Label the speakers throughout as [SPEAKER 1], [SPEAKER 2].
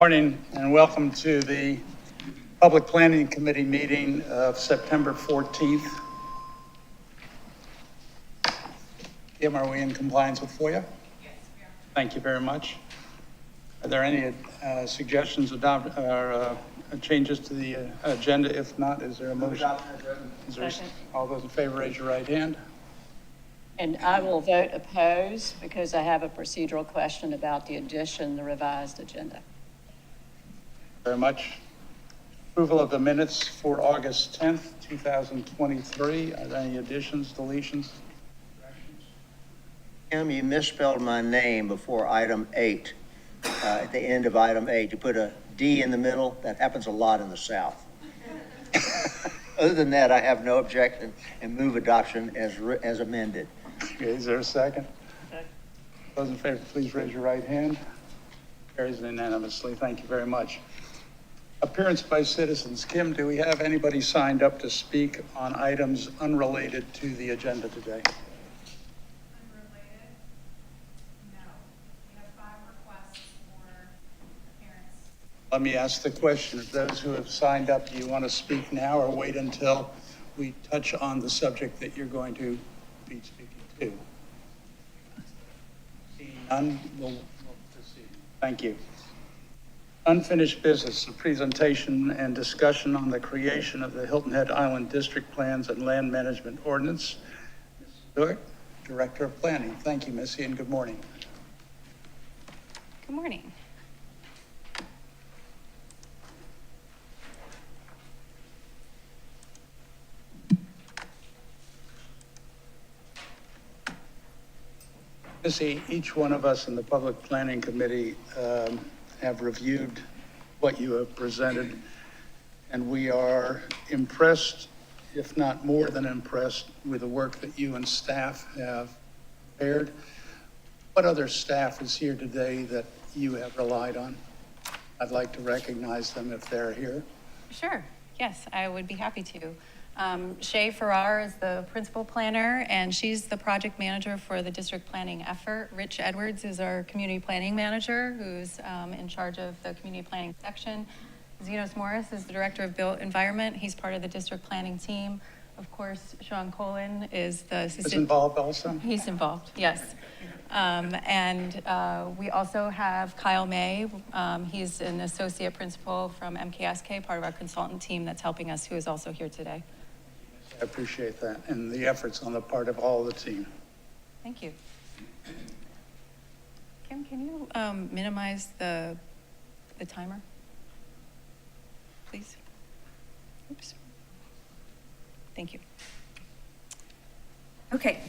[SPEAKER 1] Morning and welcome to the Public Planning Committee meeting of September 14th. Kim, are we in compliance with FOIA?
[SPEAKER 2] Yes, we are.
[SPEAKER 1] Thank you very much. Are there any suggestions, changes to the agenda? If not, is there a motion? All those in favor, raise your right hand.
[SPEAKER 3] And I will vote opposed because I have a procedural question about the addition, the revised agenda.
[SPEAKER 1] Very much. Approval of the minutes for August 10th, 2023. Are there any additions, deletions?
[SPEAKER 4] Kim, you misspelled my name before item 8. At the end of item 8, you put a D in the middle. That happens a lot in the South. Other than that, I have no objection and move adoption as amended.
[SPEAKER 1] Okay, is there a second? Those in favor, please raise your right hand. Carries unanimously. Thank you very much. Appearance by citizens. Kim, do we have anybody signed up to speak on items unrelated to the agenda today?
[SPEAKER 2] Unrelated? No. We have 5 requests for appearance.
[SPEAKER 1] Let me ask the question. Of those who have signed up, do you want to speak now or wait until we touch on the subject that you're going to be speaking to? Seeing none, we'll proceed. Thank you. Unfinished business, a presentation and discussion on the creation of the Hilton Head Island District Plans and Land Management Ordinance. Ms. Stewart, Director of Planning. Thank you, Missy, and good morning.
[SPEAKER 5] Good morning.
[SPEAKER 1] Missy, each one of us in the Public Planning Committee have reviewed what you have presented, and we are impressed, if not more than impressed, with the work that you and staff have prepared. What other staff is here today that you have relied on? I'd like to recognize them if they're here.
[SPEAKER 5] Sure. Yes, I would be happy to. Shay Farrar is the principal planner, and she's the project manager for the district planning effort. Rich Edwards is our community planning manager, who's in charge of the community planning section. Zenos Morris is the director of built environment. He's part of the district planning team. Of course, Sean Colin is the assistant.
[SPEAKER 1] Is involved also?
[SPEAKER 5] He's involved, yes. We also have Kyle May. He's an associate principal from MKSK, part of our consultant team that's helping us, who is also here today.
[SPEAKER 1] I appreciate that and the efforts on the part of all the team.
[SPEAKER 5] Thank you. Kim, can you minimize the timer, please? Oops. Thank you. Okay.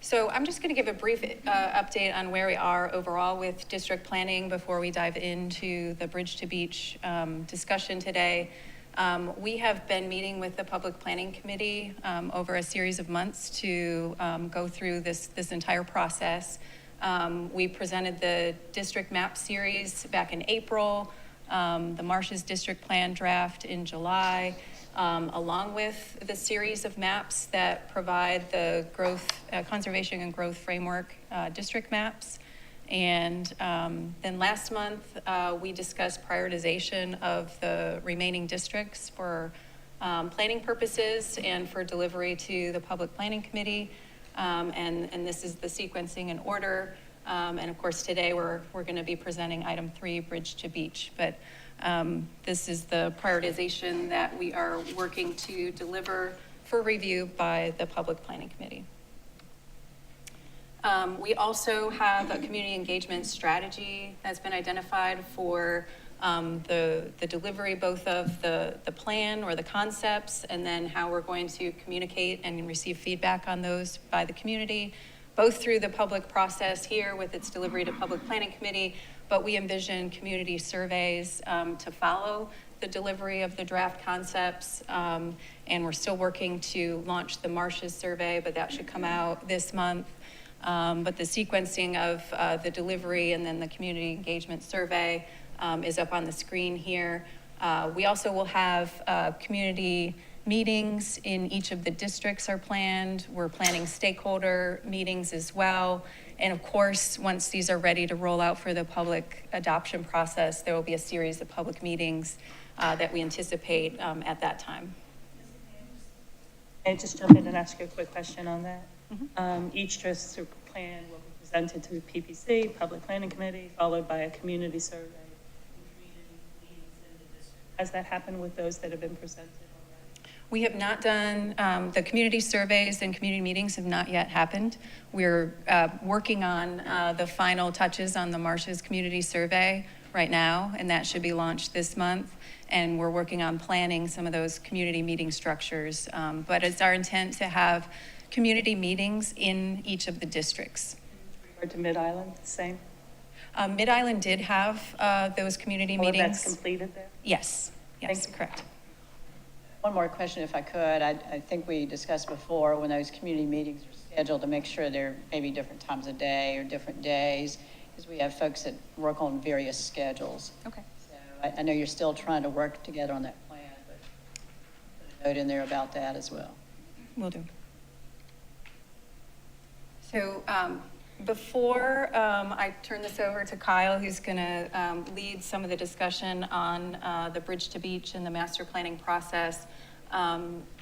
[SPEAKER 5] So I'm just going to give a brief update on where we are overall with district planning before we dive into the Bridge to Beach discussion today. We have been meeting with the Public Planning Committee over a series of months to go through this entire process. We presented the district map series back in April, the Marshes District Plan draft in July, along with the series of maps that provide the growth, conservation and growth framework district maps. And then last month, we discussed prioritization of the remaining districts for planning purposes and for delivery to the Public Planning Committee. And this is the sequencing and order. And of course, today we're going to be presenting item 3, Bridge to Beach. But this is the prioritization that we are working to deliver for review by the Public Planning Committee. We also have a community engagement strategy that's been identified for the delivery both of the plan or the concepts, and then how we're going to communicate and receive feedback on those by the community, both through the public process here with its delivery to Public Planning Committee, but we envision community surveys to follow the delivery of the draft concepts, and we're still working to launch the Marshes survey, but that should come out this month. But the sequencing of the delivery and then the community engagement survey is up on the screen here. We also will have community meetings in each of the districts are planned. We're planning stakeholder meetings as well. And of course, once these are ready to roll out for the public adoption process, there will be a series of public meetings that we anticipate at that time.
[SPEAKER 6] Can I just jump in and ask you a quick question on that? Each district plan will be presented to the PPC, Public Planning Committee, followed by a community survey. Has that happened with those that have been presented already?
[SPEAKER 5] We have not done, the community surveys and community meetings have not yet happened. We're working on the final touches on the Marshes Community Survey right now, and that should be launched this month. And we're working on planning some of those community meeting structures. But it's our intent to have community meetings in each of the districts.
[SPEAKER 6] Or to Mid-Island, the same?
[SPEAKER 5] Mid-Island did have those community
[SPEAKER 6] All of
[SPEAKER 5] meetings.
[SPEAKER 6] that's completed there?
[SPEAKER 5] Yes, yes,
[SPEAKER 6] Thank you.
[SPEAKER 5] correct.
[SPEAKER 3] One more question, if I could. I think we discussed before when those community meetings are scheduled to make sure they're maybe different times of day or different days, because we have folks that work on various schedules.
[SPEAKER 5] Okay.
[SPEAKER 3] So I know you're still trying to work together on that plan, but put a note in there about that as well.
[SPEAKER 5] Will do. So before I turn this over to Kyle, who's going to lead some of the discussion on the Bridge to Beach and the master planning process,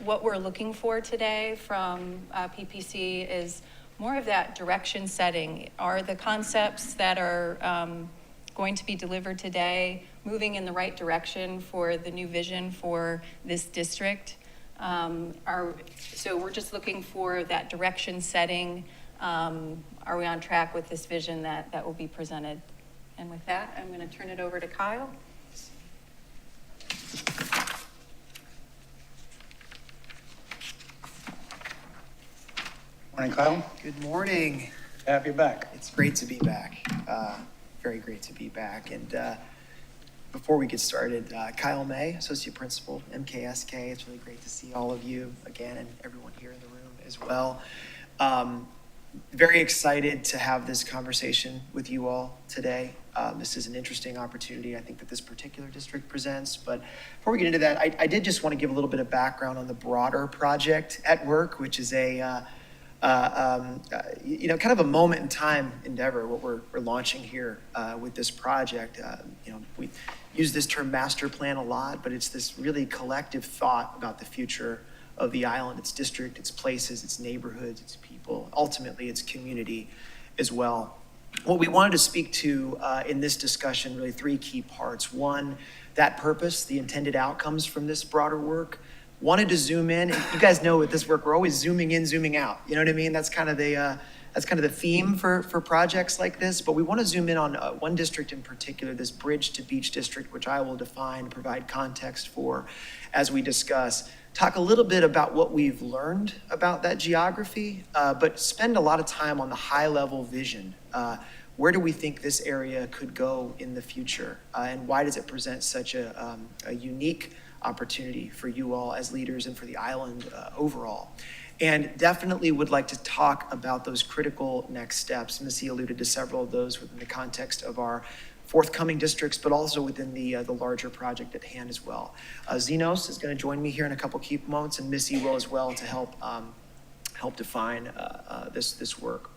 [SPEAKER 5] what we're looking for today from PPC is more of that direction setting. Are the concepts that are going to be delivered today moving in the right direction for the new vision for this district? So we're just looking for that direction setting. Are we on track with this vision that will be presented? And with that, I'm going to turn it over to Kyle.
[SPEAKER 1] Morning, Kyle.
[SPEAKER 7] Good morning.
[SPEAKER 1] Have you back?
[SPEAKER 7] It's great to be back. Very great to be back. And before we get started, Kyle May, Associate Principal, MKSK. It's really great to see all of you again and everyone here in the room as well. Very excited to have this conversation with you all today. This is an interesting opportunity, I think, that this particular district presents. But before we get into that, I did just want to give a little bit of background on the broader project at work, which is a kind of a moment in time endeavor, what we're launching here with this project. We use this term master plan a lot, but it's this really collective thought about the future of the island, its district, its places, its neighborhoods, its people, ultimately its community as well. What we wanted to speak to in this discussion, really three key parts. One, that purpose, the intended outcomes from this broader work. Wanted to zoom in, and you guys know with this work, we're always zooming in, zooming out. You know what I mean? That's kind of the theme for projects like this. But we want to zoom in on one district in particular, this Bridge to Beach district, which I will define, provide context for as we discuss. Talk a little bit about what we've learned about that geography, but spend a lot of time on the high level vision. Where do we think this area could go in the future? And why does it present such a unique opportunity for you all as leaders and for the island overall? And definitely would like to talk about those critical next steps. Missy alluded to several of those within the context of our forthcoming districts, but also within the larger project at hand as well. Zenos is going to join me here in a couple key moments, and Missy will as well to help define this work.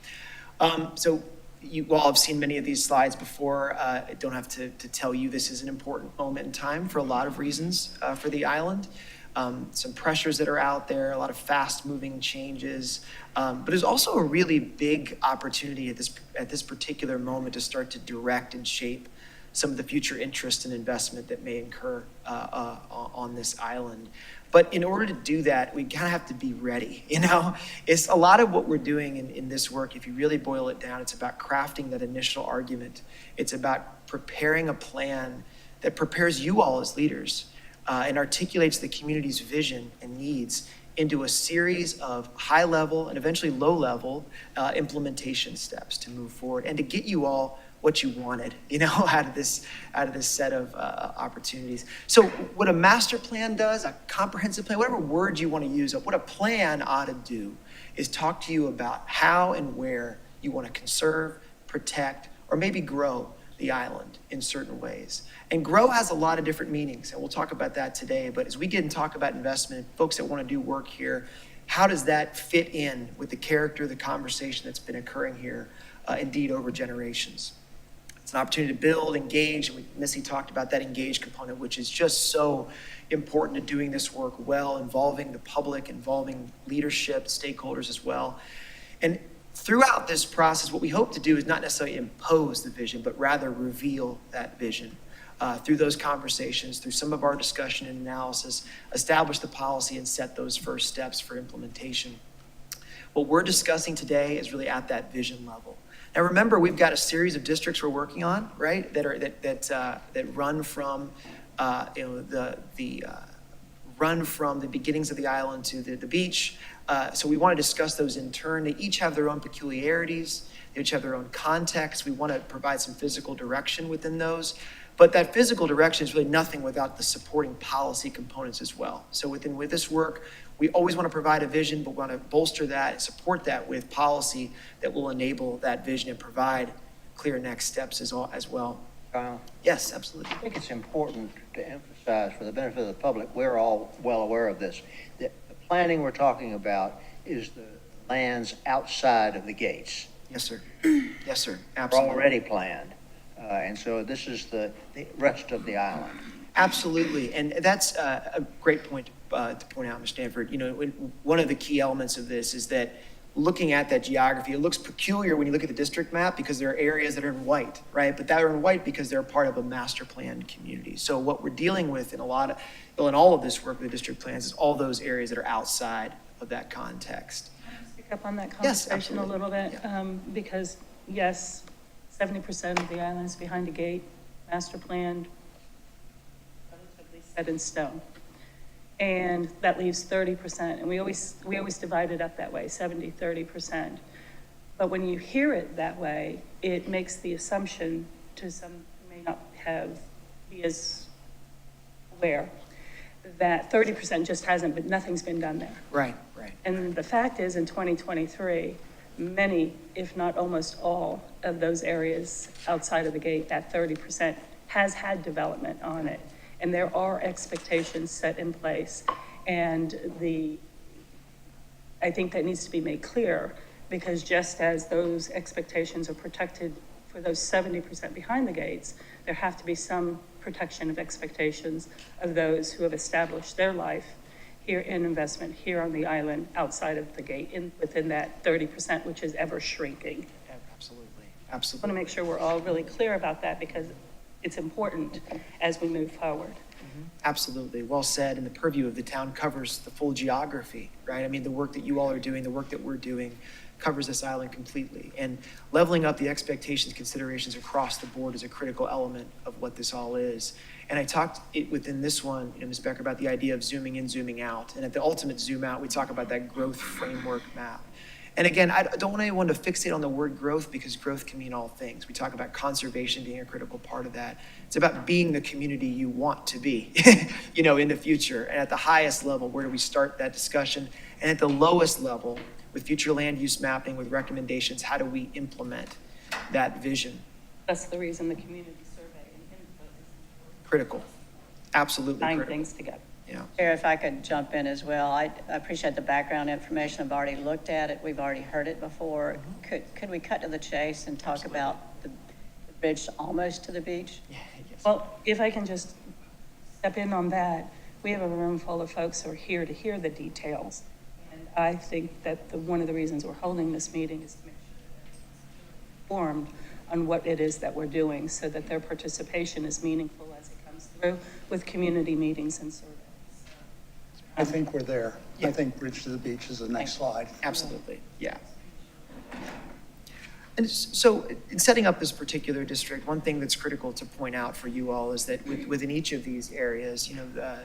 [SPEAKER 7] So you all have seen many of these slides before. I don't have to tell you this is an important moment in time for a lot of reasons for the island. Some pressures that are out there, a lot of fast-moving changes, but there's also a really big opportunity at this particular moment to start to direct and shape some of the future interest and investment that may incur on this island. But in order to do that, we kind of have to be ready. It's a lot of what we're doing in this work. If you really boil it down, it's about crafting that initial argument. It's about preparing a plan that prepares you all as leaders and articulates the community's vision and needs into a series of high-level and eventually low-level implementation steps to move forward and to get you all what you wanted, out of this set of opportunities. So what a master plan does, a comprehensive plan, whatever word you want to use, what a plan ought to do is talk to you about how and where you want to conserve, protect, or maybe grow the the island in certain ways. And grow has a lot of different meanings, and we'll talk about that today. But as we get and talk about investment, folks that want to do work here, how does that fit in with the character, the conversation that's been occurring here, indeed over generations? It's an opportunity to build, engage, and Missy talked about that engage component, which is just so important to doing this work well, involving the public, involving leadership, stakeholders as well. And throughout this process, what we hope to do is not necessarily impose the vision, but rather reveal that vision through those conversations, through some of our discussion and analysis, establish the policy and set those first steps for implementation. What we're discussing today is really at that vision level. Now, remember, we've got a series of districts we're working on, right? That run from, run from the beginnings of the island to the beach. So we want to discuss those in turn. They each have their own peculiarities. They each have their own context. We want to provide some physical direction within those. But that physical direction is really nothing without the supporting policy components as well. So with this work, we always want to provide a vision, but we want to bolster that and support that with policy that will enable that vision and provide clear next steps as well.
[SPEAKER 4] Kyle,
[SPEAKER 7] Yes, absolutely.
[SPEAKER 4] I think it's important to emphasize, for the benefit of the public, we're all well aware of this, that the planning we're talking about is the lands outside of the gates.
[SPEAKER 7] Yes, sir. Yes, sir.
[SPEAKER 4] They're
[SPEAKER 7] Absolutely.
[SPEAKER 4] already planned. And so this is the rest of the island.
[SPEAKER 7] Absolutely. And that's a great point to point out, Mr. Stanford. You know, one of the key elements of this is that looking at that geography, it looks peculiar when you look at the district map because there are areas that are in white, right? But that are in white because they're part of a master planned community. So what we're dealing with in all of this work with the district plans is all those areas that are outside of that context.
[SPEAKER 6] Pick up on that
[SPEAKER 7] Yes,
[SPEAKER 6] conversation a
[SPEAKER 7] absolutely.
[SPEAKER 6] little bit,
[SPEAKER 7] Yeah.
[SPEAKER 6] because yes, 70% of the island is behind a gate, master planned, relatively set in stone. And that leaves 30%, and we always divide it up that way, 70, 30%. But when you hear it that way, it makes the assumption to some who may not be as aware that 30% just nothing's been done there.
[SPEAKER 7] Right, right.
[SPEAKER 6] And the fact is, in 2023, many, if not almost all, of those areas outside of the gate, that 30%, has had development on it. And there are expectations set in place. And I think that needs to be made clear, because just as those expectations are protected for those 70% behind the gates, there have to be some protection of expectations of those who have established their life here in investment, here on the island, outside of the gate, within that 30%, which is ever shrinking.
[SPEAKER 7] Absolutely.
[SPEAKER 6] I want to
[SPEAKER 7] Absolutely.
[SPEAKER 6] make sure we're all really clear about that, because it's important as we move forward.
[SPEAKER 7] Absolutely. Well said. And the purview of the town covers the full geography, right? I mean, the work that you all are doing, the work that we're doing covers this island completely. And leveling up the expectations, considerations across the board is a critical element of what this all is. And I talked within this one, Ms. Becker, about the idea of zooming in, zooming out. And at the ultimate zoom out, we talk about that growth framework map. And again, I don't want anyone to fixate on the word growth, because growth can mean all things. We talk about conservation being a critical part of that. It's about being the community you want to be, in the future. And at the highest level, where do we start that discussion? And at the lowest level, with future land use mapping, with recommendations, how do we implement that vision?
[SPEAKER 6] That's the reason the community survey and input is
[SPEAKER 7] Critical. Absolutely
[SPEAKER 6] tying
[SPEAKER 7] critical.
[SPEAKER 6] things together.
[SPEAKER 7] Yeah.
[SPEAKER 3] Chair, if I could jump in as well, I appreciate the background information. I've already looked at it. We've already heard it before. Could we cut to the chase and talk about the bridge almost to the beach?
[SPEAKER 7] Yeah, yes.
[SPEAKER 6] Well, if I can just step in on that, we have a room full of folks who are here to hear the details. And I think that one of the reasons we're holding this meeting is to make sure that they're informed on what it is that we're doing, so that their participation is meaningful as it comes through with community meetings and surveys.
[SPEAKER 1] I think we're there.
[SPEAKER 7] Yeah.
[SPEAKER 1] I think Bridge to the Beach is the next slide.
[SPEAKER 7] Absolutely, yeah. And so in setting up this particular district, one thing that's critical to point out for you all is that within each of these areas,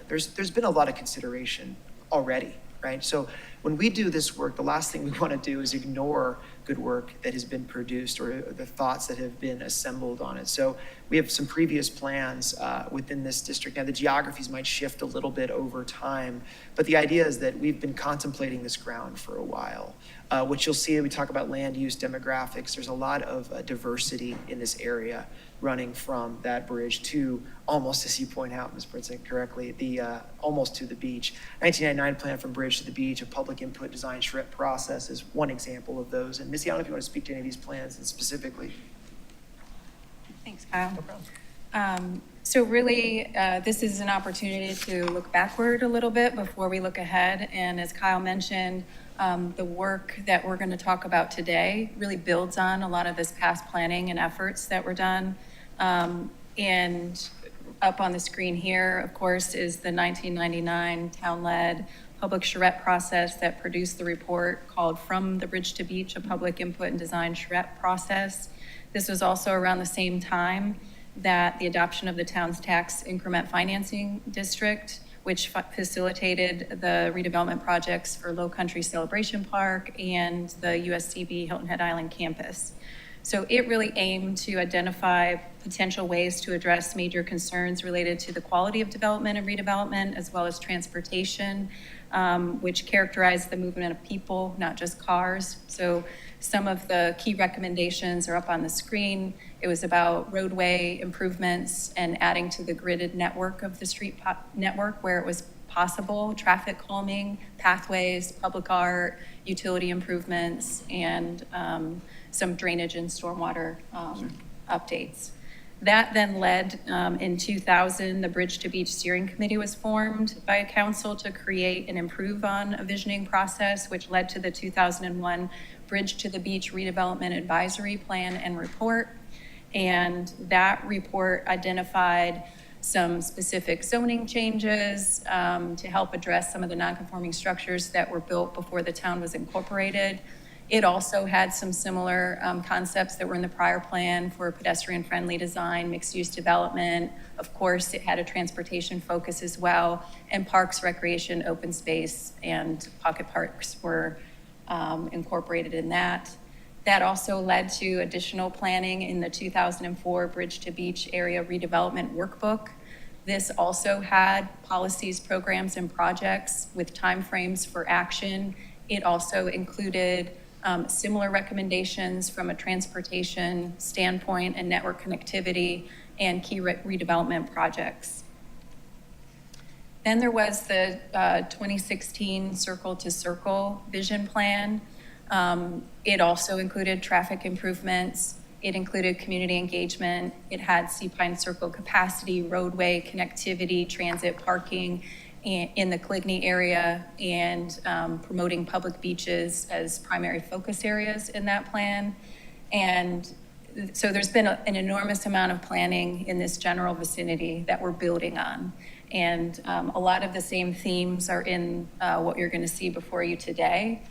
[SPEAKER 7] there's been a lot of consideration already, right? So when we do this work, the last thing we want to do is ignore good work that has been produced or the thoughts that have been assembled on it. So we have some previous plans within this district. Now, the geographies might shift a little bit over time, but the idea is that we've been contemplating this ground for a while. What you'll see, we talk about land use demographics. There's a lot of diversity in this area running from that bridge to almost, as you point out, Ms. Pritzing correctly, almost to the beach. 1999 plan from bridge to the beach, a public input design SHREP process is one example of those. And Missy, I don't know if you want to speak to any of these plans specifically.
[SPEAKER 5] Thanks, Kyle. So really, this is an opportunity to look backward a little bit before we look ahead. And as Kyle mentioned, the work that we're going to talk about today really builds on a lot of this past planning and efforts that were done. And up on the screen here, of course, is the 1999 town-led public charrette process that produced the report called From the Bridge to Beach, a Public Input and Design Charrette Process. This was also around the same time that the adoption of the town's tax increment financing district, which facilitated the redevelopment projects for Low Country Celebration Park and the USCB Hilton Head Island campus. So it really aimed to identify potential ways to address major concerns related to the quality of development and redevelopment, as well as transportation, which characterized the movement of people, not just cars. So some of the key recommendations are up on the screen. It was about roadway improvements and adding to the gridded network of the street network where it was possible, traffic calming, pathways, public art, utility improvements, and some drainage and stormwater updates. That then led, in 2000, the Bridge to Beach Steering Committee was formed by council to create and improve on a visioning process, which led to the 2001 Bridge to the Beach Redevelopment Advisory Plan and Report. And that report identified some specific zoning changes to help address some of the non-conforming structures that were built before the town was incorporated. It also had some similar concepts that were in the prior plan for pedestrian-friendly design, mixed-use development. Of course, it had a transportation focus as well, and parks, recreation, open space, and pocket parks were incorporated in that. That also led to additional planning in the 2004 Bridge to Beach Area Redevelopment Workbook. This also had policies, programs, and projects with timeframes for action. It also included similar recommendations from a transportation standpoint and network connectivity and key redevelopment projects. Then there was the 2016 Circle to Circle Vision Plan. It also included traffic improvements. It included community engagement. It had Sea Pine Circle capacity, roadway connectivity, transit parking in the Caligny area, and promoting public beaches as primary focus areas in that plan. And so there's been an enormous amount of planning in this general vicinity that we're building on. And a lot of the same themes are in what you're going to see before you today.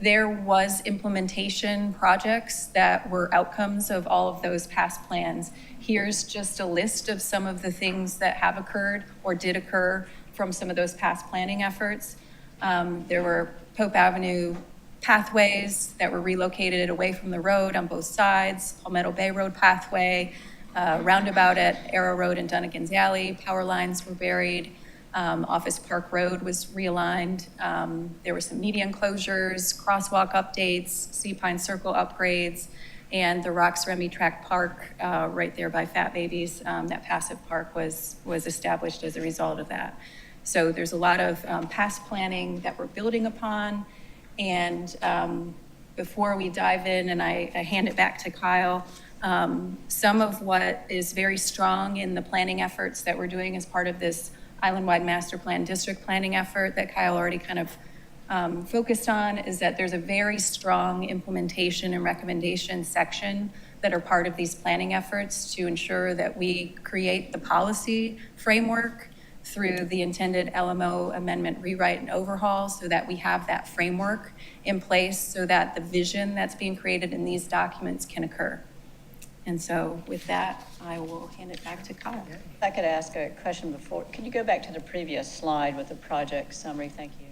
[SPEAKER 5] There was implementation projects that were outcomes of all of those past plans. Here's just a list of some of the things that have occurred or did occur from some of those past planning efforts. There were Pope Avenue pathways that were relocated away from the road on both sides, Palmetto Bay Road pathway, roundabout at Arrow Road and Dunnigan's Alley, power lines were buried, Office Park Road was realigned. There were some median closures, crosswalk updates, Sea Pine Circle upgrades, and the Rox Remy Track Park right there by Fat Babies, that passive park was established as a result of that. So there's a lot of past planning that we're building upon. And before we dive in and I hand it back to Kyle, some of what is very strong in the planning efforts that we're doing as part of this island-wide master plan district planning effort that Kyle already kind of focused on is that there's a very strong implementation and recommendation section that are part of these planning efforts to ensure that we create the policy framework through the intended LMO amendment rewrite and overhaul so that we have that framework in place so that the vision that's being created in these documents can occur. And so with that, I will hand it back to Kyle.
[SPEAKER 3] If I could ask a question before, could you go back to the previous slide with the project summary? Thank you.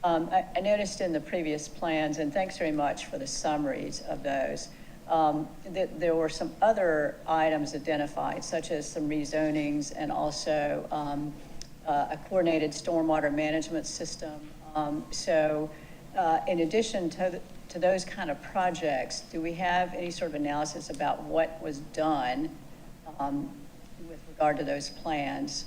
[SPEAKER 3] I noticed in the previous plans, and thanks very much for the summaries of those, that there were some other items identified, such as some rezonings and also a coordinated stormwater management system. In addition to those kind of projects, do we have any sort of analysis about what was done with regard to those plans?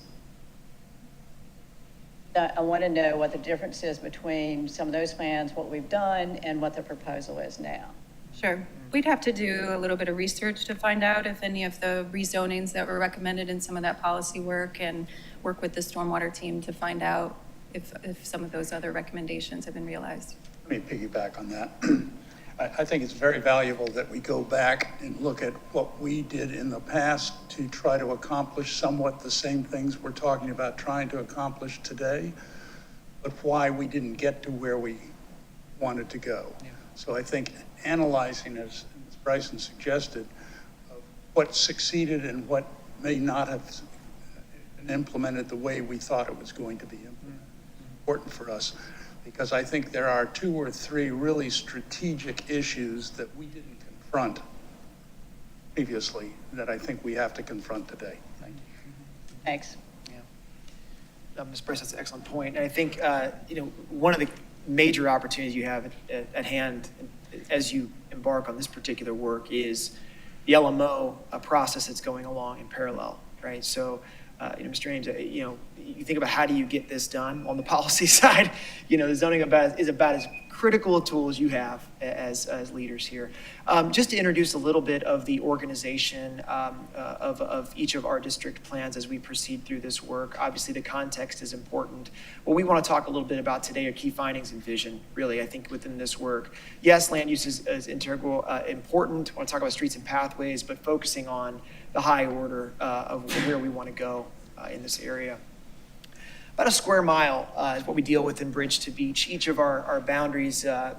[SPEAKER 3] I want to know what the difference is between some of those plans, what we've done, and what the proposal is now.
[SPEAKER 5] Sure. We'd have to do a little bit of research to find out if any of the rezonings that were recommended in some of that policy work, and work with the stormwater team to find out if some of those other recommendations have been realized.
[SPEAKER 1] Let me piggyback on that. I think it's very valuable that we go back and look at what we did in the past to try to accomplish somewhat the same things we're talking about trying to accomplish today, but why we didn't get to where we wanted to go. Yeah. So I think analyzing, as Bryson suggested, what succeeded and what may not have been implemented the way we thought it was going to be implemented, important for us. Because I think there are 2 or 3 really strategic issues that we didn't confront previously that I think we have to confront today. Thank you.
[SPEAKER 3] Thanks.
[SPEAKER 7] Ms. Price, that's an excellent point. And I think, one of the major opportunities you have at hand as you embark on this particular work is the LMO process that's going along in parallel, right? So, Mr. Ames, you think about how do you get this done on the policy side, the zoning is about as critical a tool as you have as leaders here. Just to introduce a little bit of the organization of each of our district plans as we proceed through this work. Obviously, the context is important. What we want to talk a little bit about today are key findings and vision, really, I think, within this work. Yes, land use is integral, important. I want to talk about streets and pathways, but focusing on the high order of where we want to go in this area. About a square mile is what we deal with in Bridge to Beach. Each of our boundaries, a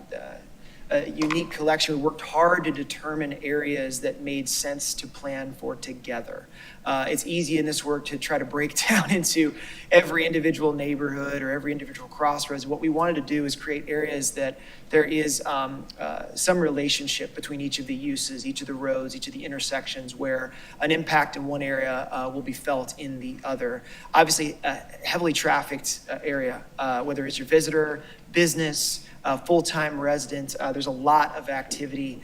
[SPEAKER 7] unique collection. We worked hard to determine areas that made sense to plan for together. It's easy in this work to try to break down into every individual neighborhood or every individual crossroads. What we wanted to do is create areas that there is some relationship between each of the uses, each of the roads, each of the intersections, where an impact in one area will be felt in the other. Obviously, a heavily trafficked area, whether it's your visitor, business, full-time resident, there's a lot of activity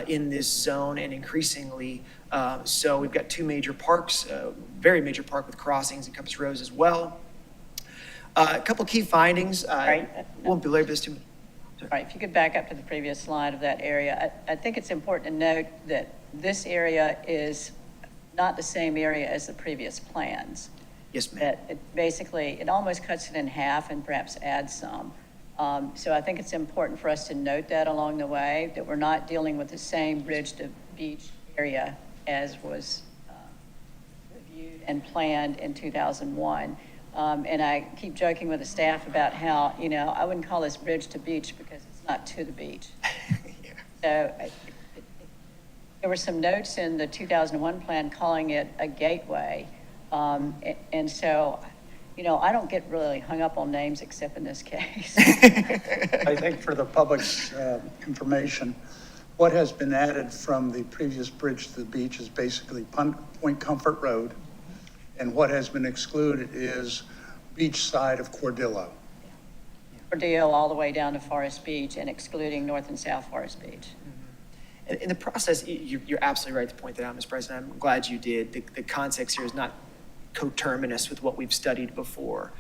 [SPEAKER 7] in this zone, and increasingly so. We've got 2 major parks, very major park with crossings and Compass Rose as well. A couple key findings. Won't belabor this too much.
[SPEAKER 3] All right, if you could back up to the previous slide of that area. I think it's important to note that this area is not the same area as the previous plans.
[SPEAKER 7] Yes, ma'am.
[SPEAKER 3] That it almost cuts it in half and perhaps adds some. So I think it's important for us to note that along the way, that we're not dealing with the same Bridge to Beach area as was reviewed and planned in 2001. And I keep joking with the staff about how, I wouldn't call this Bridge to Beach because it's not to the beach.
[SPEAKER 7] Yeah.
[SPEAKER 3] So there were some notes in the 2001 plan calling it a gateway. And so, I don't get really hung up on names except in this case.
[SPEAKER 1] I think for the public's information, what has been added from the previous Bridge to the Beach is basically Point Comfort Road, and what has been excluded is beach side of Cordillo.
[SPEAKER 3] Cordillo all the way down to Forest Beach and excluding North and South Forest Beach.
[SPEAKER 7] In the process, you're absolutely right to point that out, Ms. President. I'm glad you did. The context here is not coterminous with what we've studied before.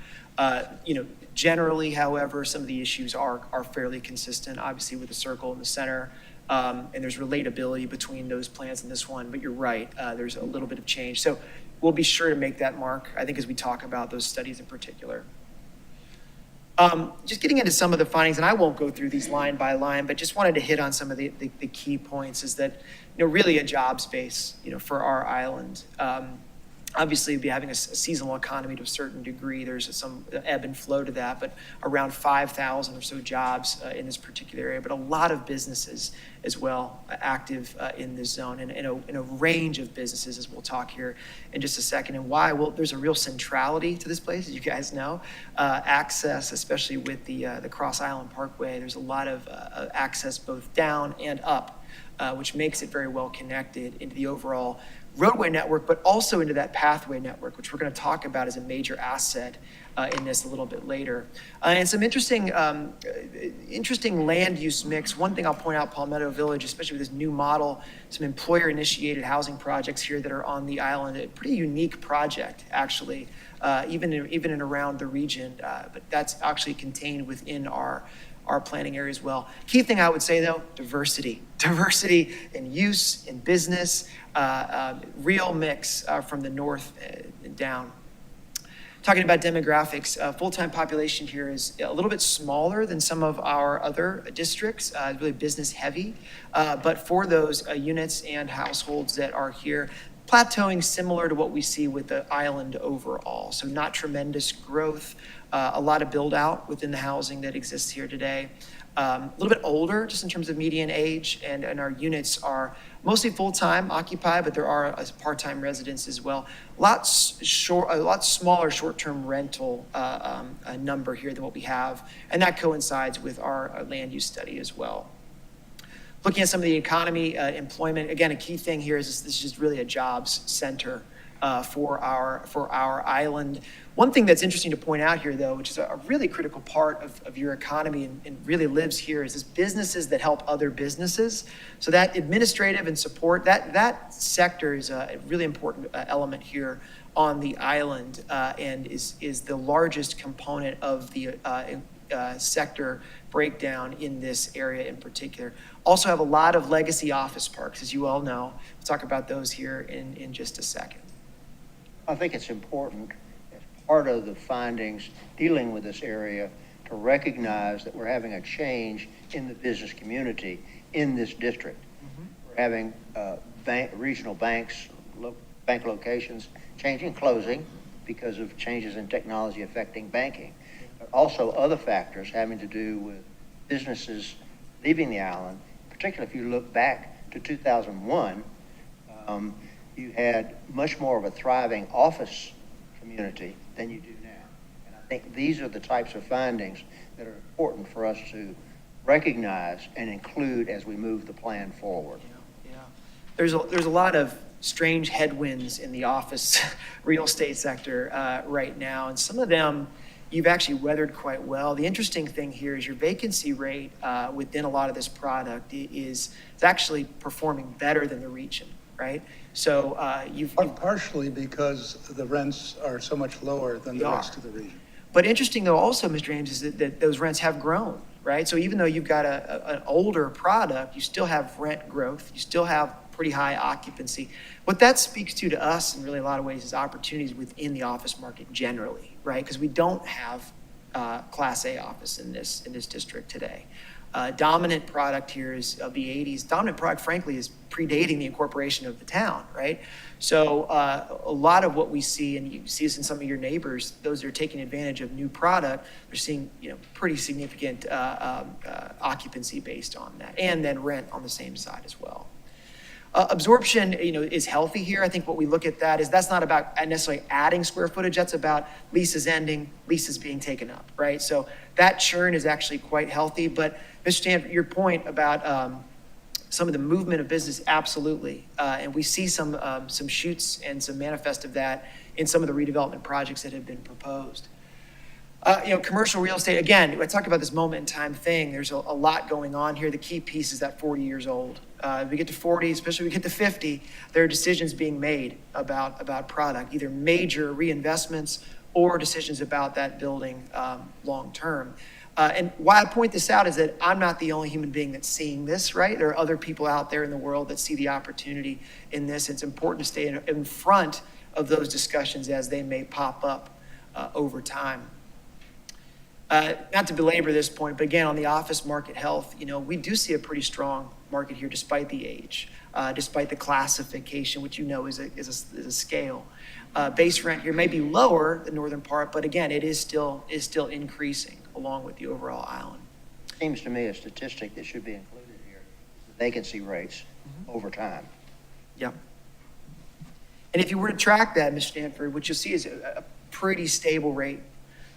[SPEAKER 7] Generally, however, some of the issues are fairly consistent, obviously with the circle in the center, and there's relatability between those plans and this one, but you're right, there's a little bit of change. So we'll be sure to make that mark, I think, as we talk about those studies in particular. Just getting into some of the findings, and I won't go through these line by line, but just wanted to hit on some of the key points, is that, really a job space, for our island. Obviously, we'll be having a seasonal economy to a certain degree. There's some ebb and flow to that, but around 5,000 or so jobs in this particular area, but a lot of businesses as well active in this zone, and in a range of businesses, as we'll talk here in just a second. And why? Well, there's a real centrality to this place, as you guys know. Access, especially with the Cross Island Parkway, there's a lot of access both down and up, which makes it very well connected into the overall roadway network, but also into that pathway network, which we're going to talk about as a major asset in this a little bit later. And some interesting land use mix. One thing I'll point out, Palmetto Village, especially with this new model, some employer-initiated housing projects here that are on the island, a pretty unique project, actually, even in around the region, but that's actually contained within our planning area as well. Key thing I would say, though, diversity. Diversity in use, in business, real mix from the north down. Talking about demographics, full-time population here is a little bit smaller than some of our other districts, really business heavy. But for those units and households that are here, plateauing similar to what we see with the island overall. So not tremendous growth, a lot of build out within the housing that exists here today. A little bit older just in terms of median age, and our units are mostly full-time occupied, but there are part-time residents as well. A lot smaller short-term rental number here than what we have, and that coincides with our land use study as well. Looking at some of the economy, employment, again, a key thing here is this is just really a jobs center for our island. One thing that's interesting to point out here, though, which is a really critical part of your economy and really lives here, is this businesses that help other businesses. So that administrative and support, that sector is a really important element here on the island, and is the largest component of the sector breakdown in this area in particular. Also have a lot of legacy office parks, as you all know. We'll talk about those here in just a second.
[SPEAKER 4] I think it's important as part of the findings dealing with this area to recognize that we're having a change in the business community in this district. Mm-hmm. We're having regional banks, bank locations changing, closing because of changes in technology affecting banking. But also other factors having to do with businesses leaving the island, particularly if you look back to 2001, you had much more of a thriving office community than you do now. And I think these are the types of findings that are important for us to recognize and include as we move the plan forward.
[SPEAKER 7] Yeah. There's a lot of strange headwinds in the office real estate sector right now, and some of them you've actually weathered quite well. The interesting thing here is your vacancy rate within a lot of this product is actually performing better than the region, right? So you've
[SPEAKER 1] Partially because the rents are so much lower than the rest of the region.
[SPEAKER 7] But interesting though also, Mr. Ames, is that those rents have grown, right? So even though you've got an older product, you still have rent growth, you still have pretty high occupancy. What that speaks to us in really a lot of ways is opportunities within the office market generally, right? Because we don't have Class A office in this district today. Dominant product here is of the 80s. Dominant product, frankly, is predating the incorporation of the town, right? So a lot of what we see, and you see this in some of your neighbors, those that are taking advantage of new product, they're seeing pretty significant occupancy based on that, and then rent on the same side as well. Absorption, is healthy here. I think what we look at that is that's not about necessarily adding square footage. That's about leases ending, leases being taken up, right? So that churn is actually quite healthy. But Mr. Stanford, your point about some of the movement of business, absolutely. And we see some shoots and some manifest of that in some of the redevelopment projects that have been proposed. Commercial real estate, again, I talk about this moment in time thing. There's a lot going on here. The key piece is that 40 years old. We get to 40, especially we get to 50, there are decisions being made about product, either major reinvestments or decisions about that building long term. And why I point this out is that I'm not the only human being that's seeing this, right? There are other people out there in the world that see the opportunity in this. It's important to stay in front of those discussions as they may pop up over time. Not to belabor this point, but again, on the office market health, we do see a pretty strong market here despite the age. despite the classification, which you know is a scale. Base rent here may be lower, the northern part, but again, it is still increasing along with the overall island.
[SPEAKER 4] Seems to me a statistic that should be included here, is the vacancy rates over time.
[SPEAKER 7] Yeah. And if you were to track that, Ms. Stanford, what you'll see is a pretty stable rate,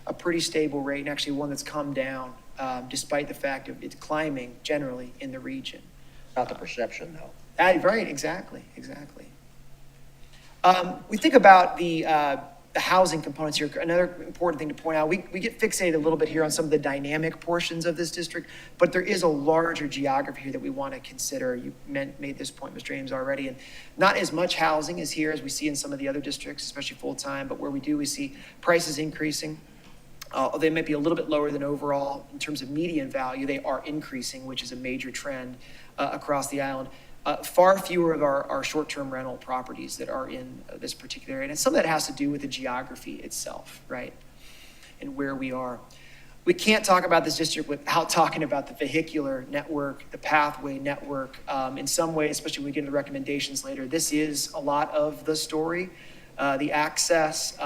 [SPEAKER 7] and actually one that's come down despite the fact of it's climbing generally in the region.
[SPEAKER 4] Not the perception, though.
[SPEAKER 7] Right, exactly. We think about the housing components here. Another important thing to point out, we get fixated a little bit here on some of the dynamic portions of this district, but there is a larger geography here that we want to consider. You made this point, Mr. Ames, already, and not as much housing is here as we see in some of the other districts, especially full-time, but where we do, we see prices increasing. They might be a little bit lower than overall in terms of median value. They are increasing, which is a major trend across the island. Far fewer of our short-term rental properties that are in this particular area. And some of that has to do with the geography itself, right? And where we are. We can't talk about this district without talking about the vehicular network, the pathway network. In some ways, especially when we get into the recommendations later, this is a lot of the story. The access,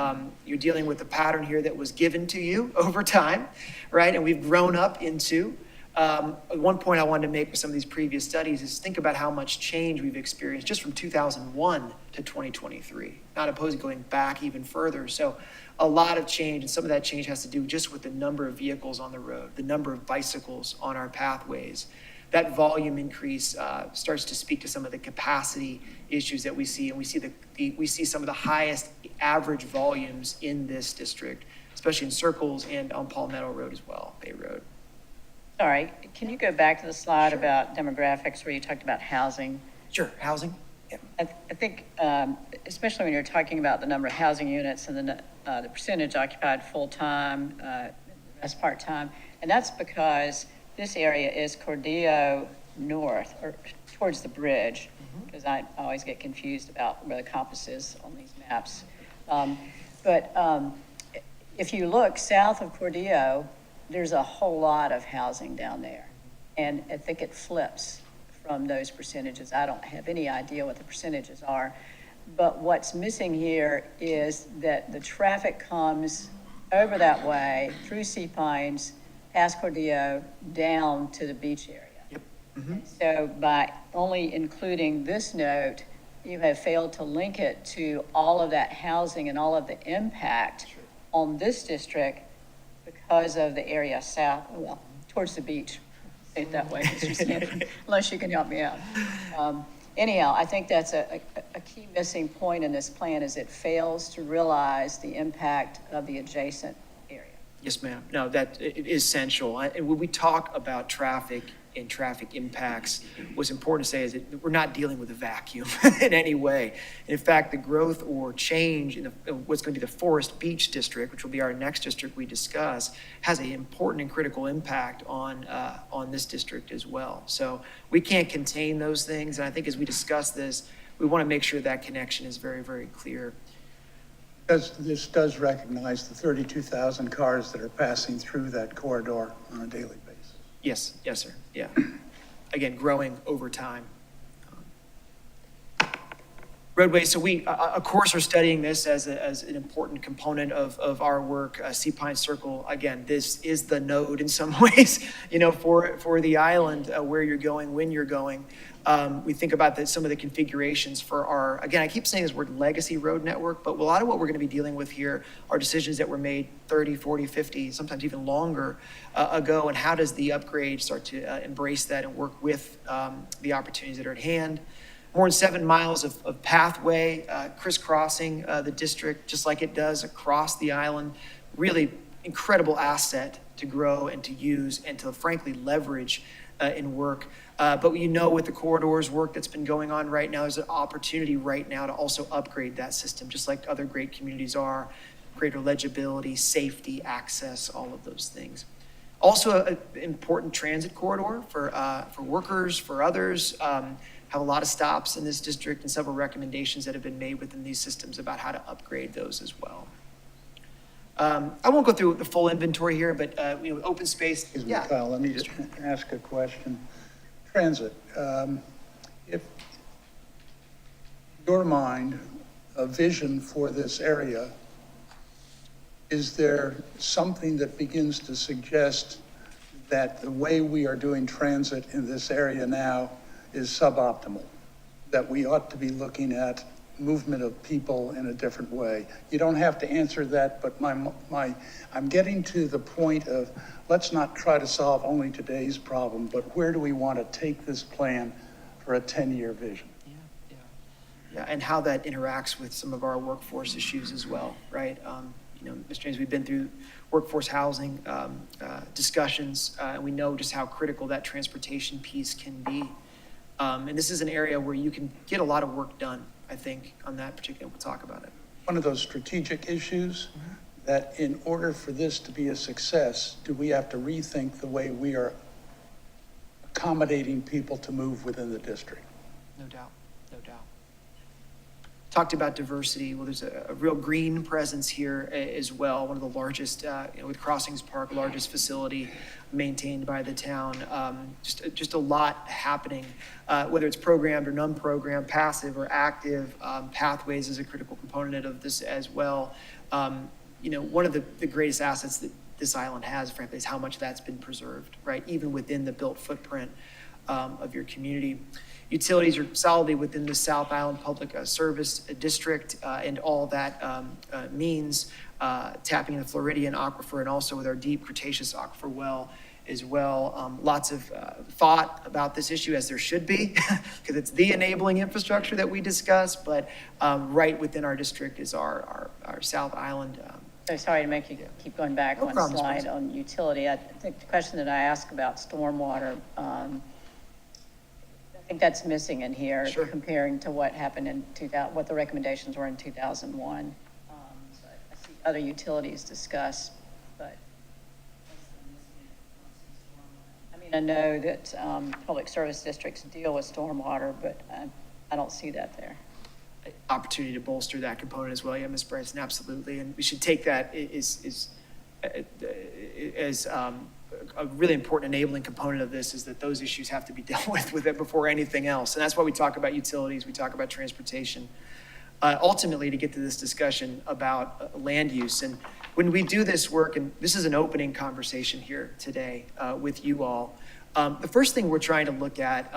[SPEAKER 7] you're dealing with a pattern here that was given to you over time, right? And we've grown up into. One point I wanted to make with some of these previous studies is think about how much change we've experienced just from 2001 to 2023, not opposed to going back even further. So a lot of change, and some of that change has to do just with the number of vehicles on the road, the number of bicycles on our pathways. That volume increase starts to speak to some of the capacity issues that we see, and we see some of the highest average volumes in this district, especially in Circles and on Palmetto Road as well, Bay Road.
[SPEAKER 3] Sorry, can you go back to the slide about demographics where you talked about housing?
[SPEAKER 7] Sure, housing. Yeah.
[SPEAKER 3] I think, especially when you're talking about the number of housing units and the percentage occupied full-time, rest part-time, and that's because this area is Cordillo North, or towards the bridge, because I always get confused about where the compass is on these maps. But if you look south of Cordillo, there's a whole lot of housing down there. And I think it flips from those percentages. I don't have any idea what the percentages are. But what's missing here is that the traffic comes over that way, through Sea Pines, past Cordillo, down to the beach area.
[SPEAKER 7] Yep. Mm-hmm.
[SPEAKER 3] So by only including this note, you have failed to link it to all of that housing and all of the impact on this district because of the area south, well, towards the beach, say it that way, Mr. Stanford, unless you can help me out. Anyhow, I think that's a key missing point in this plan is it fails to realize the impact of the adjacent area.
[SPEAKER 7] Yes, ma'am. No, that it is essential. And when we talk about traffic and traffic impacts, what's important to say is that we're not dealing with a vacuum in any way. And in fact, the growth or change in what's going to be the Forest Beach District, which will be our next district we discuss, has an important and critical impact on this district as well. So we can't contain those things. And I think as we discuss this, we want to make sure that connection is very, very clear.
[SPEAKER 1] This does recognize the 32,000 cars that are passing through that corridor on a daily basis.
[SPEAKER 7] Yes, sir. Yeah. Again, growing over time. Roadways, so we, of course, are studying this as an important component of our work. Sea Pine Circle, again, this is the node in some ways, for the island, where you're going, when you're going. We think about some of the configurations for our, again, I keep saying this word legacy road network, but a lot of what we're going to be dealing with here are decisions that were made 30, 40, 50, sometimes even longer ago, and how does the upgrade start to embrace that and work with the opportunities that are at hand. More than 7 miles of pathway crisscrossing the district, just like it does across the island. Really incredible asset to grow and to use and to frankly leverage in work. But with the corridors work that's been going on right now, there's an opportunity right now to also upgrade that system, just like other great communities are. Greater legibility, safety, access, all of those things. Also an important transit corridor for workers, for others. Have a lot of stops in this district and several recommendations that have been made within these systems about how to upgrade those as well. I won't go through the full inventory here, but open space.
[SPEAKER 1] Excuse me, Kyle, let me just ask a question. Transit, if your mind, a vision for this area, is there something that begins to suggest that the way we are doing transit in this area now is suboptimal? That we ought to be looking at movement of people in a different way? You don't have to answer that, but I'm getting to the point of, let's not try to solve only today's problem, but where do we want to take this plan for a 10-year vision?
[SPEAKER 7] Yeah, and how that interacts with some of our workforce issues as well, right? You know, Mr. James, we've been through workforce housing discussions, and we know just how critical that transportation piece can be. And this is an area where you can get a lot of work done, I think, on that particular, we'll talk about it.
[SPEAKER 1] One of those strategic issues that in order for this to be a success, do we have to rethink the way we are accommodating people to move within the district?
[SPEAKER 7] No doubt, no doubt. Talked about diversity. Well, there's a real green presence here as well. One of the largest, with Crossings Park, largest facility maintained by the town. Just a lot happening, whether it's programmed or non-programmed, passive or active. Pathways is a critical component of this as well. One of the greatest assets that this island has, frankly, is how much that's been preserved, right? Even within the built footprint of your community. Utilities are solidly within the South Island Public Service District, and all that means tapping the Floridian aquifer and also with our deep Cretaceous aquifer well as well. Lots of thought about this issue, as there should be, because it's the enabling infrastructure that we discuss, but right within our district is our South Island.
[SPEAKER 3] So sorry to make you keep going back
[SPEAKER 7] No
[SPEAKER 3] one
[SPEAKER 7] problem,
[SPEAKER 3] slide
[SPEAKER 7] Spencer.
[SPEAKER 3] on utility. I think the question that I asked about stormwater, I think that's missing in here,
[SPEAKER 7] Sure.
[SPEAKER 3] comparing to what happened in 2000, what the recommendations were in 2001. So I see other utilities discussed, but I mean, I know that public service districts deal with stormwater, but I don't see that there.
[SPEAKER 7] Opportunity to bolster that component as well. Yeah, Ms. Bryson, absolutely. And we should take that as a really important enabling component of this, is that those issues have to be dealt with it before anything else. And that's why we talk about utilities, we talk about transportation, ultimately to get to this discussion about land use. And when we do this work, and this is an opening conversation here today with you all, the first thing we're trying to look at,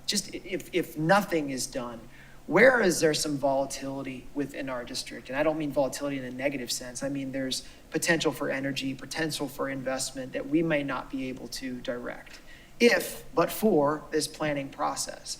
[SPEAKER 7] just if nothing is done, where is there some volatility within our district? And I don't mean volatility in a negative sense. I mean, there's potential for energy, potential for investment that we may not be able to direct, but for this planning process.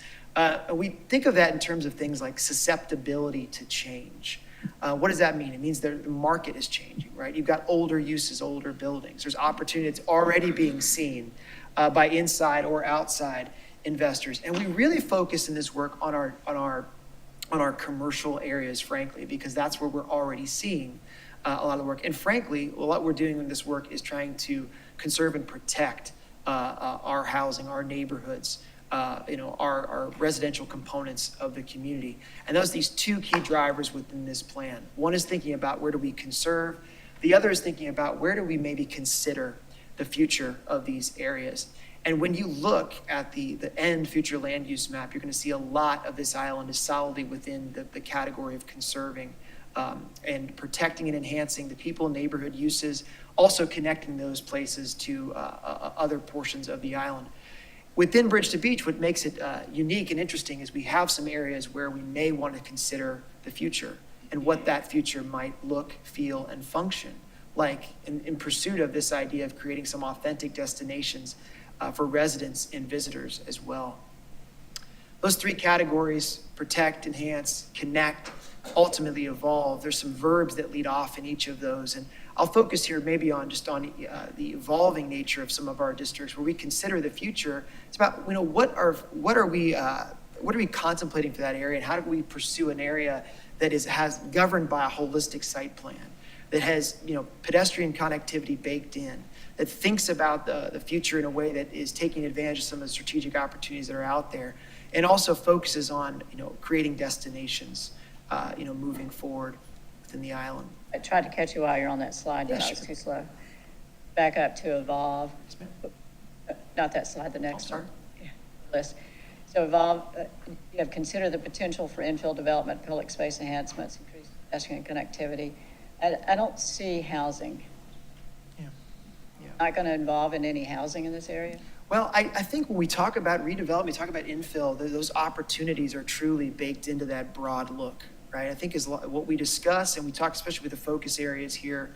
[SPEAKER 7] We think of that in terms of things like susceptibility to change. What does that mean? It means that the market is changing, right? You've got older uses, older buildings. There's opportunity that's already being seen by inside or outside investors. And we really focus in this work on our commercial areas, frankly, because that's where we're already seeing a lot of the work. And frankly, what we're doing in this work is trying to conserve and protect our housing, our neighborhoods, our residential components of the community. And those are these two key drivers within this plan. One is thinking about where do we conserve. The other is thinking about where do we maybe consider the future of these areas. And when you look at the end future land use map, you're going to see a lot of this island is solidly within the category of conserving and protecting and enhancing the people and neighborhood uses, also connecting those places to other portions of the island. Within Bridge to Beach, what makes it unique and interesting is we have some areas where we may want to consider the future and what that future might look, feel, and function like in pursuit of this idea of creating some authentic destinations for residents and visitors as well. Those three categories, protect, enhance, connect, ultimately evolve. There's some verbs that lead off in each of those. And I'll focus here maybe on the evolving nature of some of our districts where we consider the future. It's about, what are we contemplating for that area, and how do we pursue an area that has governed by a holistic site plan, that has, pedestrian connectivity baked in, that thinks about the future in a way that is taking advantage of some of the strategic opportunities that are out there, and also focuses on, creating destinations, moving forward within the island.
[SPEAKER 3] I tried to catch you while you're on that slide, but
[SPEAKER 7] Yeah,
[SPEAKER 3] I was
[SPEAKER 7] sure.
[SPEAKER 3] too slow. Back up to evolve.
[SPEAKER 7] Yes, ma'am.
[SPEAKER 3] Not that slide, the next
[SPEAKER 7] sorry.
[SPEAKER 3] one. Yeah, list. So you have considered the potential for infill development, public space enhancements, increased pedestrian connectivity. I don't see housing.
[SPEAKER 7] Yeah. Yeah.
[SPEAKER 3] Not going to involve in any housing in this area?
[SPEAKER 7] Well, I think when we talk about redevelopment, we talk about infill, those opportunities are truly baked into that broad look, right? I think is what we discuss, and we talk especially with the focus areas here,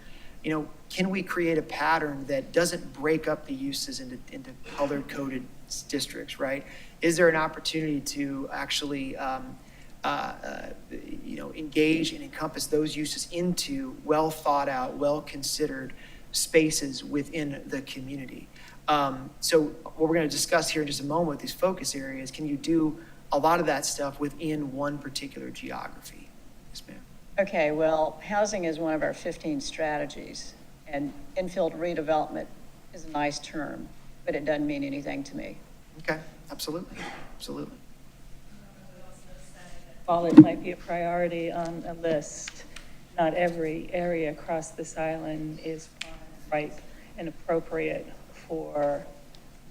[SPEAKER 7] can we create a pattern that doesn't break up the uses into color-coded districts, right? Is there an opportunity to actually, engage and encompass those uses into well-thought-out, well-considered spaces within the community? So what we're going to discuss here in just a moment with these focus areas, can you do a lot of that stuff within one particular geography? Yes, ma'am.
[SPEAKER 3] Okay, well, housing is one of our 15 strategies, and infill redevelopment is a nice term, but it doesn't mean anything to me.
[SPEAKER 7] Okay, absolutely, absolutely.
[SPEAKER 6] While it might be a priority on a list, not every area across this island is ripe and appropriate for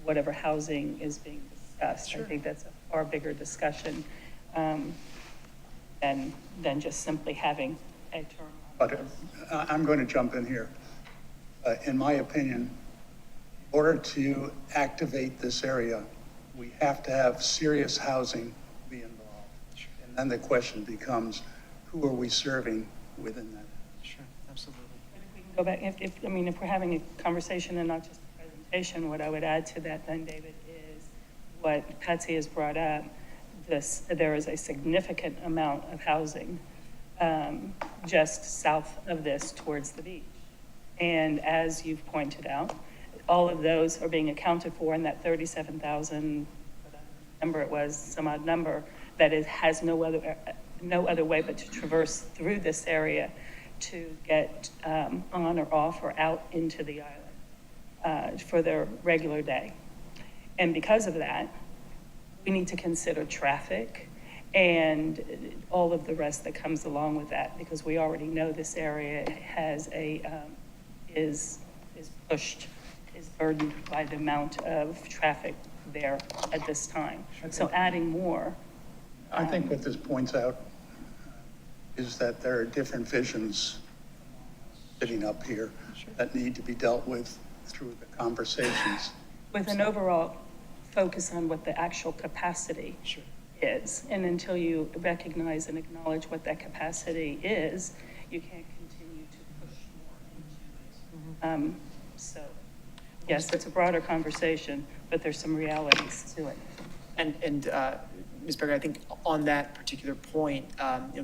[SPEAKER 6] whatever housing is being discussed.
[SPEAKER 7] Sure.
[SPEAKER 6] I think that's a far bigger discussion than just simply having a term.
[SPEAKER 1] But I'm going to jump in here. In my opinion, in order to activate this area, we have to have serious housing be involved. And then the question becomes, who are we serving within that?
[SPEAKER 7] Sure, absolutely.
[SPEAKER 6] If we can go back, if we're having a conversation and not just a presentation, what I would add to that then, David, is what Patsy has brought up. There is a significant amount of housing just south of this towards the beach. And as you've pointed out, all of those are being accounted for in that 37,000, whatever number it was, some odd number, that it has no other way but to traverse through this area to get on or off or out into the island for their regular day. And because of that, we need to consider traffic and all of the rest that comes along with that, because we already know this area has is burdened by the amount of traffic there at this time. So adding more.
[SPEAKER 1] I think what this points out is that there are different visions sitting up here that need to be dealt with through the conversations.
[SPEAKER 6] With an overall focus on what the actual capacity is. And until you recognize and acknowledge what that capacity is, you can't continue to push more into it. So, yes, it's a broader conversation, but there's some realities to it.
[SPEAKER 7] And Ms. Berger, I think on that particular point,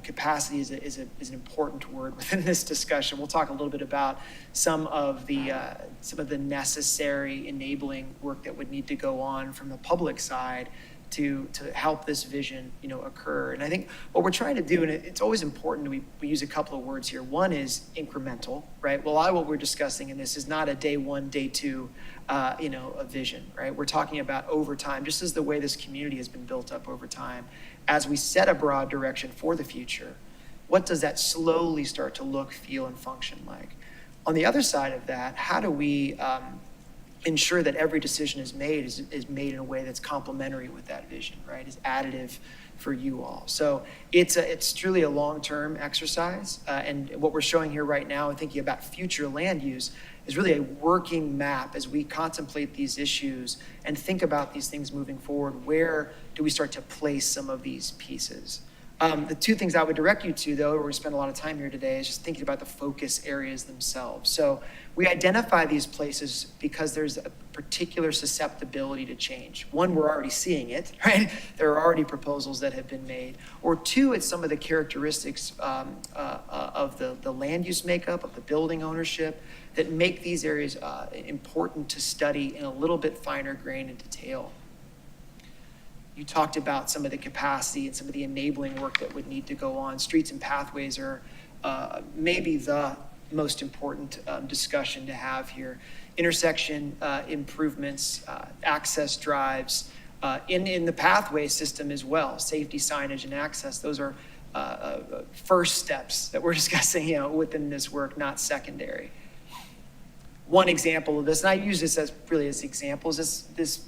[SPEAKER 7] capacity is an important word within this discussion. We'll talk a little bit about some of the necessary enabling work that would need to go on from the public side to help this vision, occur. And I think what we're trying to do, and it's always important, we use a couple of words here. One is incremental, right? Well, what we're discussing in this is not a day one, day two, a vision, right? We're talking about over time, just as the way this community has been built up over time. As we set a broad direction for the future, what does that slowly start to look, feel, and function like? On the other side of that, how do we ensure that every decision is made in a way that's complementary with that vision, right? Is additive for you all. So it's truly a long-term exercise. And what we're showing here right now and thinking about future land use is really a working map as we contemplate these issues and think about these things moving forward. Where do we start to place some of these pieces? The two things I would direct you to, though, where we spend a lot of time here today, is just thinking about the focus areas themselves. So we identify these places because there's a particular susceptibility to change. One, we're already seeing it, right? There are already proposals that have been made. Or two, it's some of the characteristics of the land use makeup, of the building ownership, that make these areas important to study in a little bit finer grain and detail. You talked about some of the capacity and some of the enabling work that would need to go on. Streets and pathways are maybe the most important discussion to have here. Intersection improvements, access drives, in the pathway system as well, safety signage and access. Those are first steps that we're discussing, within this work, not secondary. One example of this, and I use this as examples, this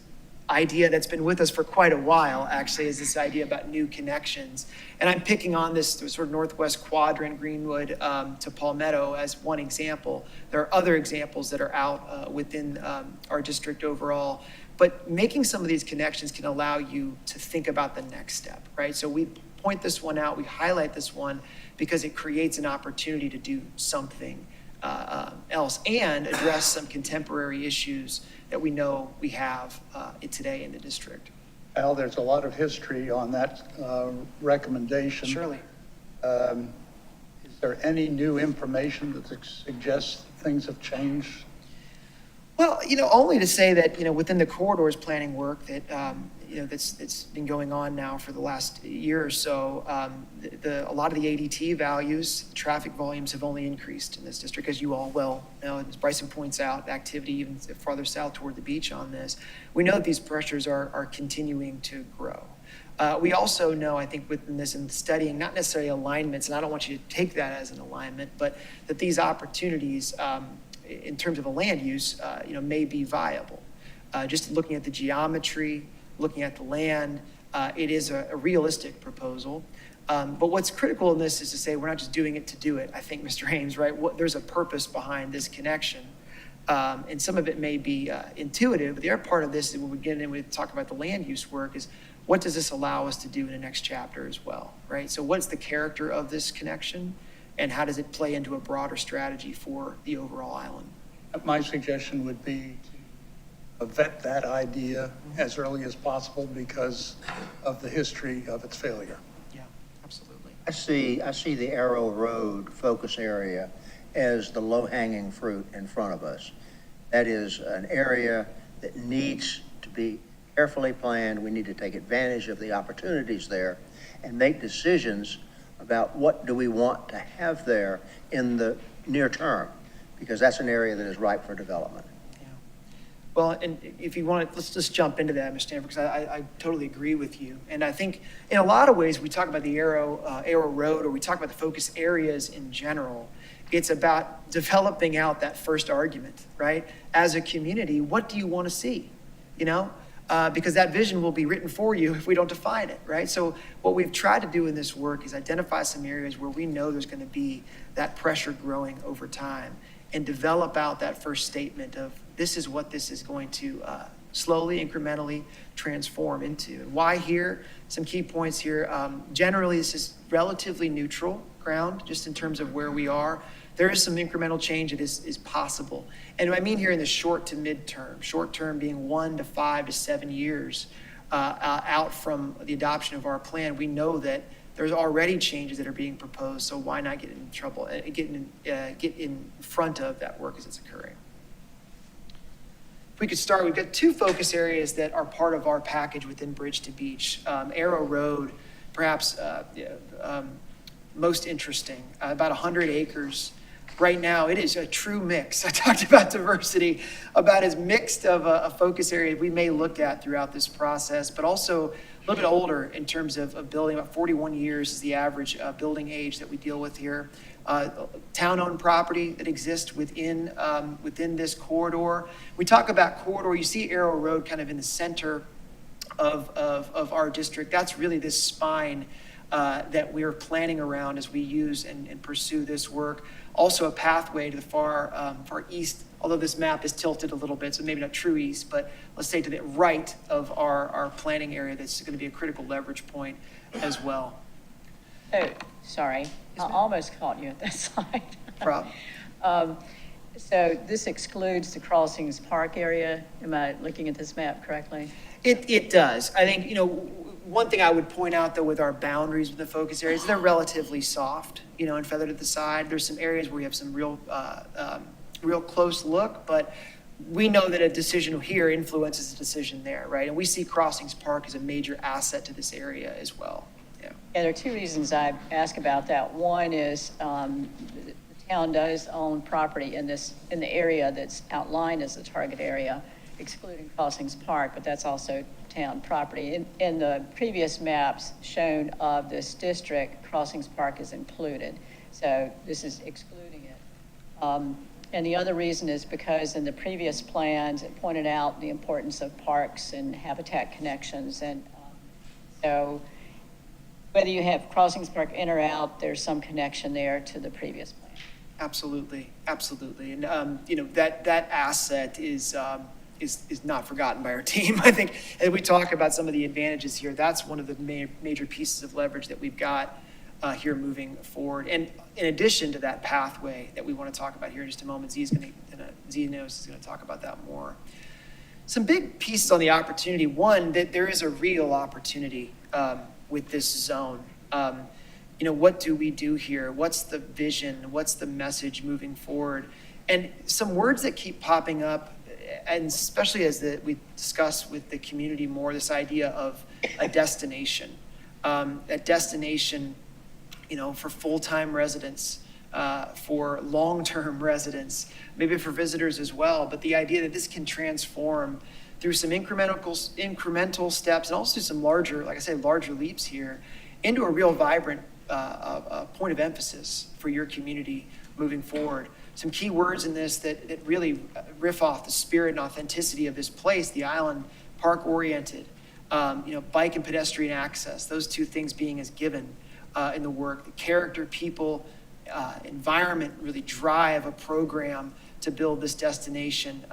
[SPEAKER 7] idea that's been with us for quite a while, actually, is this idea about new connections. And I'm picking on this sort of northwest quadrant, Greenwood to Palmetto as one example. There are other examples that are out within our district overall. But making some of these connections can allow you to think about the next step, right? So we point this one out, we highlight this one because it creates an opportunity to do something else and address some contemporary issues that we know we have today in the district.
[SPEAKER 1] Al, there's a lot of history on that recommendation.
[SPEAKER 7] Surely.
[SPEAKER 1] Is there any new information that suggests things have changed?
[SPEAKER 7] Well, only to say that, within the corridors planning work that, that's been going on now for the last year or so, a lot of the ADT values, traffic volumes have only increased in this district, as you all well know. As Bryson points out, activity even farther south toward the beach on this. We know that these pressures are continuing to grow. We also know, I think, within this and studying, not necessarily alignments, and I don't want you to take that as an alignment, but that these opportunities, in terms of a land use, may be viable. Just looking at the geometry, looking at the land, it is a realistic proposal. But what's critical in this is to say we're not just doing it to do it. I think, Mr. Haynes, right? There's a purpose behind this connection. And some of it may be intuitive, but the other part of this, when we get in, we talk about the land use work, is what does this allow us to do in the next chapter as well, right? So what's the character of this connection? And how does it play into a broader strategy for the overall island?
[SPEAKER 1] My suggestion would be to vet that idea as early as possible because of the history of its failure.
[SPEAKER 7] Yeah, absolutely.
[SPEAKER 4] I see the Arrow Road focus area as the low-hanging fruit in front of us. That is an area that needs to be carefully planned. We need to take advantage of the opportunities there and make decisions about what do we want to have there in the near term, because that's an area that is ripe for development.
[SPEAKER 7] Yeah. Well, and if you want, let's just jump into that, Mr. Stanford, because I totally agree with you. And I think in a lot of ways, we talk about the Arrow Road, or we talk about the focus areas in general. It's about developing out that first argument, right? As a community, what do you want to see? Because that vision will be written for you if we don't define it, right? So what we've tried to do in this work is identify some areas where we know there's going to be that pressure growing over time and develop out that first statement of this is what this is going to slowly, incrementally transform into. And why here? Some key points here. Generally, this is relatively neutral ground, just in terms of where we are. There is some incremental change that is possible. And I mean here in the short to mid-term, short term being 1 to 5 to 7 years out from the adoption of our plan. We know that there's already changes that are being proposed, so why not get in trouble, get in front of that work as it's occurring? If we could start, we've got 2 focus areas that are part of our package within Bridge to Beach. Arrow Road, perhaps most interesting, about 100 acres. Right now, it is a true mix. I talked about diversity, about as mixed of a focus area we may look at throughout this process, but also a little bit older in terms of building. About 41 years is the average building age that we deal with here. Town-owned property that exists within this corridor. We talk about corridor, you see Arrow Road kind of in the center of our district. That's really this spine that we're planning around as we use and pursue this work. Also a pathway to the far east, although this map is tilted a little bit, so maybe not true east, but let's say to the right of our planning area. That's going to be a critical leverage point as well.
[SPEAKER 3] Oh, sorry, I almost caught you at that slide.
[SPEAKER 7] Problem.
[SPEAKER 3] So this excludes the Crossings Park area. Am I looking at this map correctly?
[SPEAKER 7] It does. I think, one thing I would point out, though, with our boundaries with the focus areas, they're relatively soft, and feathered at the side. There's some areas where we have some real close look, but we know that a decision here influences a decision there, right? And we see Crossings Park as a major asset to this area as well. Yeah.
[SPEAKER 3] Yeah, there are 2 reasons I ask about that. One is the town does own property in the area that's outlined as the target area, excluding Crossings Park, but that's also town property. In the previous maps shown of this district, Crossings Park is included. So this is excluding it. And the other reason is because in the previous plans, it pointed out the importance of parks and habitat connections. And so whether you have Crossings Park in or out, there's some connection there to the previous plan.
[SPEAKER 7] Absolutely, absolutely. And, you know, that asset is not forgotten by our team. I think as we talk about some of the advantages here, that's one of the major pieces of leverage that we've got here moving forward. And in addition to that pathway that we want to talk about here in just a moment, Zinos is going to talk about that more. Some big pieces on the opportunity. One, that there is a real opportunity with this zone. You know, what do we do here? What's the vision? What's the message moving forward? And some words that keep popping up, and especially as we discuss with the community more, this idea of a destination. A destination, you know, for full-time residents, for long-term residents, maybe for visitors as well. But the idea that this can transform through some incremental steps and also some larger, like I said, larger leaps here into a real vibrant point of emphasis for your community moving forward. Some key words in this that really riff off the spirit and authenticity of this place, the island, park-oriented, you know, bike and pedestrian access, those two things being as given in the work. The character, people, environment really drive a program to build this destination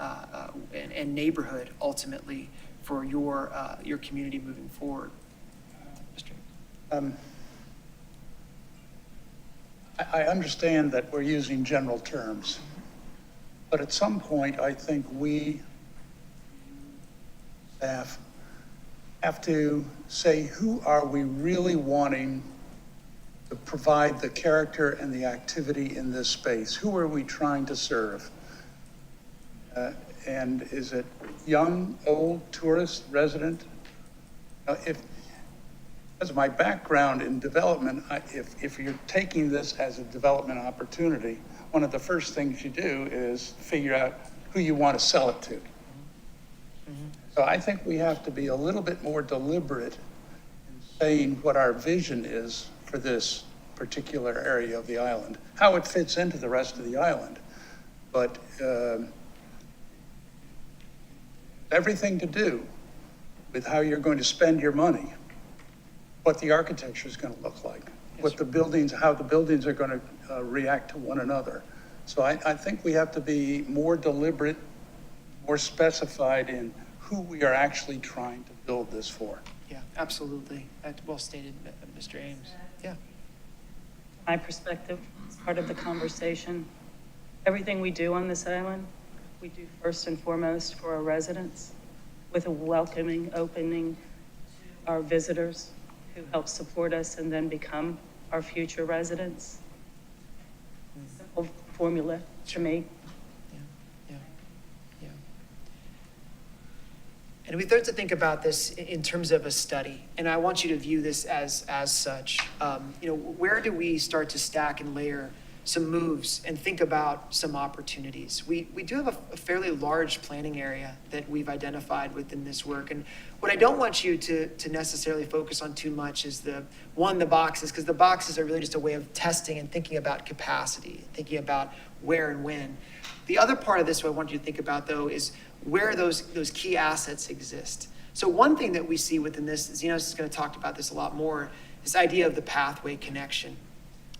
[SPEAKER 7] and neighborhood ultimately for your community moving forward.
[SPEAKER 1] I understand that we're using general terms, but at some point, I think we staff have to say, who are we really wanting to provide the character and the activity in this space? Who are we trying to serve? And is it young, old, tourist, resident? As my background in development, if you're taking this as a development opportunity, one of the first things you do is figure out who you want to sell it to. Mm-hmm. So I think we have to be a little bit more deliberate in saying what our vision is for this particular area of the island, how it fits into the rest of the island. But everything to do with how you're going to spend your money, what the architecture is going to look like, what the buildings, how the buildings are going to react to one another. So I think we have to be more deliberate, more specified in who we are actually trying to build this for.
[SPEAKER 7] Yeah, absolutely. That's well stated, Mr. Ames. Yeah.
[SPEAKER 6] My perspective, as part of the conversation, everything we do on this island, we do first and foremost for our residents, with a welcoming opening to our visitors who help support us and then become our future residents. Simple formula to me.
[SPEAKER 7] Yeah. And we start to think about this in terms of a study, and I want you to view this as such. You know, where do we start to stack and layer some moves and think about some opportunities? We do have a fairly large planning area that we've identified within this work, and what I don't want you to necessarily focus on too much is the boxes, because the boxes are really just a way of testing and thinking about capacity, thinking about where and when. The other part of this, what I want you to think about though, is where those key assets exist. So one thing that we see within this, Zinos is going to talk about this a lot more, this idea of the pathway connection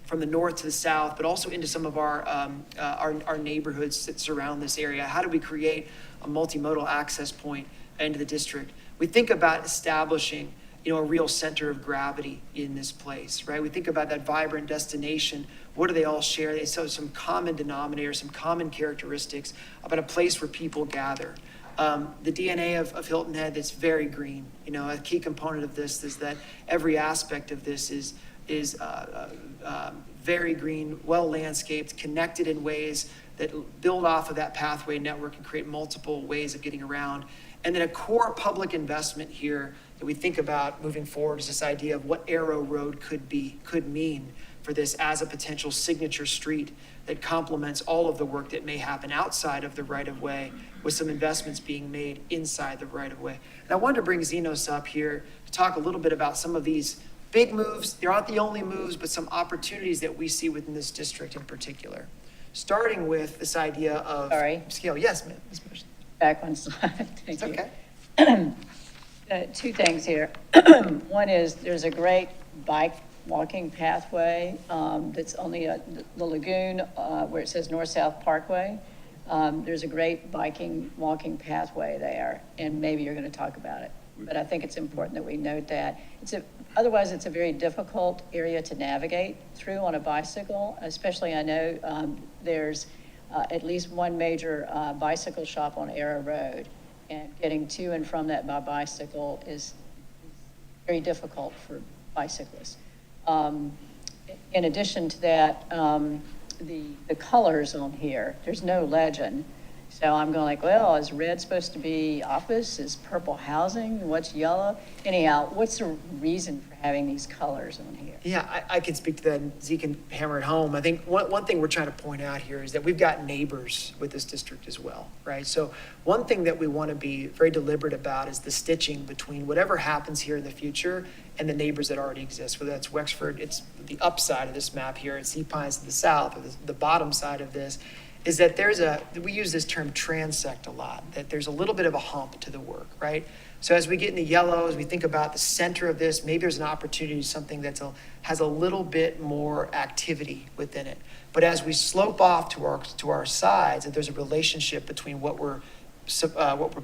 [SPEAKER 7] from the north to the south, but also into some of our neighborhoods that surround this area. How do we create a multimodal access point into the district? We think about establishing, you know, a real center of gravity in this place, right? We think about that vibrant destination. What do they all share? They show some common denominators, some common characteristics about a place where people gather. The DNA of Hilton Head that's very green. You know, a key component of this is that every aspect of this is very green, well landscaped, connected in ways that build off of that pathway network and create multiple ways of getting around. And then a core public investment here that we think about moving forward is this idea of what Arrow Road could mean for this as a potential signature street that complements all of the work that may happen outside of the right-of-way, with some investments being made inside the right-of-way. And I wanted to bring Zinos up here to talk a little bit about some of these big moves. They're not the only moves, but some opportunities that we see within this district in particular. starting with this idea of.
[SPEAKER 3] Sorry.
[SPEAKER 7] Scale, yes, ma'am. Ms. Bush.
[SPEAKER 3] Back one slide, thank
[SPEAKER 7] It's
[SPEAKER 3] you.
[SPEAKER 7] okay.
[SPEAKER 3] Two things here. One is, there's a great bike walking pathway that's only at the lagoon where it says North-South Parkway. There's a great biking, walking pathway there, and maybe you're going to talk about it. But I think it's important that we note that. Otherwise, it's a very difficult area to navigate through on a bicycle, especially I know there's at least one major bicycle shop on Arrow Road. And getting to and from that by bicycle is very difficult for bicyclists. In addition to that, the colors on here, there's no legend. So I'm going like, well, is red supposed to be office? Is purple housing? What's yellow? Anyhow, what's the reason for having these colors on here?
[SPEAKER 7] Yeah, I can speak to that, and Zeke can hammer it home. I think one thing we're trying to point out here is that we've got neighbors with this district as well, right? So one thing that we want to be very deliberate about is the stitching between whatever happens here in the future and the neighbors that already exist, whether that's Wexford, it's the upside of this map here, it's Sea Pines to the south, or the bottom side of this, is that we use this term transect a lot, that there's a little bit of a hump to the work, right? So as we get into yellow, as we think about the center of this, maybe there's an opportunity, something that has a little bit more activity within it. But as we slope off to our sides, that there's a relationship between what we're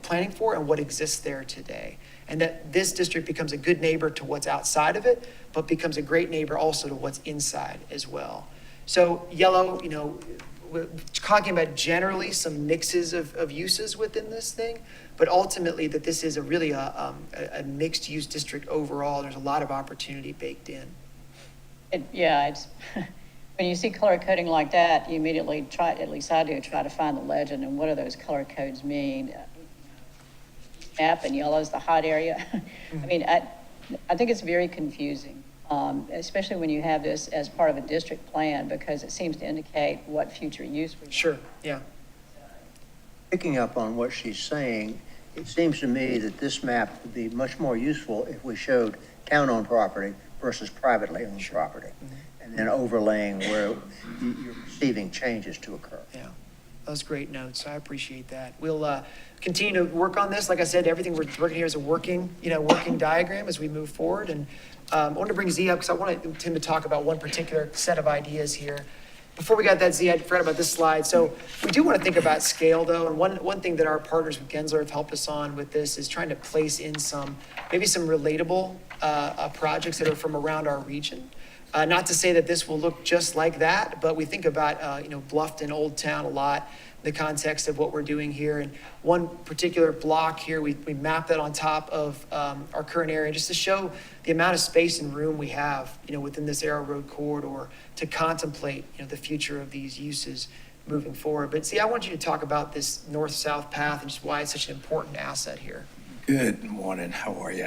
[SPEAKER 7] planning for and what exists there today. And that this district becomes a good neighbor to what's outside of it, but becomes a great neighbor also to what's inside as well. So yellow, we're talking about generally some mixes of uses within this thing, but ultimately that this is a mixed use district overall. There's a lot of opportunity baked in.
[SPEAKER 3] It's when you see color coding like that, you immediately at least I do, try to find the legend and what do those color codes mean. Map and yellow is the hot area. I mean, I think it's very confusing. Especially when you have this as part of a district plan, because it seems to indicate what future use we want.
[SPEAKER 7] Sure, yeah.
[SPEAKER 4] Picking up on what she's saying, it seems to me that this map would be much more useful if we showed town-owned property versus privately owned property, and then overlaying where you're perceiving changes to occur.
[SPEAKER 7] Yeah, those great notes. I appreciate that. We'll continue to work on this. Like I said, everything we're working here is a working diagram as we move forward. And I want to bring Z up because I wanted him to talk about one particular set of ideas here. Before we got that, Z, I forgot about this slide. So we do want to think about scale, though. And one thing that our partners with Gensler have helped us on with this is trying to place in maybe some relatable projects that are from around our region. Not to say that this will look just like that, but we think about, Bluffton, Old Town a lot, in the context of what we're doing here. And one particular block here, we map that on top of our current area just to show the amount of space and room we have, within this Arrow Road corridor to contemplate, the future of these uses moving forward. But see, I want you to talk about this north-south path and just why it's such an important asset here.
[SPEAKER 8] Good morning. How are you?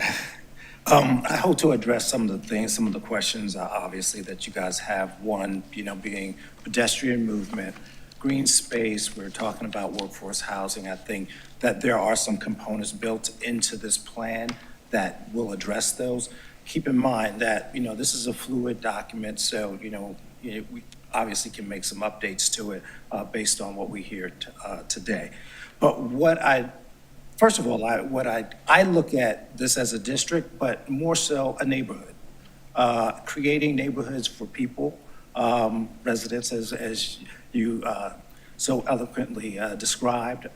[SPEAKER 8] I hope to address some of the questions, obviously, that you guys have. One, being pedestrian movement, green space. We're talking about workforce housing. I think that there are some components built into this plan that will address those. Keep in mind that, this is a fluid document, so, we obviously can make some updates to it based on what we hear today. But first of all, I look at this as a district, but more so a neighborhood, creating neighborhoods for people, residents, as you so eloquently described,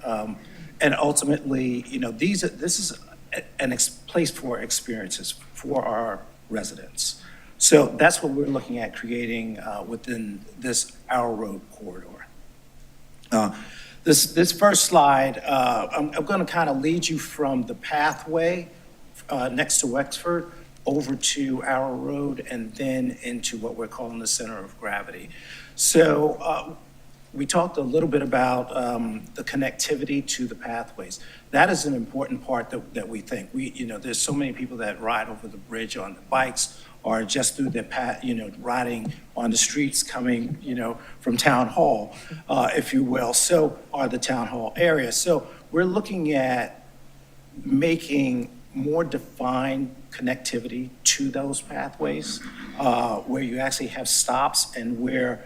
[SPEAKER 8] and ultimately, this is a place for experiences for our residents. So that's what we're looking at creating within this Arrow Road corridor. This first slide, I'm going to kind of lead you from the pathway next to Wexford over to Arrow Road and then into what we're calling the center of gravity. So we talked a little bit about the connectivity to the pathways. That is an important part that we think. There's so many people that ride over the bridge on the bikes or just through their path, riding on the streets coming, from Town Hall, if you will, or the Town Hall area. So we're looking at making more defined connectivity to those pathways, where you actually have stops and where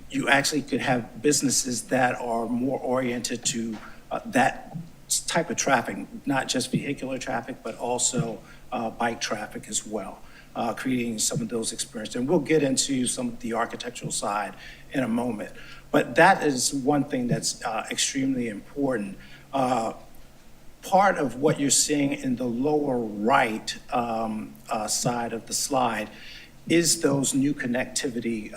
[SPEAKER 8] you actually could have businesses that are more oriented to that type of traffic, not just vehicular traffic, but also bike traffic as well, creating some of those experiences. And we'll get into some of the architectural side in a moment. But that is one thing that's extremely important. Part of what you're seeing in the lower right side of the slide is those new connectivity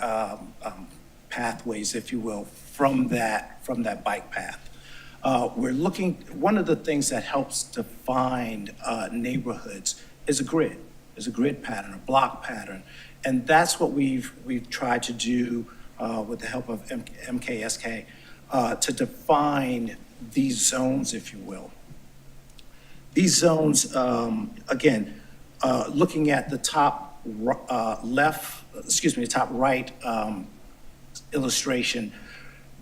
[SPEAKER 8] pathways, if you will, from that bike path. We're looking, one of the things that helps define neighborhoods is a grid pattern, a block pattern. And that's what we've tried to do with the help of MKSK to define these zones, if you will. These zones, again, looking at the top top right illustration,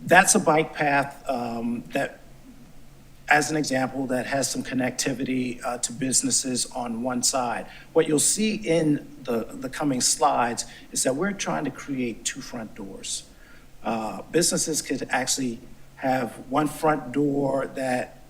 [SPEAKER 8] that's a bike path that, as an example, that has some connectivity to businesses on one side. What you'll see in the coming slides is that we're trying to create two front doors. Businesses could actually have one front door that,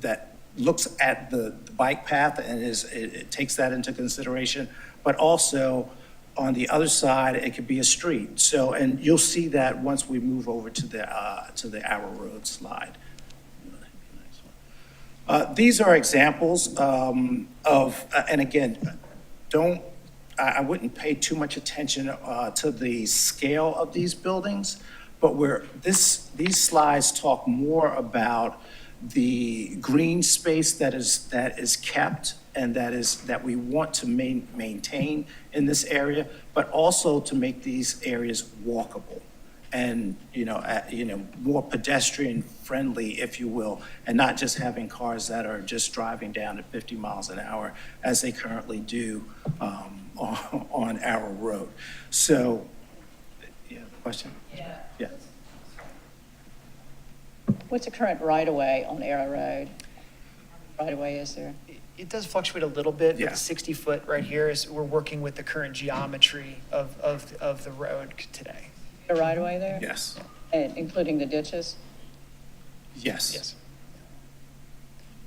[SPEAKER 8] that looks at the bike path and it takes that into consideration, but also on the other side, it could be a street. So, and you'll see that once we move over to the Arrow Road slide. These are examples of, and again, I wouldn't pay too much attention to the scale of these buildings, but these slides talk more about the green space that is kept and that we want to maintain in this area, but also to make these areas walkable and more pedestrian friendly, if you will, and not just having cars that are just driving down at 50 miles an hour as they currently do on Arrow Road. So, question? Yeah.
[SPEAKER 3] What's the current right-of-way on Arrow Road? Right-of-way is there?
[SPEAKER 7] It does fluctuate a little bit, but
[SPEAKER 8] Yeah.
[SPEAKER 7] the 60-foot right here is, we're working with the current geometry of the road today.
[SPEAKER 3] A right-of-way there?
[SPEAKER 8] Yes.
[SPEAKER 3] And including the ditches?
[SPEAKER 8] Yes.
[SPEAKER 7] Yes.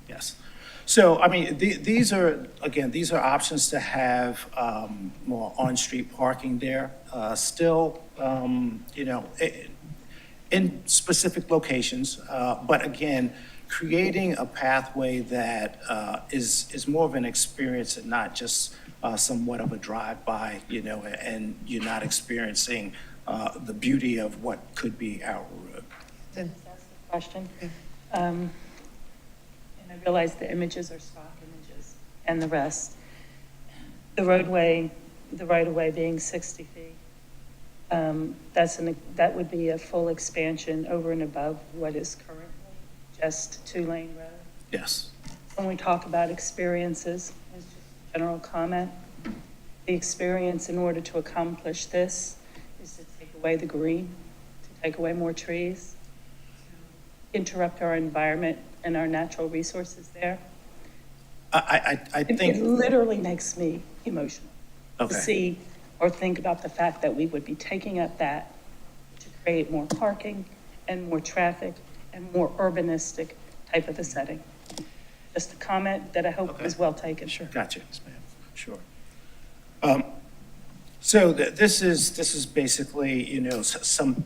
[SPEAKER 8] Yes. So, I mean, these are options to have more on-street parking there. Still, in specific locations, but again, creating a pathway that is more of an experience and not just somewhat of a drive-by, and you're not experiencing the beauty of what could be our road.
[SPEAKER 6] That's the question. And I realize the images are stock images and the rest. The roadway, the right-of-way being 60 feet, that would be a full expansion over and above what is currently just two-lane road.
[SPEAKER 8] Yes.
[SPEAKER 6] When we talk about experiences, as just a general comment, the experience in order to accomplish this is to take away the green, to take away more trees, to interrupt our environment and our natural resources there.
[SPEAKER 8] I
[SPEAKER 6] It
[SPEAKER 8] think,
[SPEAKER 6] literally makes me emotional to
[SPEAKER 8] okay,
[SPEAKER 6] see or think about the fact that we would be taking up that to create more parking and more traffic and more urbanistic type of a setting. Just a comment that I hope
[SPEAKER 8] Okay.
[SPEAKER 6] is well taken.
[SPEAKER 7] Sure.
[SPEAKER 8] gotcha. Yes, ma'am. Sure. So this is basically, some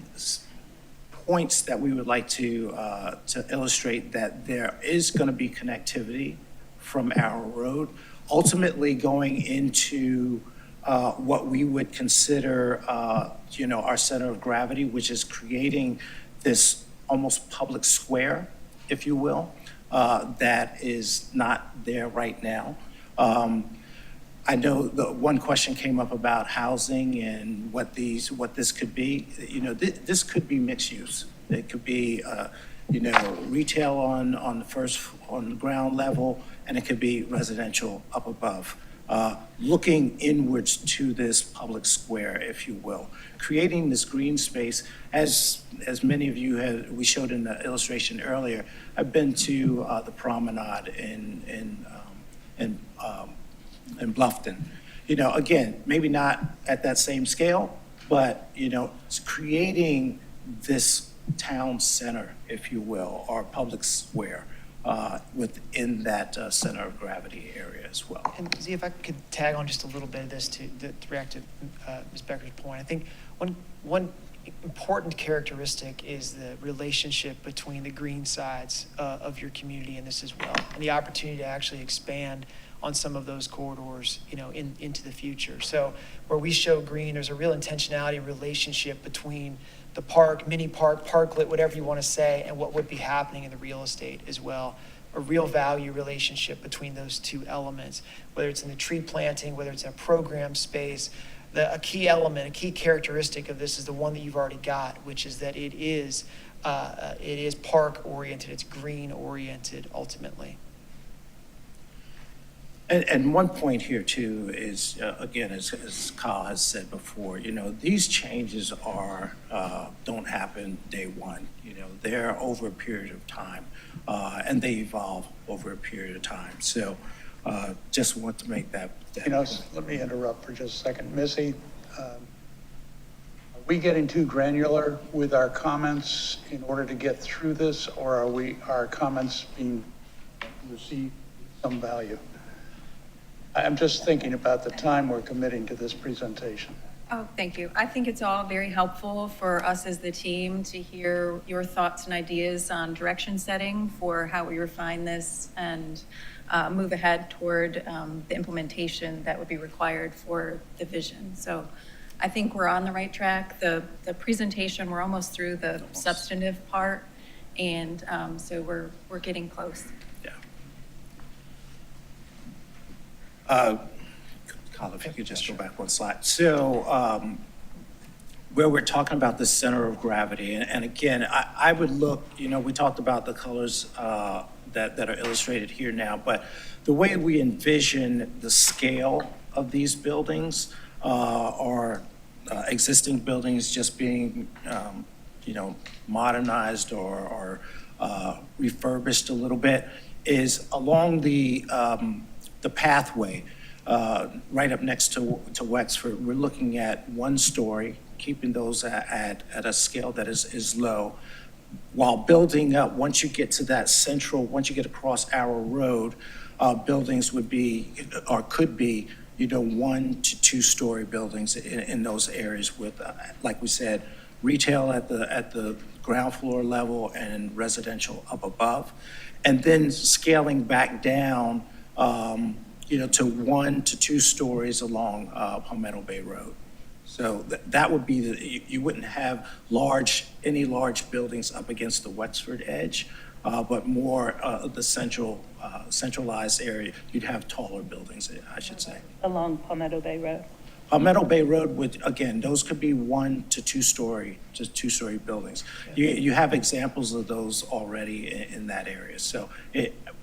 [SPEAKER 8] points that we would like to illustrate that there is going to be connectivity from Arrow Road, ultimately going into what we would consider, our center of gravity, which is creating this almost public square, if you will, that is not there right now. I know the one question came up about housing and what this could be. This could be mixed use. It could be, retail on the ground level, and it could be residential up above. Looking inwards to this public square, if you will, creating this green space. As many of you we showed in the illustration earlier, I've been to the promenade in Bluffton. Again, maybe not at that same scale, but, it's creating this town center, if you will, or public square within that center of gravity area as well.
[SPEAKER 7] And Z, if I could tag on just a little bit of this to react to Ms. Becker's point, I think one important characteristic is the relationship between the green sides of your community in this as well, and the opportunity to actually expand on some of those corridors, into the future. So where we show green, there's a real intentionality and relationship between the park, mini park, parklet, whatever you want to say, and what would be happening in the real estate as well. A real value relationship between those two elements, whether it's in the tree planting, whether it's in a program space. A key element, a key characteristic of this is the one that you've already got, which is that it is park oriented, it's green oriented ultimately.
[SPEAKER 8] And one point here too is, again, as Kyle has said before, these changes don't happen day one. They're over a period of time, and they evolve over a period of time. So just want to make that point.
[SPEAKER 1] Let me interrupt for just a second. Missy, are we getting too granular with our comments in order to get through this, or are our comments being received some value? I'm just thinking about the time we're committing to this presentation.
[SPEAKER 5] Oh, thank you. I think it's all very helpful for us as the team to hear your thoughts and ideas on direction setting for how we refine this and move ahead toward the implementation that would be required for the vision. So I think we're on the right track. The presentation, we're almost through the substantive part, and so we're getting close.
[SPEAKER 8] Kyle, if you could just go back one slide. So where we're talking about the center of gravity, and again, I would look, we talked about the colors that are illustrated here now, but the way we envision the scale of these buildings are existing buildings just being, modernized or refurbished a little bit, is along the pathway right up next to Wexford. We're looking at 1 story, keeping those at a scale that is low, while building up. Once you get to that once you get across Arrow Road, buildings would be or could be 1 to 2 story buildings in those areas with, like we said, retail at the ground floor level and residential up above, and then scaling back down to 1 to 2 stories along Palmetto Bay Road. So that would be you wouldn't have any large buildings up against the Wexford edge, but more the centralized area. You'd have taller buildings, I should say.
[SPEAKER 6] Along Palmetto Bay Road.
[SPEAKER 8] Palmetto Bay Road would, again, those could be 1 to 2 story, just 2-story buildings. You have examples of those already in that area. So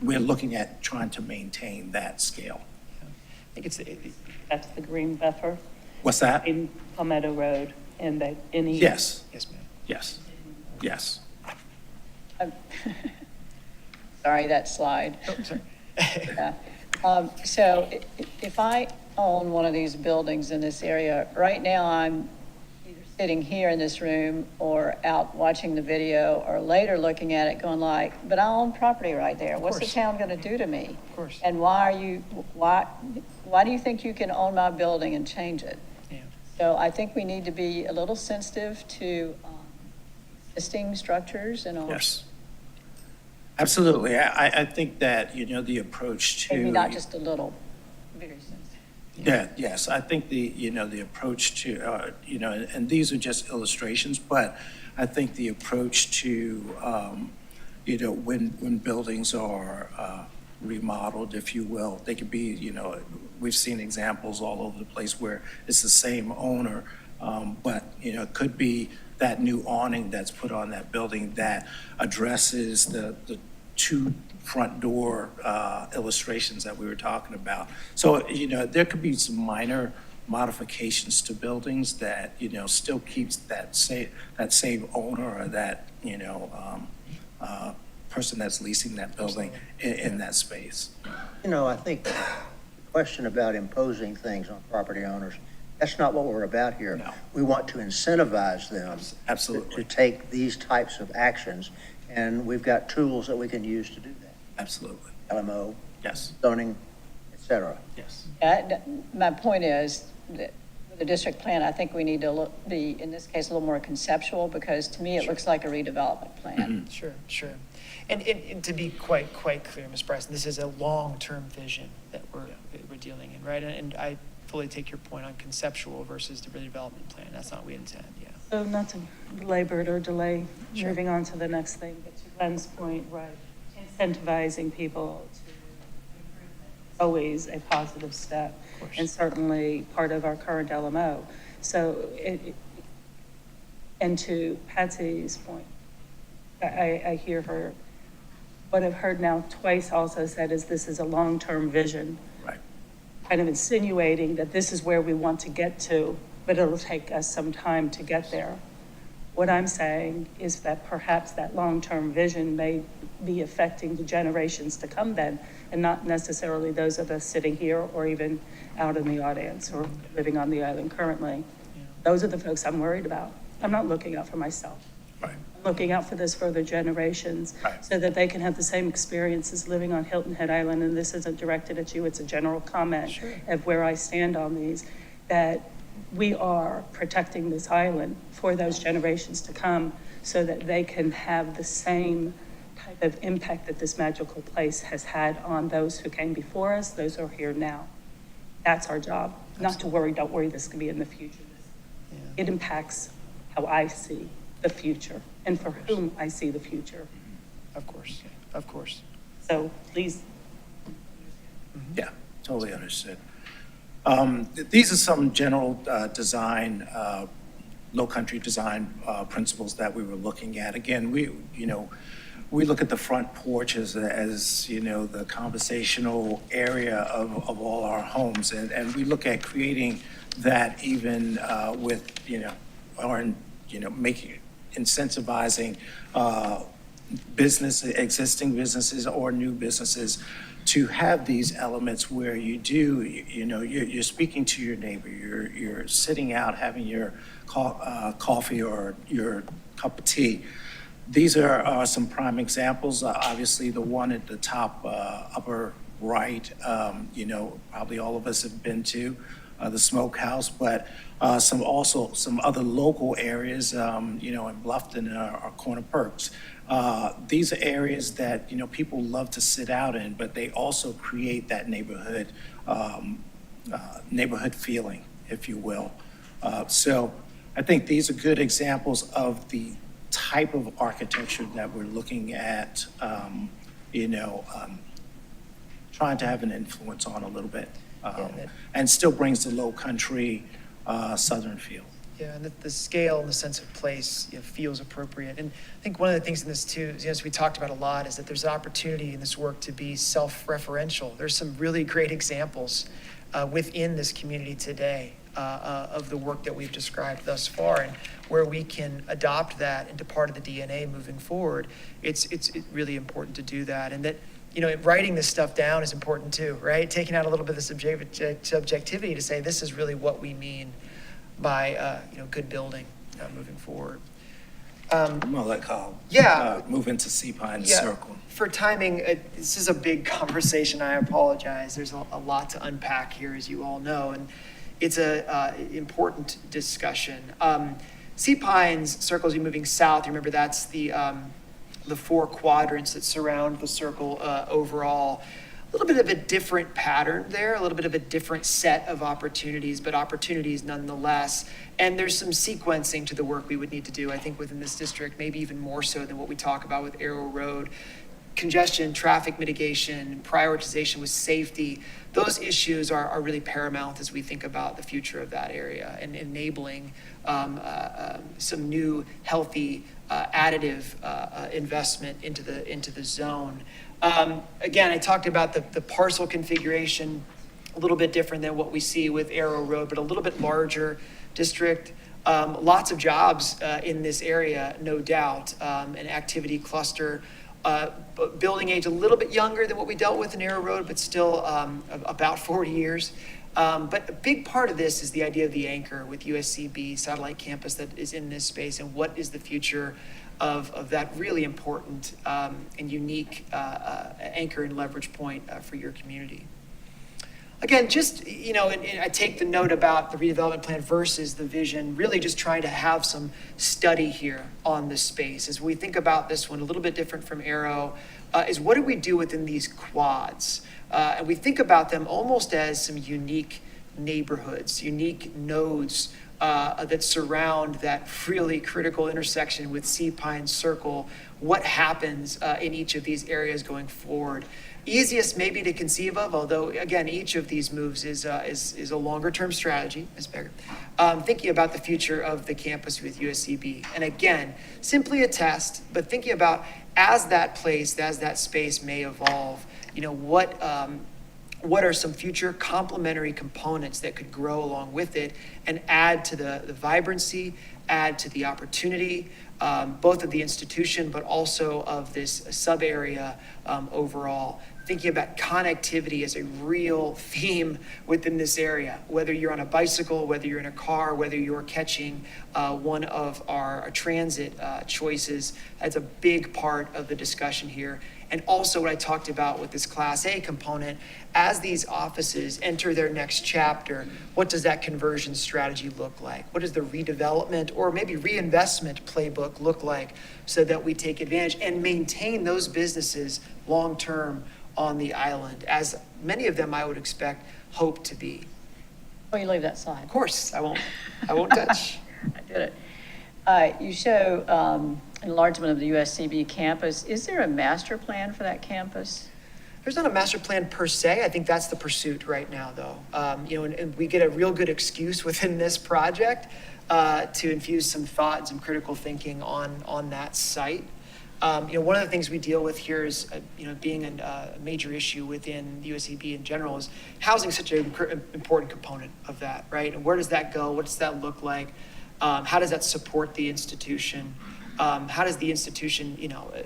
[SPEAKER 8] we're looking at trying to maintain that scale.
[SPEAKER 7] I think
[SPEAKER 6] That's the green buffer
[SPEAKER 8] What's that?
[SPEAKER 6] in Palmetto Road and the NE.
[SPEAKER 8] Yes,
[SPEAKER 7] yes, ma'am.
[SPEAKER 8] yes.
[SPEAKER 3] Sorry, that slide.
[SPEAKER 7] Oh, sorry.
[SPEAKER 3] Yeah. So if I own one of these buildings in this area, right now I'm either sitting here in this room or out watching the video or later looking at it going like, but I own property right there. What's the
[SPEAKER 7] course.
[SPEAKER 3] town going to do to me?
[SPEAKER 7] Of course.
[SPEAKER 3] And why do you think you can own my building and change it?
[SPEAKER 7] Yeah.
[SPEAKER 3] So I think we need to be a little sensitive to existing structures and all.
[SPEAKER 8] Yes. Absolutely. I think that, the approach to.
[SPEAKER 3] Maybe not just a little, very sensitive.
[SPEAKER 8] Yeah, yes, I think the approach to, and these are just illustrations, but I think the approach to, when buildings are remodeled, if you will, they could be, we've seen examples all over the place where it's the same owner, but, it could be that new awning that's put on that building that addresses the 2 front door illustrations that we were talking about. So, there could be some minor modifications to buildings that, still keeps that same owner or that, person that's leasing that building in that space.
[SPEAKER 4] I think the question about imposing things on property owners That's not what we're about here.
[SPEAKER 8] No.
[SPEAKER 4] We want to incentivize them.
[SPEAKER 8] Absolutely.
[SPEAKER 4] To take these types of actions, and we've got tools that we can use to do that.
[SPEAKER 8] Absolutely.
[SPEAKER 4] LMO,
[SPEAKER 8] Yes,
[SPEAKER 4] zoning, et cetera.
[SPEAKER 8] yes.
[SPEAKER 3] My point is that with the district plan, I think we need to be, in this case, a little more conceptual, because to me, it looks like a redevelopment plan.
[SPEAKER 7] Sure, sure. And to be quite clear, Ms. Bryson, this is a long-term vision that we're dealing in, right? And I fully take your point on conceptual versus the redevelopment plan. That's not what we intend, yeah.
[SPEAKER 6] So not to belabor it or delay moving on to the next thing, but to Glenn's point, right, incentivizing people to improvement is always a positive step, and certainly part of our current LMO. So, and to Patsy's point, I hear her, what I've heard now twice also said is this is a long-term vision.
[SPEAKER 8] Right.
[SPEAKER 6] Kind of insinuating that this is where we want to get to, but it'll take us some time to get there. What I'm saying is that perhaps that long-term vision may be affecting the generations to come then, and not necessarily those of us sitting here or even out in the audience or living on the island currently. Those are the folks I'm worried about. I'm not looking out for myself.
[SPEAKER 8] Right.
[SPEAKER 6] I'm looking out for those further generations,
[SPEAKER 8] Right.
[SPEAKER 6] so that they can have the same experiences living on Hilton Head Island. And this isn't directed at you, it's a general comment of where I stand on these, that we are protecting this island for those generations to come, so that they can have the same type of impact that this magical place has had on those who came before us, those who are here now. That's our job. Not to worry, don't worry, this could be in the future. It impacts how I see the future and for whom I see the future.
[SPEAKER 7] Of course, of course.
[SPEAKER 6] So please.
[SPEAKER 8] Yeah, totally understood. These are some general design, low country design principles that we were looking at. Again, we look at the front porch as the conversational area of all our homes. And we look at creating that even with, making, incentivizing existing businesses or new businesses to have these elements where you're speaking to your neighbor, you're sitting out having your coffee or your cup of tea. These are some prime examples. Obviously, the one at the top upper right, probably all of us have been to the smokehouse, but some other local areas, in Bluffton or Corner Perks. These are areas that, people love to sit out in, but they also create that neighborhood feeling, if you will. So I think these are good examples of the type of architecture that we're looking at, trying to have an influence on a little bit, and still brings the low country southern feel.
[SPEAKER 7] Yeah, and the scale and the sense of place feels appropriate. And I think one of the things in this too, as we talked about a lot, is that there's an opportunity in this work to be self-referential. There's some really great examples within this community today of the work that we've described thus far, and where we can adopt that into part of the DNA moving forward. It's really important to do that, and that writing this stuff down is important too, right? Taking out a little bit of the subjectivity to say this is really what we mean by good building moving forward.
[SPEAKER 8] I'm gonna let Kyle move into Sea-Pine Circle.
[SPEAKER 7] For timing, this is a big conversation. I apologize. There's a lot to unpack here, as you all know, and it's a important discussion. Sea-Pine's Circle, as you're moving south, remember that's the 4 quadrants that surround the circle overall. A little bit of a different pattern there, a little bit of a different set of opportunities, but opportunities nonetheless. And there's some sequencing to the work we would need to do, I think, within this district, maybe even more so than what we talk about with Arrow Road. Congestion, traffic mitigation, prioritization with safety, those issues are really paramount as we think about the future of that area and enabling some new, healthy, additive investment into the zone. Again, I talked about the parcel configuration, a little bit different than what we see with Arrow Road, but a little bit larger district. Lots of jobs in this area, no doubt, an activity cluster. Building age a little bit younger than what we dealt with in Arrow Road, but still about 40 years. But a big part of this is the idea of the anchor with USCB satellite campus that is in this space, and what is the future of that really important and unique anchor and leverage point for your community. Again, just, and I take the note about the redevelopment plan versus the vision, really just trying to have some study here on this space. As we think about this one, a little bit different from Arrow, is what do we do within these quads? And we think about them almost as some unique neighborhoods, unique nodes that surround that really critical intersection with Sea Pine Circle. What happens in each of these areas going forward? Easiest maybe to conceive of, although again, each of these moves is a longer term strategy, Ms. Becker. Thinking about the future of the campus with USCB. And again, simply a test, but thinking about as that place, as that space may evolve, what are some future complementary components that could grow along with it and add to the vibrancy, add to the opportunity, both of the institution, but also of this sub-area overall. Thinking about connectivity as a real theme within this area, whether you're on a bicycle, whether you're in a car, whether you're catching one of our transit choices, that's a big part of the discussion here. And also what I talked about with this Class A component, as these offices enter their next chapter, what does that conversion strategy look like? What does the redevelopment or maybe reinvestment playbook look like so that we take advantage and maintain those businesses long-term on the island, as many of them I would expect hope to be?
[SPEAKER 3] Before you leave that slide.
[SPEAKER 7] Of course, I won't touch.
[SPEAKER 3] I did it. You show enlargement of the USCB campus. Is there a master plan for that campus?
[SPEAKER 7] There's not a master plan per se. I think that's the pursuit right now, though. And we get a real good excuse within this project to infuse some thought and some critical thinking on that site. One of the things we deal with here is, being a major issue within the USCB in general, is housing such an important component of that, right? And where does that go? What does that look like? How does that support the institution? How does the institution,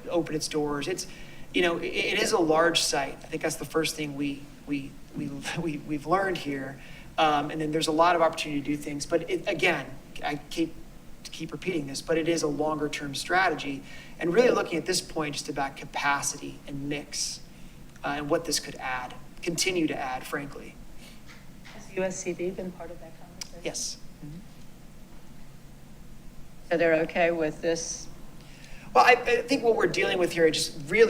[SPEAKER 7] open its doors? It is a large site. I think that's the first thing we've learned here. And then there's a lot of opportunity to do things. But again, I keep repeating this, but it is a longer term strategy, and really looking at this point just about capacity and mix and what this could continue to add, frankly.
[SPEAKER 6] Has USCB been part of that conversation?
[SPEAKER 7] Yes.
[SPEAKER 3] So they're okay with this?
[SPEAKER 7] Well, I think what we're dealing with here is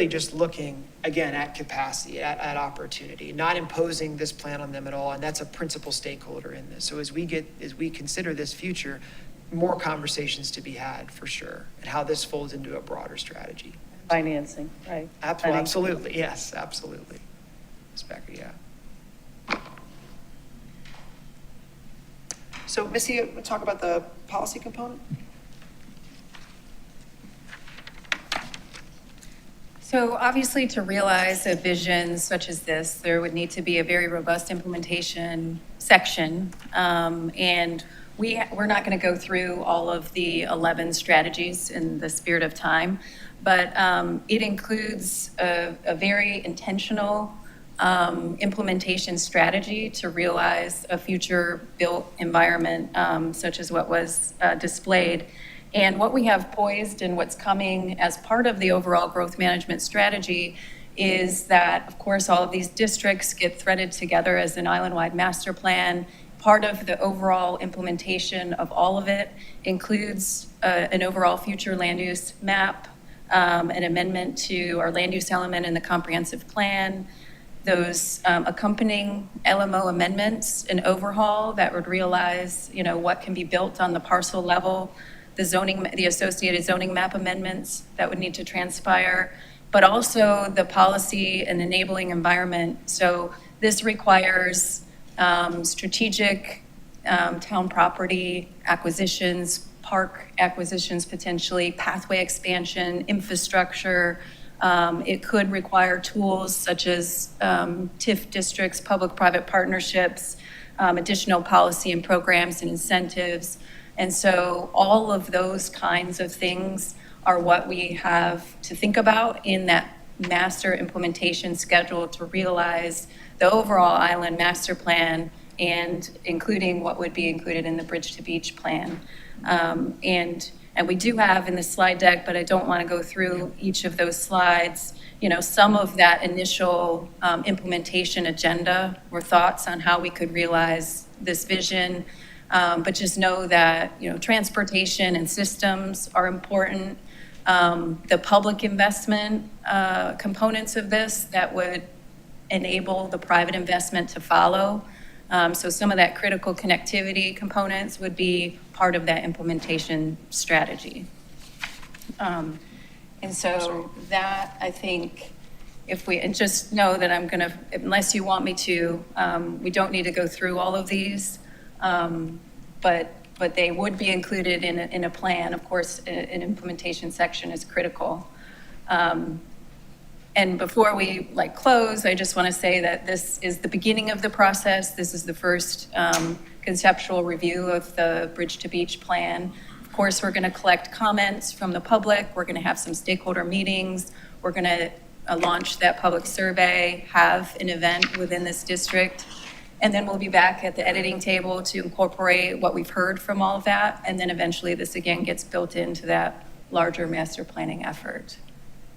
[SPEAKER 7] just looking again at capacity, at opportunity, not imposing this plan on them at all, and that's a principal stakeholder in this. So as we consider this future, more conversations to be had for sure, and how this folds into a broader strategy.
[SPEAKER 6] Financing, right?
[SPEAKER 7] Absolutely, yes, absolutely. Ms. Becker, yeah. So Missy, we'll talk about the policy component.
[SPEAKER 5] So obviously, to realize a vision such as this, there would need to be a very robust implementation section. And we're not going to go through all of the 11 strategies in the spirit of time, but it includes a very intentional implementation strategy to realize a future built environment such as what was displayed. And what we have poised and what's coming as part of the overall growth management strategy is that, of course, all of these districts get threaded together as an island-wide master plan. Part of the overall implementation of all of it includes an overall future land use map, an amendment to our land use element in the comprehensive plan, those accompanying LMO amendments, an overhaul that would realize, what can be built on the parcel level, the associated zoning map amendments that would need to transpire, but also the policy and enabling environment. So this requires strategic town property acquisitions, park acquisitions potentially, pathway expansion, infrastructure. It could require tools such as TIF districts, public-private partnerships, additional policy and programs and incentives. And so all of those kinds of things are what we have to think about in that master implementation schedule to realize the overall island master plan and including what would be included in the Bridge to Beach plan. And we do have in the slide deck, but I don't want to go through each of those slides, some of that initial implementation agenda or thoughts on how we could realize this vision. But just know that, transportation and systems are important. The public investment components of this that would enable the private investment to follow. So some of that critical connectivity components would be part of that implementation strategy. And so that, I think, and just know that I'm going to, unless you want me to, we don't need to go through all of these. But they would be included in a plan. Of course, an implementation section is critical. And before we close, I just want to say that this is the beginning of the process. This is the first conceptual review of the Bridge to Beach plan. Of course, we're going to collect comments from the public. We're going to have some stakeholder meetings. We're going to launch that public survey, have an event within this district. And then we'll be back at the editing table to incorporate what we've heard from all of that. And then eventually this again gets built into that larger master planning effort.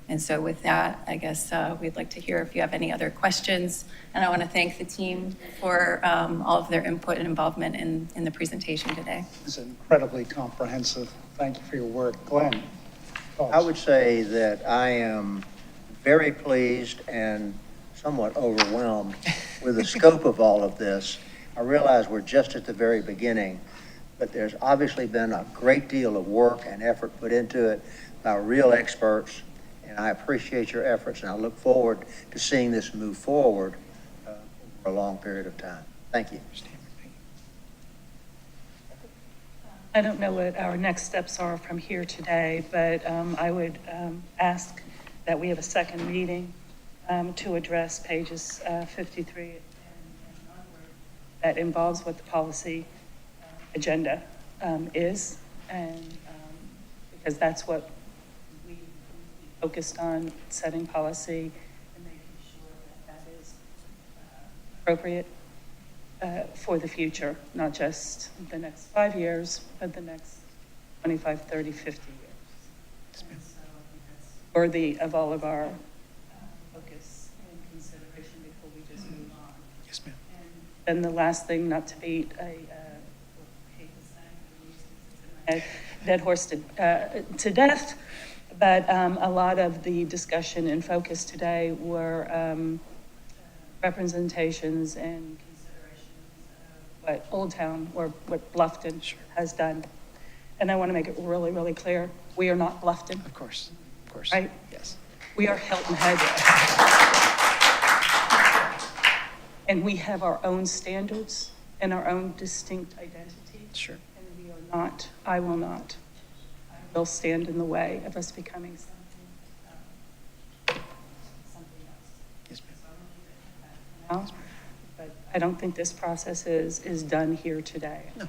[SPEAKER 5] And so with that, I guess we'd like to hear if you have any other questions. And I want to thank the team for all of their input and involvement in the presentation today.
[SPEAKER 1] It's incredibly comprehensive. Thank you for your work. Glenn? Thoughts?
[SPEAKER 4] I would say that I am very pleased and somewhat overwhelmed with the scope of all of this. I realize we're just at the very beginning, but there's obviously been a great deal of work and effort put into it by real experts, and I appreciate your efforts, and I look forward to seeing this move forward for a long period of time. Thank you.
[SPEAKER 6] I don't know what our next steps are from here today, but I would ask that we have a second meeting to address pages 53 and onward that involves what the policy agenda is, and because that's what we focused on, setting policy and making sure that that is appropriate for the future, not just the next 5 years, but the next 25, 30, 50 years. And so I think that's worthy of all of our focus and consideration before we just move on.
[SPEAKER 7] Yes, ma'am.
[SPEAKER 6] And then the last thing, not to beat a dead horse to death, but a lot of the discussion and focus today were representations and what Old Town or what Bluffton has done. And I want to make it really, really clear, we are not Bluffton.
[SPEAKER 7] Of course,
[SPEAKER 6] Right?
[SPEAKER 7] yes.
[SPEAKER 6] We are Hilton Head. And we have our own standards and our own distinct identity.
[SPEAKER 7] Sure.
[SPEAKER 6] And we are not, I will not, I will stand in the way of us becoming something else.
[SPEAKER 7] Yes, ma'am.
[SPEAKER 6] So I'm gonna leave it at that for now. But I don't think this process is done here today.
[SPEAKER 7] No.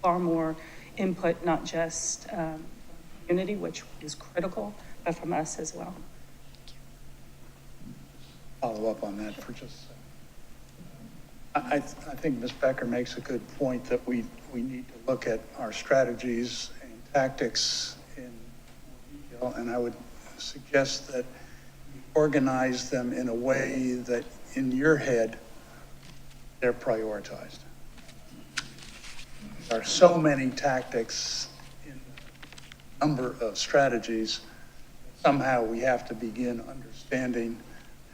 [SPEAKER 6] Far more input, not just from the community, which is critical, but from us as well.
[SPEAKER 1] Follow up on that for just a second. I think Ms. Becker makes a good point that we need to look at our strategies and tactics in detail, and I would suggest that you organize them in a way that in your head, they're prioritized. There are so many tactics in a number of strategies. Somehow we have to begin understanding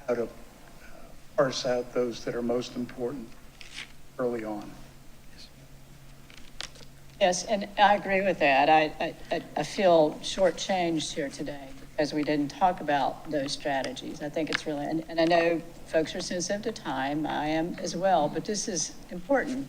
[SPEAKER 1] how to parse out those that are most important early on.
[SPEAKER 3] Yes, and I agree with that. I feel shortchanged here today because we didn't talk about those strategies. I think it's really, and I know folks are sensitive to time, I am as well, but this is important.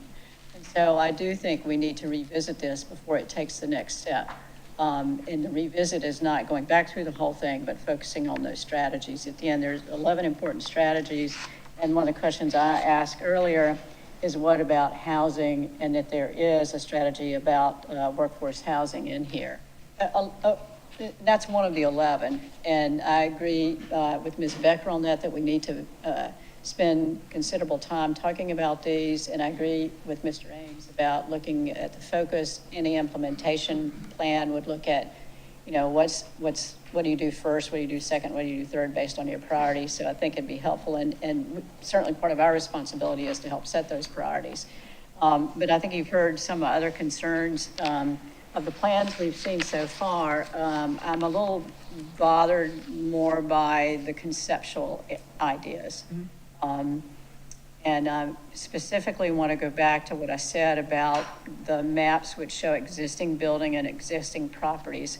[SPEAKER 3] And so I do think we need to revisit this before it takes the next step. And the revisit is not going back through the whole thing, but focusing on those strategies. At the end, there's 11 important strategies. And one of the questions I asked earlier is what about housing, and that there is a strategy about workforce housing in here. That's one of the 11. And I agree with Ms. Becker on that we need to spend considerable time talking about these, and I agree with Mr. Ames about looking at the focus. Any implementation plan would look at, what do you do first, what do you do second, what do you do third, based on your priorities. So I think it'd be helpful, and certainly part of our responsibility is to help set those priorities. But I think you've heard some other concerns of the plans we've seen so far. I'm a little bothered more by the conceptual ideas. And I specifically want to go back to what I said about the maps which show existing building and existing properties,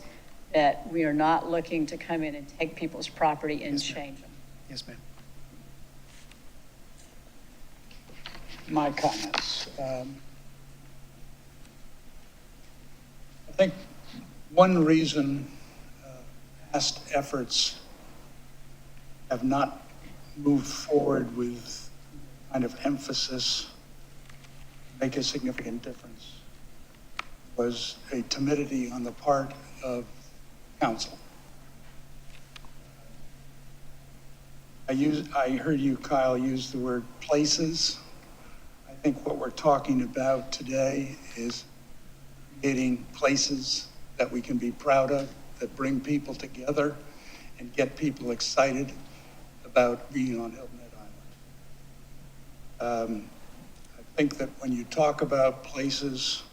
[SPEAKER 3] that we are not looking to come in and take people's property and change them.
[SPEAKER 7] Yes, ma'am.
[SPEAKER 1] My comments. I think one reason past efforts have not moved forward with kind of emphasis, make a significant difference, was a timidity on the part of council. I heard you, Kyle, use the word places. I think what we're talking about today is creating places that we can be proud of, that bring people together and get people excited about being on Hilton Head Island. I think that when you talk about places,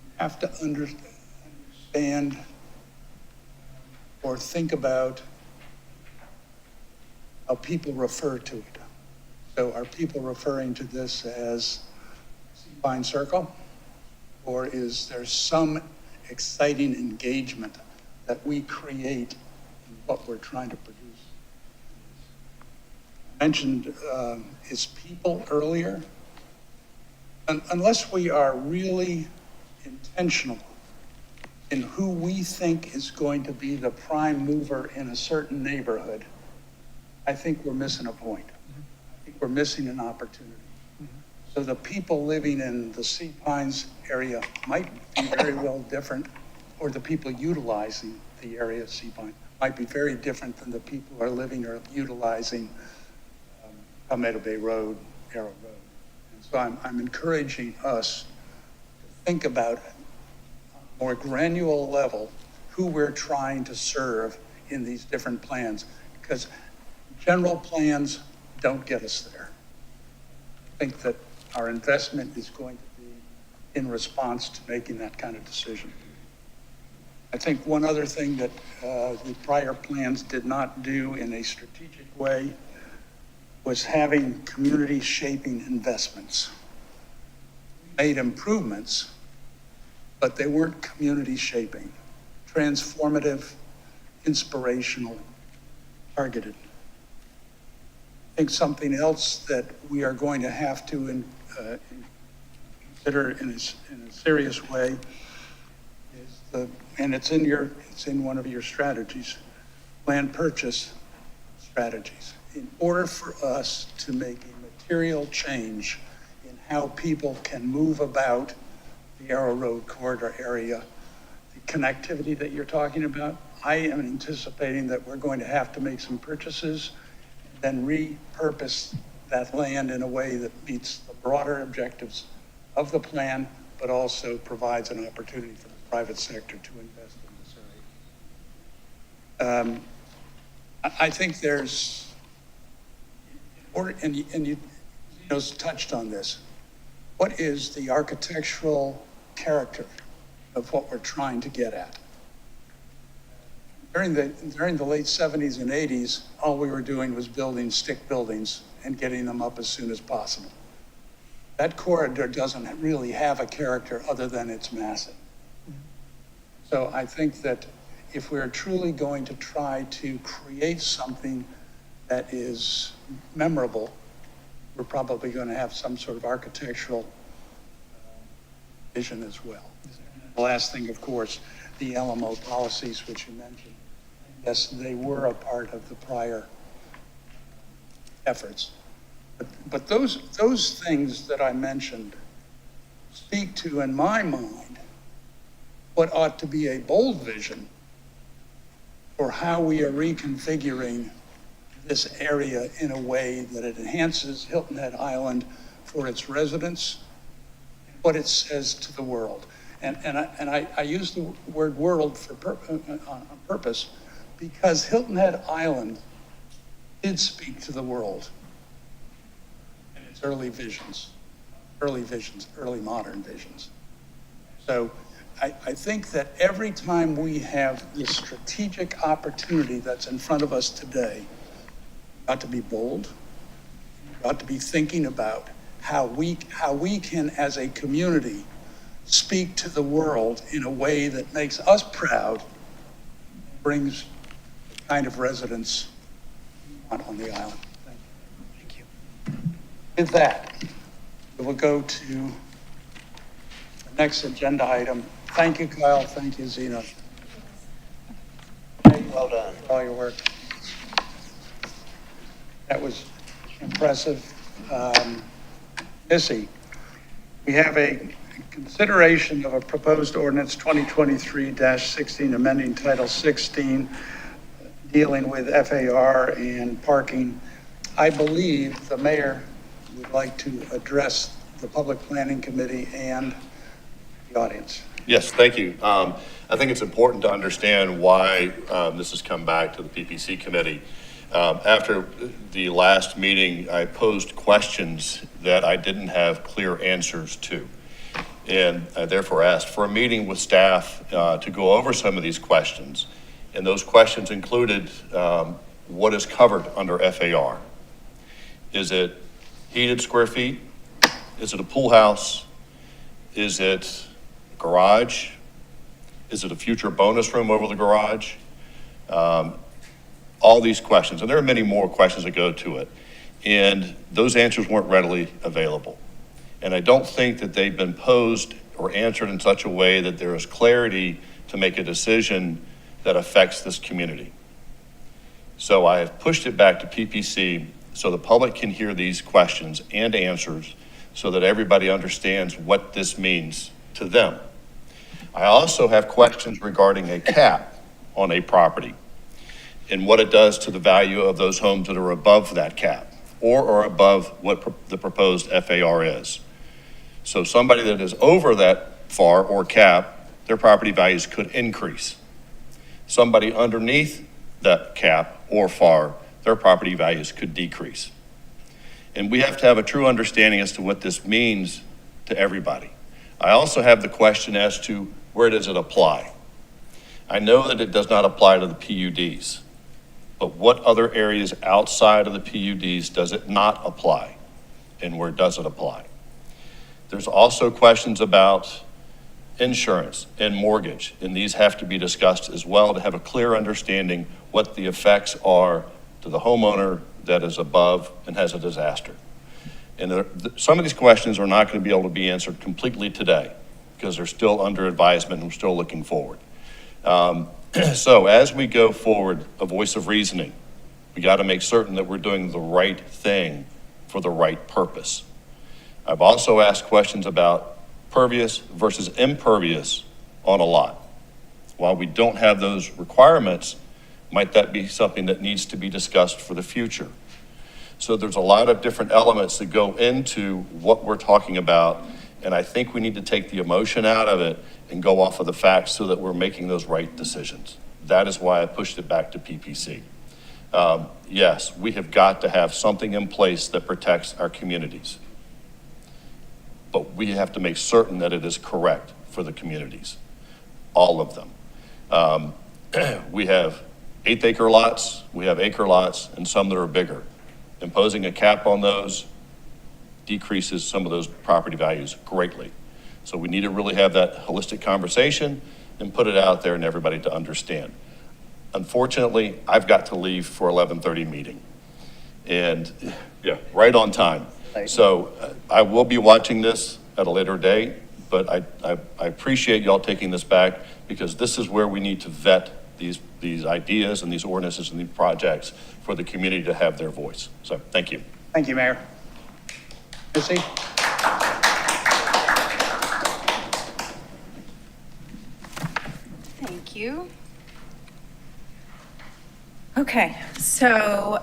[SPEAKER 1] you have to understand or think about how people refer to it. So are people referring to this as Pine Circle? Or is there some exciting engagement that we create in what we're trying to produce? I mentioned is people earlier. Unless we are really intentional in who we think is going to be the prime mover in a certain neighborhood, I think we're missing a point. I think we're missing an opportunity. So the people living in the Sea Pines area might be very well different, or the people utilizing the area of Sea Pine might be very different than the people who are living or utilizing Palmetto Bay Road, Arrow Road. And so I'm encouraging us to think about on a more granular level who we're trying to serve in these different plans, because general plans don't get us there. I think that our investment is going to be in response to making that kind of decision. I think one other thing that the prior plans did not do in a strategic way was having community shaping investments. We made improvements, but they weren't community shaping, transformative, inspirational, targeted. I think something else that we are going to have to consider in a serious way is and it's in one of your strategies, land purchase strategies. In order for us to make a material change in how people can move about the Arrow Road corridor area, the connectivity that you're talking about, I am anticipating that we're going to have to make some purchases, then repurpose that land in a way that meets the broader objectives of the plan, but also provides an opportunity for the private sector to invest in this area. I think there's, and you touched on this, what is the architectural character of what we're trying to get at? During the late 70s and 80s, all we were doing was building stick buildings and getting them up as soon as possible. That corridor doesn't really have a character other than it's massive. So I think that if we're truly going to try to create something that is memorable, we're probably going to have some sort of architectural vision as well. The last thing, of course, the LMO policies, which you mentioned. Yes, they were a part of the prior efforts. But those things that I mentioned speak to, in my mind, what ought to be a bold vision for how we are reconfiguring this area in a way that it enhances Hilton Head Island for its residents, what it says to the world. And I use the word world on purpose because Hilton Head Island did speak to the world in its early modern visions. So I think that every time we have this strategic opportunity that's in front of us today, we've got to be bold, we've got to be thinking about how we can, as a community, speak to the world in a way that makes us proud, brings the kind of residents we want on the island.
[SPEAKER 7] Thank you.
[SPEAKER 1] With that, we will go to the next agenda item. Thank you, Kyle. Thank you, Zena.
[SPEAKER 4] Well done.
[SPEAKER 1] For all your work. That was impressive. Missy, we have a consideration of a proposed ordinance 2023-16 amending Title 16 dealing with FAR and parking. I believe the mayor would like to address the Public Planning Committee and the audience.
[SPEAKER 9] Yes, thank you. I think it's important to understand why this has come back to the PPC committee. After the last meeting, I posed questions that I didn't have clear answers to. And I therefore asked for a meeting with staff to go over some of these questions. And those questions included what is covered under FAR. Is it heated square feet? Is it a pool house? Is it a garage? Is it a future bonus room over the garage? All these questions, and there are many more questions that go to it. And those answers weren't readily available. And I don't think that they've been posed or answered in such a way that there is clarity to make a decision that affects this community. So I have pushed it back to PPC so the public can hear these questions and answers so that everybody understands what this means to them. I also have questions regarding a cap on a property and what it does to the value of those homes that are above that cap or are above what the proposed FAR is. So somebody that is over that FAR or cap, their property values could increase. Somebody underneath that cap or FAR, their property values could decrease. And we have to have a true understanding as to what this means to everybody. I also have the question as to where does it apply? I know that it does not apply to the PUDs. But what other areas outside of the PUDs does it not apply? And where does it apply? There's also questions about insurance and mortgage, and these have to be discussed as well to have a clear understanding what the effects are to the homeowner that is above and has a disaster. And some of these questions are not going to be able to be answered completely today because they're still under advisement and we're still looking forward. So as we go forward, a voice of reasoning, we got to make certain that we're doing the right thing for the right purpose. I've also asked questions about pervious versus impervious on a lot. While we don't have those requirements, might that be something that needs to be discussed for the future? So there's a lot of different elements that go into what we're talking about, and I think we need to take the emotion out of it and go off of the facts so that we're making those right decisions. That is why I pushed it back to PPC. Yes, we have got to have something in place that protects our communities. But we have to make certain that it is correct for the communities, all of them. We have 1/8 acre lots, we have acre lots, and some that are bigger. Imposing a cap on those decreases some of those property values greatly. So we need to really have that holistic conversation and put it out there and everybody to understand. Unfortunately, I've got to leave for 11:30 meeting. And yeah, right on time. So I will be watching this at a later date, but I appreciate y'all taking this back because this is where we need to vet these ideas and these ordinances and these projects for the community to have their voice. So thank you.
[SPEAKER 1] Thank you, Mayor. Missy?
[SPEAKER 5] Thank you. Okay, so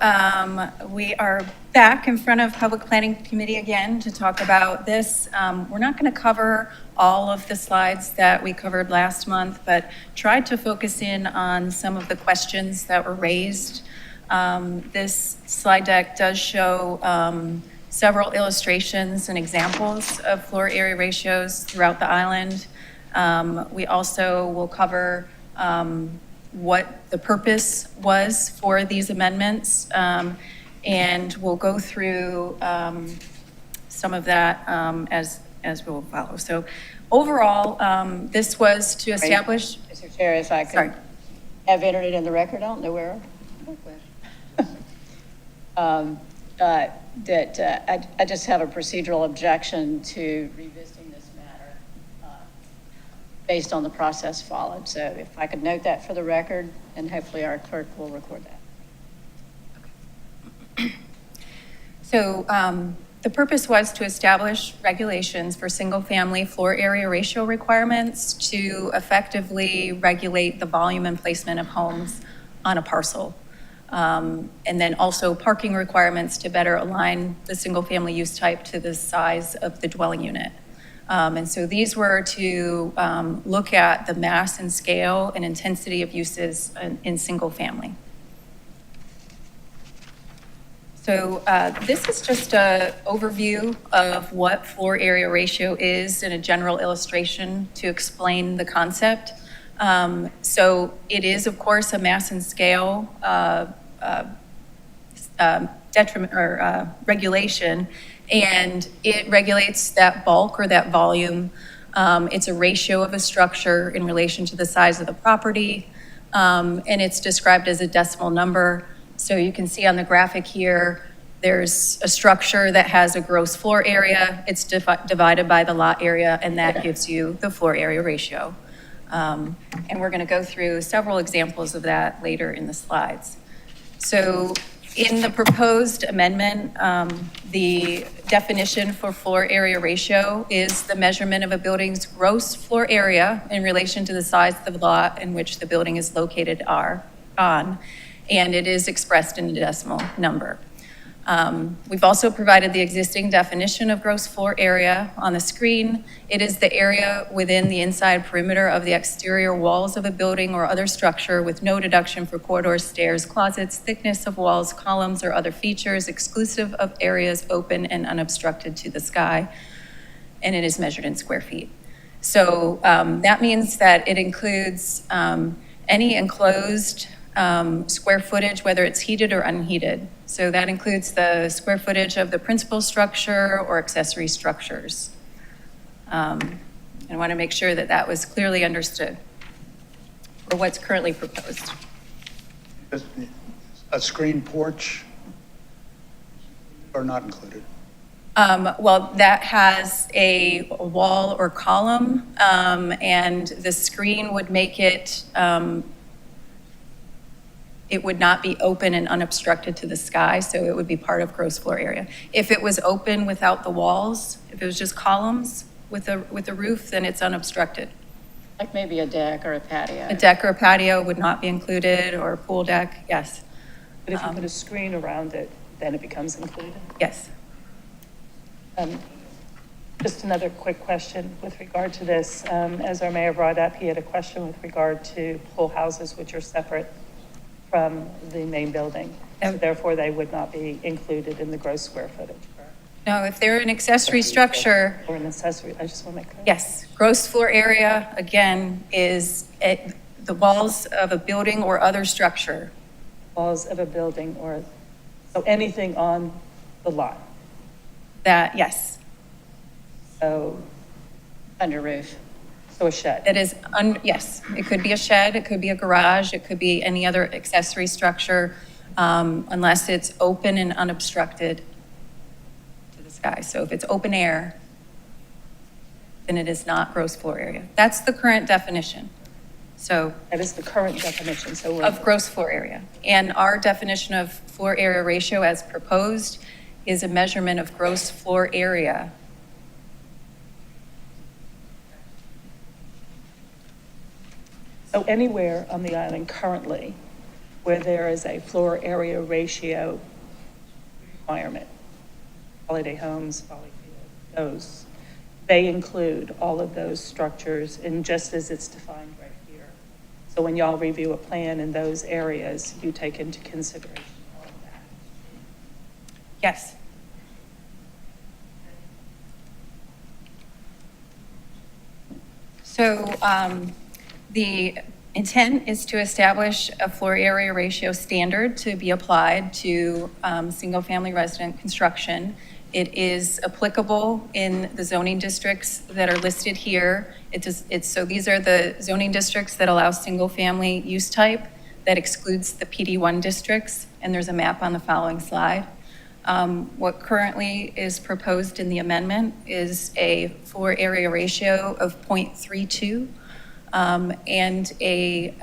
[SPEAKER 5] we are back in front of Public Planning Committee again to talk about this. We're not going to cover all of the slides that we covered last month, but tried to focus in on some of the questions that were raised. This slide deck does show several illustrations and examples of floor area ratios throughout the island. We also will cover what the purpose was for these amendments, and we'll go through some of that as we'll follow. So overall, this was to establish.
[SPEAKER 3] Mr. Chair, if I
[SPEAKER 5] Sorry.
[SPEAKER 3] could have entered it in the record, I don't know where. I just have a procedural objection to revisiting this matter based on the process followed. So if I could note that for the record, and hopefully our clerk will record that.
[SPEAKER 5] So the purpose was to establish regulations for single-family floor area ratio requirements to effectively regulate the volume and placement of homes on a parcel. And then also parking requirements to better align the single-family use type to the size of the dwelling unit. And so these were to look at the mass and scale and intensity of uses in single-family. So this is just an overview of what floor area ratio is and a general illustration to explain the concept. So it is, of course, a mass and scale detriment or regulation, and it regulates that bulk or that volume. It's a ratio of a structure in relation to the size of the property, and it's described as a decimal number. So you can see on the graphic here, there's a structure that has a gross floor area. It's divided by the lot area, and that gives you the floor area ratio. And we're going to go through several examples of that later in the slides. So in the proposed amendment, the definition for floor area ratio is the measurement of a building's gross floor area in relation to the size of the lot in which the building is located on, and it is expressed in a decimal number. We've also provided the existing definition of gross floor area on the screen. It is the area within the inside perimeter of the exterior walls of a building or other structure with no deduction for corridors, stairs, closets, thickness of walls, columns, or other features, exclusive of areas open and unobstructed to the sky, and it is measured in square feet. So that means that it includes any enclosed square footage, whether it's heated or unheated. So that includes the square footage of the principal structure or accessory structures. I want to make sure that that was clearly understood for what's currently proposed.
[SPEAKER 1] A screen porch are not included.
[SPEAKER 5] Well, that has a wall or column, and the screen would make it, it would not be open and unobstructed to the sky, so it would be part of gross floor area. If it was open without the walls, if it was just columns with a roof, then it's unobstructed.
[SPEAKER 3] Like maybe a deck or a patio.
[SPEAKER 5] A deck or a patio would not be included, or a pool deck, yes.
[SPEAKER 6] But if you put a screen around it, then it becomes included.
[SPEAKER 5] Yes.
[SPEAKER 6] Just another quick question with regard to this. As our mayor brought up, he had a question with regard to pool houses, which are separate from the main building. So therefore, they would not be included in the gross square footage.
[SPEAKER 5] No, if they're an accessory structure,
[SPEAKER 6] Or an accessory, I just want to make clear.
[SPEAKER 5] yes. Gross floor area, again, is the walls of a building or other structure.
[SPEAKER 6] Walls of a building or, so anything on the lot.
[SPEAKER 5] That, yes,
[SPEAKER 6] So,
[SPEAKER 3] Under roof.
[SPEAKER 6] so a shed.
[SPEAKER 5] that is, yes, it could be a shed, it could be a garage, it could be any other accessory structure, unless it's open and unobstructed to the sky. So if it's open air, then it is not gross floor area. That's the current definition. So
[SPEAKER 6] That is the current definition, so we're.
[SPEAKER 5] of gross floor area. And our definition of floor area ratio as proposed is a measurement of gross floor area.
[SPEAKER 6] So anywhere on the island currently where there is a floor area ratio requirement. Holiday homes, Valleyfield, those, they include all of those structures, and just as it's defined right here. So when y'all review a plan in those areas, you take into consideration all of that.
[SPEAKER 5] Yes. So the intent is to establish a floor area ratio standard to be applied to single-family resident construction. It is applicable in the zoning districts that are listed here. So these are the zoning districts that allow single-family use type that excludes the PD1 districts, and there's a map on the following slide. What currently is proposed in the amendment is a floor area ratio of 0.32 and a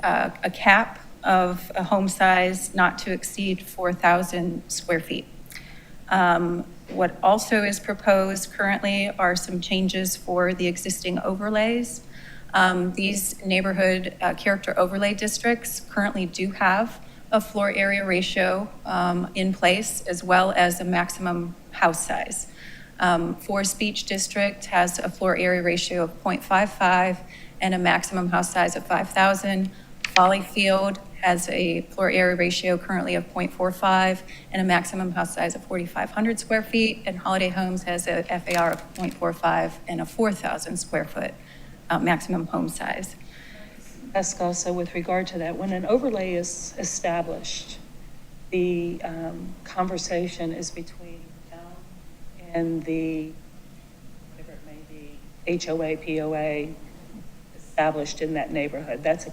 [SPEAKER 5] cap of a home size not to exceed 4,000 square feet. What also is proposed currently are some changes for the existing overlays. These neighborhood character overlay districts currently do have a floor area ratio in place, as well as a maximum house size. Forest Beach District has a floor area ratio of 0.55 and a maximum house size of 5,000. Valleyfield has a floor area ratio currently of 0.45 and a maximum house size of 4,500 square feet. And Holiday Homes has a FAR of 0.45 and a 4,000 square foot maximum home size.
[SPEAKER 6] Ask also with regard to that, when an overlay is established, the conversation is between town and the, whatever it may be, HOA, POA, established in that neighborhood. That's a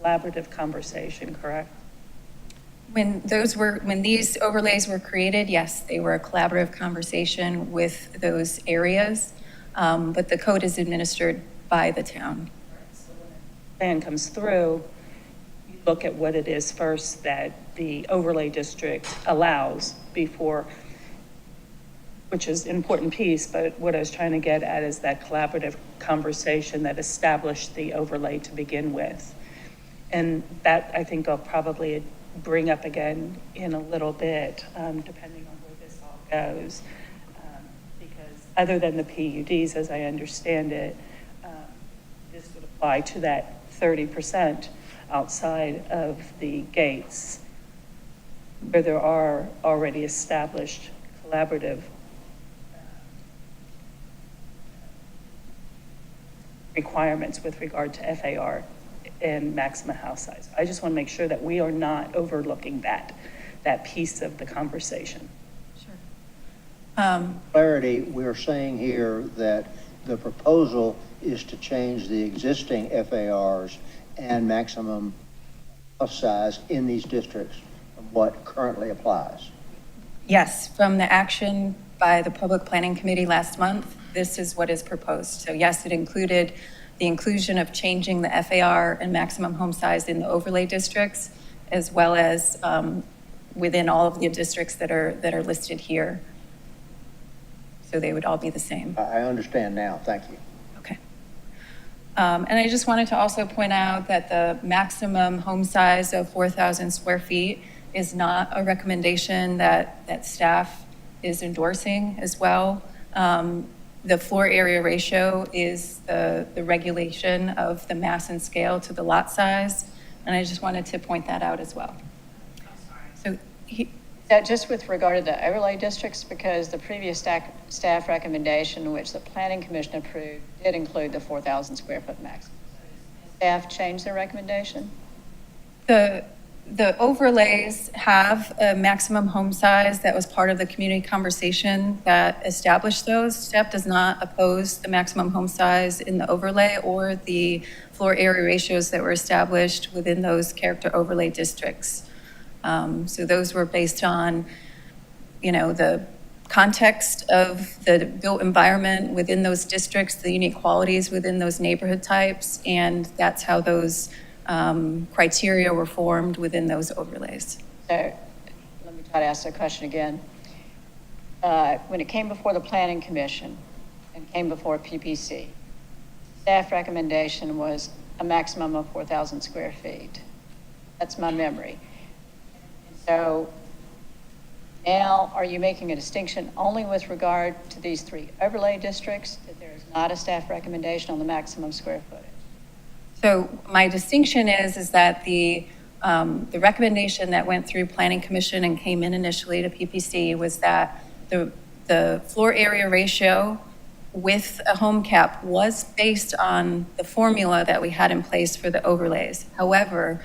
[SPEAKER 6] collaborative conversation, correct?
[SPEAKER 5] When these overlays were created, yes, they were a collaborative conversation with those areas, but the code is administered by the town.
[SPEAKER 6] Plan comes through, you look at what it is first that the overlay district allows before, which is an important piece, but what I was trying to get at is that collaborative conversation that established the overlay to begin with. And that, I think, I'll probably bring up again in a little bit, depending on where this all goes. Because other than the PUDs, as I understand it, this would apply to that 30% outside of the gates, where there are already established collaborative requirements with regard to FAR and maximum house size. I just want to make sure that we are not overlooking that piece of the conversation.
[SPEAKER 5] Sure.
[SPEAKER 4] Clarity, we're saying here that the proposal is to change the existing FARs and maximum house size in these districts from what currently applies.
[SPEAKER 5] Yes, from the action by the Public Planning Committee last month, this is what is proposed. So yes, it included the inclusion of changing the FAR and maximum home size in the overlay districts, as well as within all of the districts that are listed here. So they would all be the same.
[SPEAKER 4] I understand now. Thank you.
[SPEAKER 5] Okay. And I just wanted to also point out that the maximum home size of 4,000 square feet is not a recommendation that staff is endorsing as well. The floor area ratio is the regulation of the mass and scale to the lot size. And I just wanted to point that out as well. So
[SPEAKER 3] That just with regard to the overlay districts, because the previous staff recommendation, which the planning commission approved, did include the 4,000 square foot maximum. Staff changed their recommendation?
[SPEAKER 5] The overlays have a maximum home size that was part of the community conversation that established those. Staff does not oppose the maximum home size in the overlay or the floor area ratios that were established within those character overlay districts. So those were based on, the context of the built environment within those districts, the unique qualities within those neighborhood types, and that's how those criteria were formed within those overlays.
[SPEAKER 3] So let me try to ask the question again. When it came before the planning commission and came before PPC, staff recommendation was a maximum of 4,000 square feet. That's my memory. So now, are you making a distinction only with regard to these 3 overlay districts, that there is not a staff recommendation on the maximum square footage?
[SPEAKER 5] So my distinction is that the recommendation that went through Planning Commission and came in initially to PPC was that the floor area ratio with a home cap was based on the formula that we had in place for the overlays. However,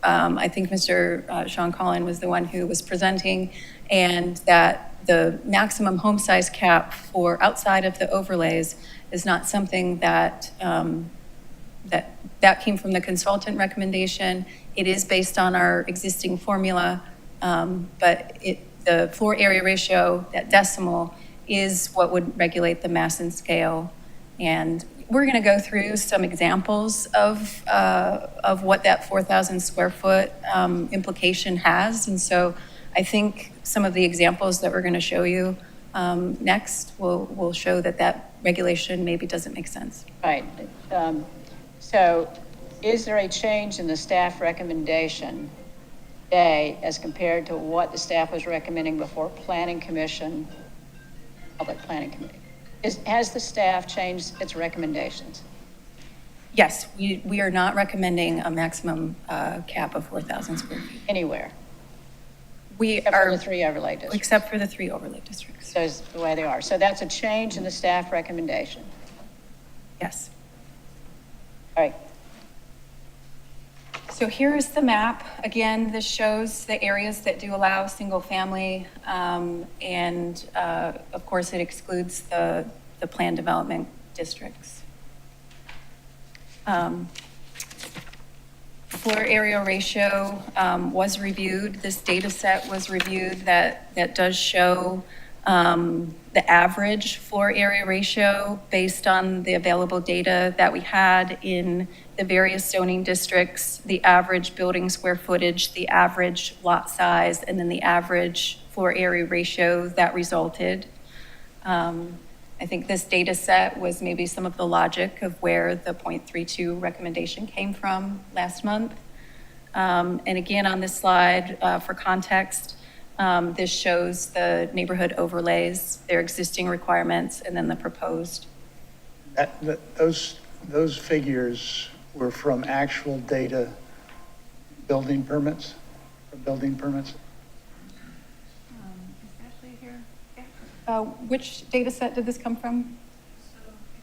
[SPEAKER 5] I think Mr. Sean Collin was the one who was presenting, and that the maximum home size cap for outside of the overlays is not something that that came from the consultant recommendation. It is based on our existing formula, but the floor area ratio, that decimal, is what would regulate the mass and scale. And we're going to go through some examples of what that 4,000 square foot implication has. And so I think some of the examples that we're going to show you next will show that regulation maybe doesn't make sense.
[SPEAKER 3] Right. So is there a change in the staff recommendation today as compared to what the staff was recommending before Planning Commission, Public Planning Committee? Has the staff changed its recommendations?
[SPEAKER 5] Yes, we are not recommending a maximum cap of 4,000 square feet.
[SPEAKER 3] Anywhere?
[SPEAKER 5] We
[SPEAKER 3] Except for
[SPEAKER 5] are,
[SPEAKER 3] the 3 overlay districts?
[SPEAKER 5] except for the 3 overlay districts.
[SPEAKER 3] So is the way they are. So that's a change in the staff recommendation.
[SPEAKER 5] Yes.
[SPEAKER 3] All right.
[SPEAKER 5] So here is the map. Again, this shows the areas that do allow single family, and of course it excludes the planned development districts. Floor area ratio was reviewed. This data set was reviewed that does show the average floor area ratio based on the available data that we had in the various zoning districts, the average building square footage, the average lot size, and then the average floor area ratio that resulted. I think this data set was maybe some of the logic of where the 0.32 recommendation came from last month. And again, on this slide, for context, this shows the neighborhood overlays, their existing requirements, and then the proposed.
[SPEAKER 1] Those figures were from actual data building permits,
[SPEAKER 5] Which data set did this come from?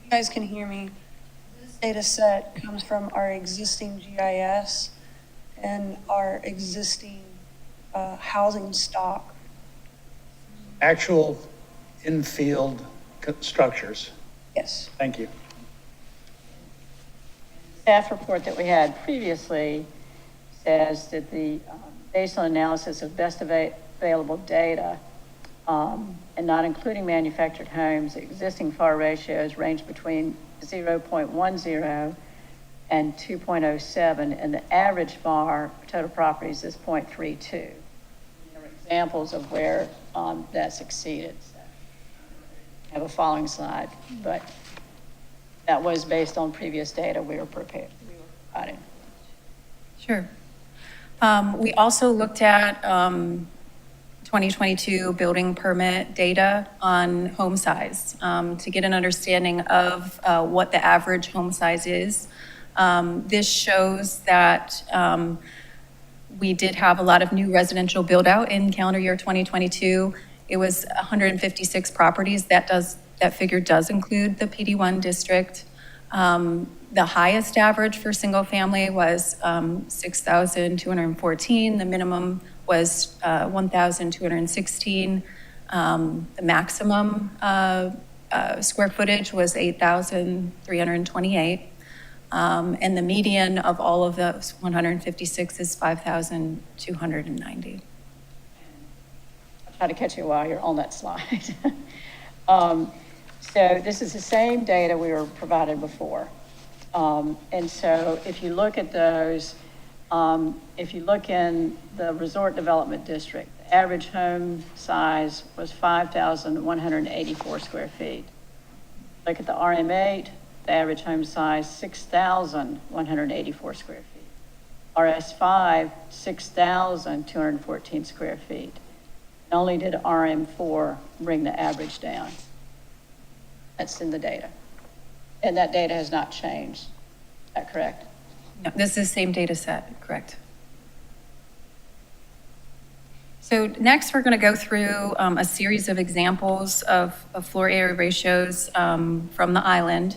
[SPEAKER 10] You guys can hear me. This data set comes from our existing GIS and our existing housing stock.
[SPEAKER 1] Actual in-field structures.
[SPEAKER 10] Yes.
[SPEAKER 1] Thank you.
[SPEAKER 3] Staff report that we had previously says that based on analysis of best available data, and not including manufactured homes, existing FAR ratios range between 0.10 and 2.07, and the average FAR for total properties is 0.32. There are examples of where that's exceeded. So I have a following slide, but that was based on previous data we were providing.
[SPEAKER 5] Sure. We also looked at 2022 building permit data on home size to get an understanding of what the average home size is. This shows that we did have a lot of new residential build out in calendar year 2022. It was 156 properties. That figure does include the PD1 district. The highest average for single family was 6,214. The minimum was 1,216. The maximum square footage was 8,328. And the median of all of those 156 is 5,290.
[SPEAKER 3] I'll try to catch you while you're on that slide. So this is the same data we were provided before. And so if you look at those, if you look in the resort development district, the average home size was 5,184 square feet. Look at the RM8, the average home size, 6,184 square feet. RS5, 6,214 square feet. Not only did RM4 bring the average down. That's in the data. And that data has not changed. Is that correct?
[SPEAKER 5] No, this is the same data set, correct? So next, we're going to go through a series of examples of floor area ratios from the island.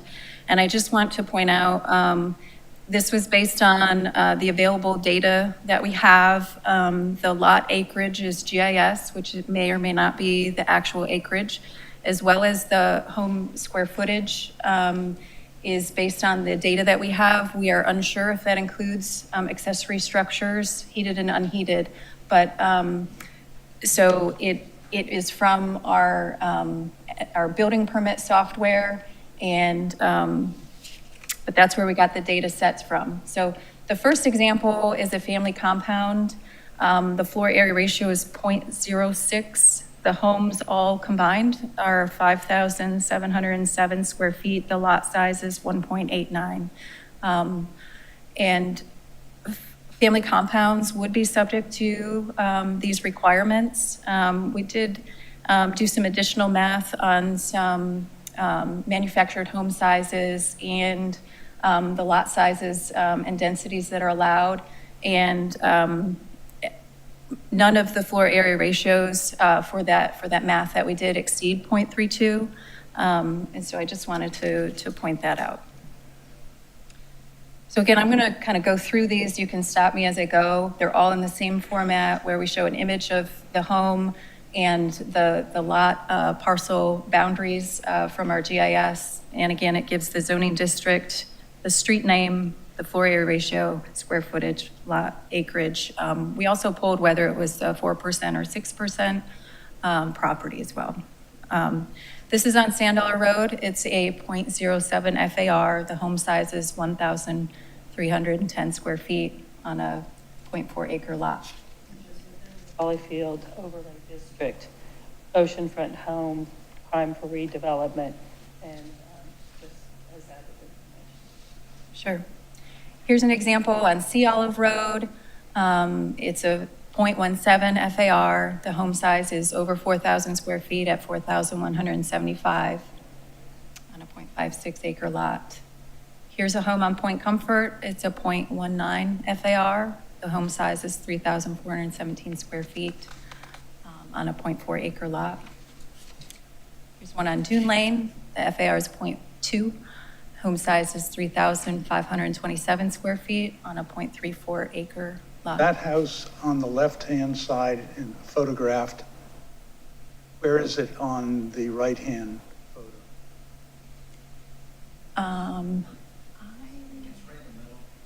[SPEAKER 5] And I just want to point out, this was based on the available data that we have. The lot acreage is GIS, which may or may not be the actual acreage, as well as the home square footage is based on the data that we have. We are unsure if that includes accessory structures, heated and unheated, but so it is from our building permit software, and but that's where we got the data sets from. So the first example is a family compound. The floor area ratio is 0.06. The homes all combined are 5,707 square feet. The lot size is 1.89. And family compounds would be subject to these requirements. We did do some additional math on some manufactured home sizes and the lot sizes and densities that are allowed. And none of the floor area ratios for that math that we did exceed 0.32. And so I just wanted to point that out. So again, I'm going to kind of go through these. You can stop me as I go. They're all in the same format where we show an image of the home and the lot parcel boundaries from our GIS. And again, it gives the zoning district, the street name, the floor area ratio, square footage, lot acreage. We also pulled whether it was 4% or 6% property as well. This is on Sand Dollar Road. It's a 0.07 FAR. The home size is 1,310 square feet on a 0.4 acre lot.
[SPEAKER 6] Valleyfield Overlay District, oceanfront home, prime for redevelopment, and just as added information.
[SPEAKER 5] Sure. Here's an example on Sea Olive Road. It's a 0.17 FAR. The home size is over 4,000 square feet at 4,175 on a 0.56 acre lot. Here's a home on Point Comfort. It's a 0.19 FAR. The home size is 3,417 square feet on a 0.4 acre lot. Here's one on Dune Lane. The FAR is 0.2. Home size is 3,527 square feet on a 0.34 acre lot.
[SPEAKER 1] That house on the left-hand side in photographed, where is it on the right-hand photo?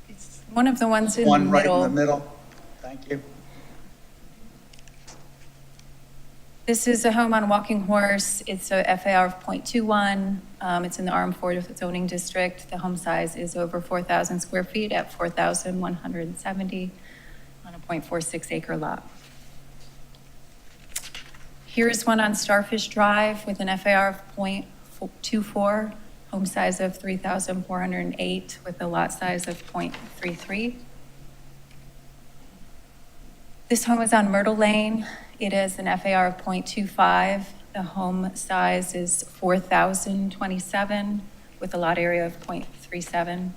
[SPEAKER 5] It's one of the ones in the
[SPEAKER 1] One right
[SPEAKER 5] middle.
[SPEAKER 1] in the middle? Thank you.
[SPEAKER 5] This is a home on Walking Horse. It's a FAR of 0.21. It's in the RM4 zoning district. The home size is over 4,000 square feet at 4,170 on a 0.46 acre lot. Here's one on Starfish Drive with an FAR of 0.24, home size of 3,408 with a lot size of 0.33. This home is on Myrtle Lane. It is an FAR of 0.25. The home size is 4,027 with a lot area of 0.37.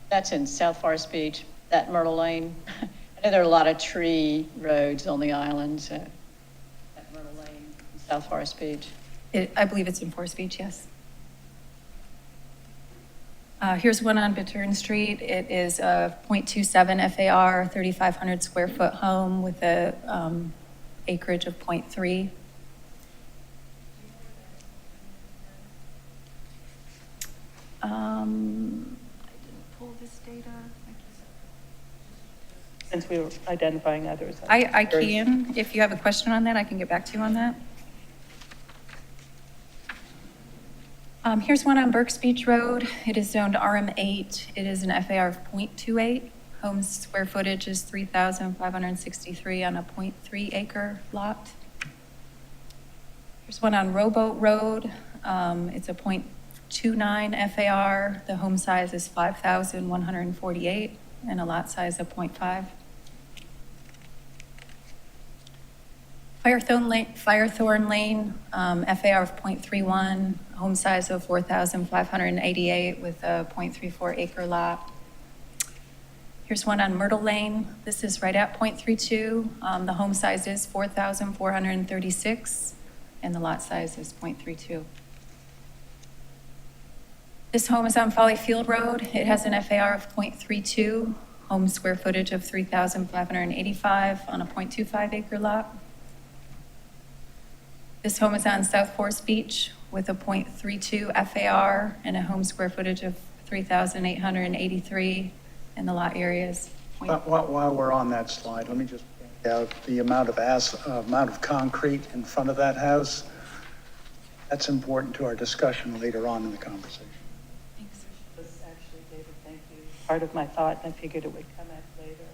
[SPEAKER 3] That's in South Forest Beach, that Myrtle Lane. I know there are a lot of tree roads on the island, so that Myrtle Lane, South Forest Beach.
[SPEAKER 5] I believe it's in Forest Beach, yes. Here's one on Bittern Street. It is a 0.27 FAR, 3,500 square foot home with a acreage of 0.3. I didn't pull this data.
[SPEAKER 6] Since we were identifying others.
[SPEAKER 5] I can, if you have a question on that, I can get back to you on that. Here's one on Burks Beach Road. It is zoned RM8. It is an FAR of 0.28. Home square footage is 3,563 on a 0.3 acre lot. Here's one on Rowboat Road. It's a 0.29 FAR. The home size is 5,148 and a lot size of 0.5. Firethorn Lane, FAR of 0.31, home size of 4,588 with a 0.34 acre lot. Here's one on Myrtle Lane. This is right at 0.32. The home size is 4,436 and the lot size is 0.32. This home is on Folly Field Road. It has an FAR of 0.32, home square footage of 3,585 on a 0.25 acre lot. This home is on South Forest Beach with a 0.32 FAR and a home square footage of 3,883, and the lot area is
[SPEAKER 1] While we're on that slide, let me just point out the amount of concrete in front of that house. That's important to our discussion later on in the conversation.
[SPEAKER 5] Thanks.
[SPEAKER 6] Was actually, David, thank you. Part of my thought, and I figured it would come up later.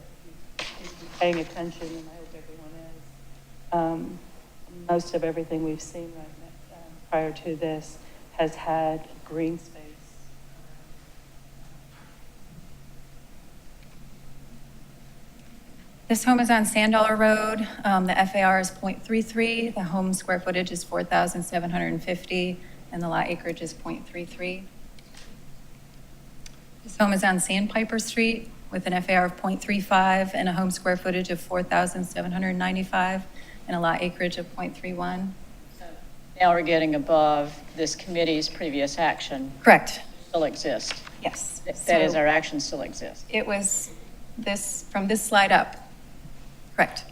[SPEAKER 6] If you're paying attention, and I hope everyone is. Most of everything we've seen right now, prior to this has had green space.
[SPEAKER 5] This home is on Sand Dollar Road. The FAR is 0.33. The home square footage is 4,750 and the lot acreage is 0.33. This home is on Sandpiper Street with an FAR of 0.35 and a home square footage of 4,795 and a lot acreage of 0.31.
[SPEAKER 3] Now we're getting above this committee's previous action
[SPEAKER 5] Correct.
[SPEAKER 3] still exists.
[SPEAKER 5] Yes.
[SPEAKER 3] That is,
[SPEAKER 5] So
[SPEAKER 3] our action still exists.
[SPEAKER 5] it was this, from this slide up. Correct.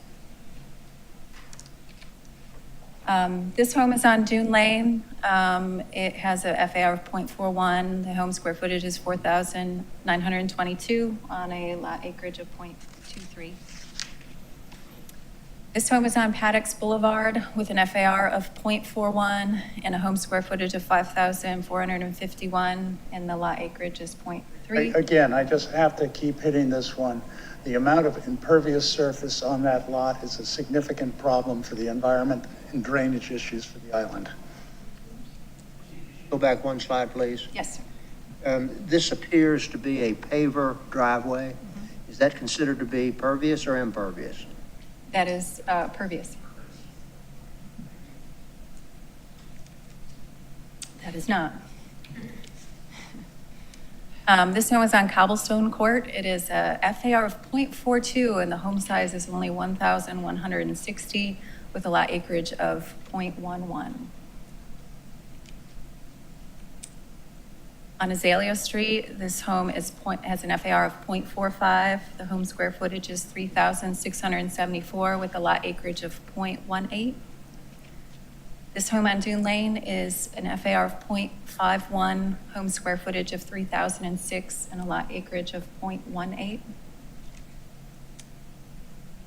[SPEAKER 5] This home is on Dune Lane. It has a FAR of 0.41. The home square footage is 4,922 on a lot acreage of 0.23. This home is on Paddocks Boulevard with an FAR of 0.41 and a home square footage of 5,451 and the lot acreage is 0.3.
[SPEAKER 1] Again, I just have to keep hitting this one. The amount of impervious surface on that lot is a significant problem for the environment and drainage issues for the island.
[SPEAKER 4] Go back one slide, please.
[SPEAKER 5] Yes, sir.
[SPEAKER 4] This appears to be a paver driveway. Is that considered to be pervious or impervious?
[SPEAKER 5] That is pervious. That is not. This home is on Cobblestone Court. It is a FAR of 0.42 and the home size is only 1,160 with a lot acreage of 0.11. On Azalea Street, this home has an FAR of 0.45. The home square footage is 3,674 with a lot acreage of 0.18. This home on Dune Lane is an FAR of 0.51, home square footage of 3,006 and a lot acreage of 0.18.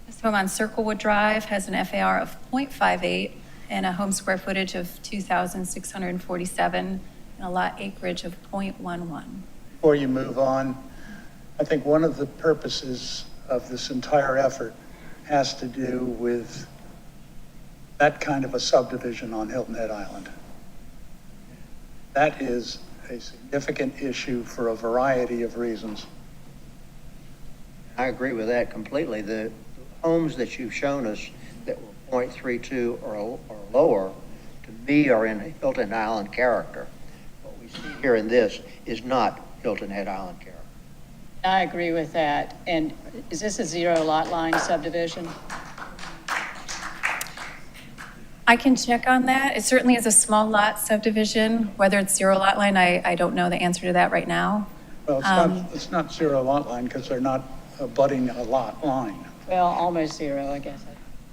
[SPEAKER 5] This home on Circlewood Drive has an FAR of 0.58 and a home square footage of 2,647 and a lot acreage of 0.11.
[SPEAKER 1] Before you move on, I think one of the purposes of this entire effort has to do with that kind of a subdivision on Hilton Head Island. That is a significant issue for a variety of reasons.
[SPEAKER 4] I agree with that completely. The homes that you've shown us that were 0.32 or lower, to me, are in Hilton Island character. What we see here in this is not Hilton Head Island character.
[SPEAKER 3] I agree with that. And is this a zero lot line subdivision?
[SPEAKER 5] I can check on that. It certainly is a small lot subdivision. Whether it's zero lot line, I don't know the answer to that right now.
[SPEAKER 1] Well, it's not zero lot line because they're not abutting a lot line.
[SPEAKER 3] Well, almost zero, I guess.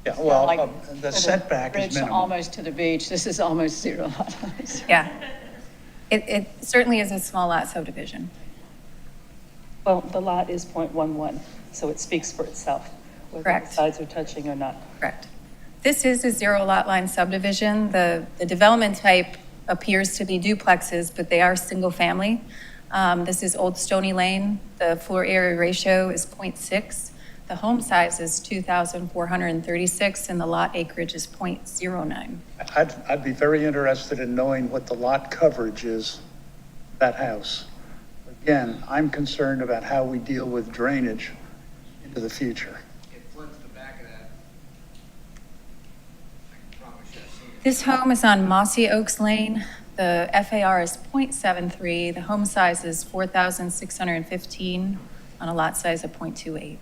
[SPEAKER 1] Yeah, well,
[SPEAKER 3] Like
[SPEAKER 1] the
[SPEAKER 3] for
[SPEAKER 1] setback is
[SPEAKER 3] bridge
[SPEAKER 1] minimal.
[SPEAKER 3] almost to the beach. This is almost zero lot lines.
[SPEAKER 5] Yeah. It certainly is a small lot subdivision.
[SPEAKER 6] Well, the lot is 0.11, so it speaks for itself, whether the
[SPEAKER 5] Correct.
[SPEAKER 6] sides are touching or not.
[SPEAKER 5] Correct. This is a zero lot line subdivision. The development type appears to be duplexes, but they are single family. This is Old Stony Lane. The floor area ratio is 0.6. The home size is 2,436 and the lot acreage is 0.09.
[SPEAKER 1] I'd be very interested in knowing what the lot coverage is, that house. Again, I'm concerned about how we deal with drainage into the future.
[SPEAKER 7] It floods the back of that. I can promise you, I've seen it.
[SPEAKER 5] This home is on Mossy Oaks Lane. The FAR is 0.73. The home size is 4,615 on a lot size of 0.28.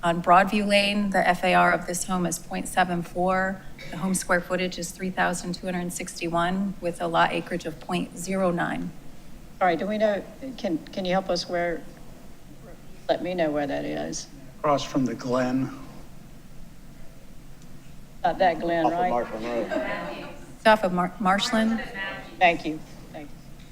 [SPEAKER 5] On Broadview Lane, the FAR of this home is 0.74. The home square footage is 3,261 with a lot acreage of 0.09.
[SPEAKER 3] All right, do we know, can you help us let me know where that is?
[SPEAKER 1] Across from the Glen,
[SPEAKER 3] Not that Glen,
[SPEAKER 4] Off of
[SPEAKER 3] right?
[SPEAKER 4] Marshall Road.
[SPEAKER 5] It's off of Marshland.
[SPEAKER 3] Thank you, thank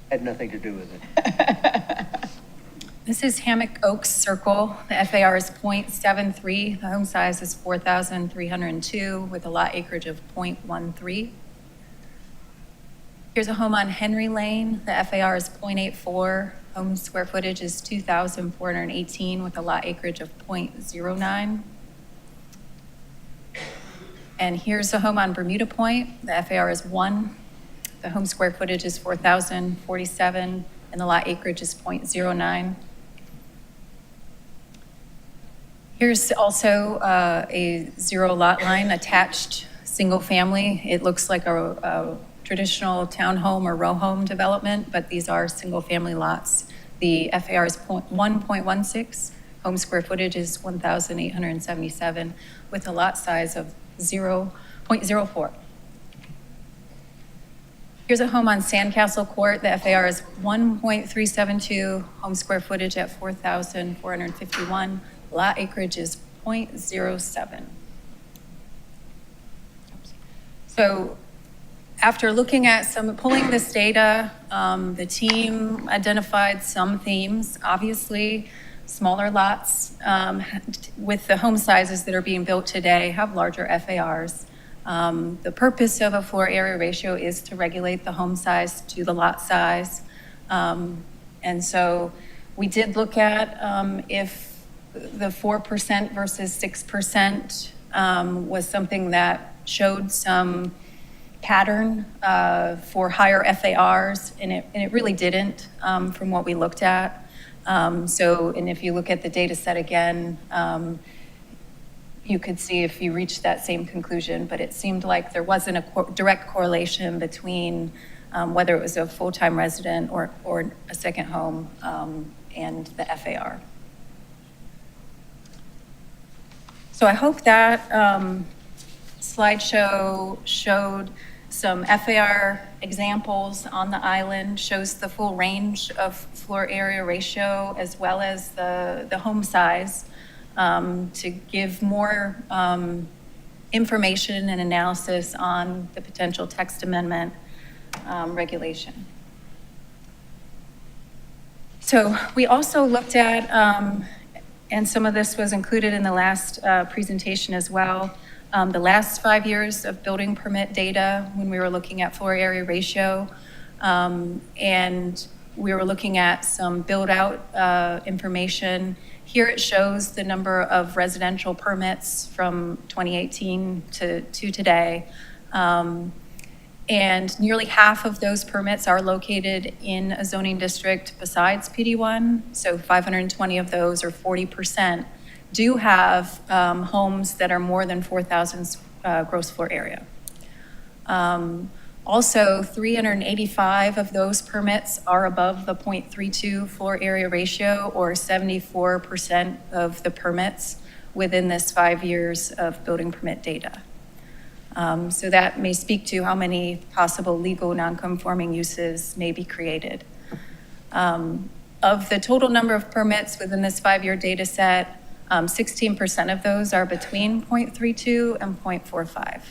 [SPEAKER 4] Had nothing to do with it.
[SPEAKER 3] you.
[SPEAKER 5] This is Hammock Oaks Circle. The FAR is 0.73. The home size is 4,302 with a lot acreage of 0.13. Here's a home on Henry Lane. The FAR is 0.84. Home square footage is 2,418 with a lot acreage of 0.09. And here's a home on Bermuda Point. The FAR is 1. The home square footage is 4,047 and the lot acreage is 0.09. Here's also a zero lot line attached single family. It looks like a traditional townhome or row home development, but these are single family lots. The FAR is 1.16. Home square footage is 1,877 with a lot size of 0.04. Here's a home on Sandcastle Court. The FAR is 1.372. Home square footage at 4,451. Lot acreage is 0.07. So after looking at pulling this data, the team identified some themes. Obviously, smaller lots with the home sizes that are being built today have larger FARs. The purpose of a floor area ratio is to regulate the home size to the lot size. And so we did look at if the 4% versus 6% was something that showed some pattern for higher FARs, and it really didn't from what we looked at. And if you look at the data set again, you could see if you reached that same conclusion, but it seemed like there wasn't a direct correlation between whether it was a full-time resident or a second home and the FAR. So I hope that slideshow showed some FAR examples on the island, shows the full range of floor area ratio as well as the home size to give more information and analysis on the potential text amendment regulation. So we also looked at, and some of this was included in the last presentation as well, the last 5 years of building permit data when we were looking at floor area ratio. And we were looking at some build out information. Here it shows the number of residential permits from 2018 to today. And nearly half of those permits are located in a zoning district besides PD1. So 520 of those, or 40%, do have homes that are more than 4,000 gross floor area. Also, 385 of those permits are above the 0.32 floor area ratio, or 74% of the permits within this 5 years of building permit data. So that may speak to how many possible legal non-conforming uses may be created. Of the total number of permits within this 5-year data set, 16% of those are between 0.32 and 0.45.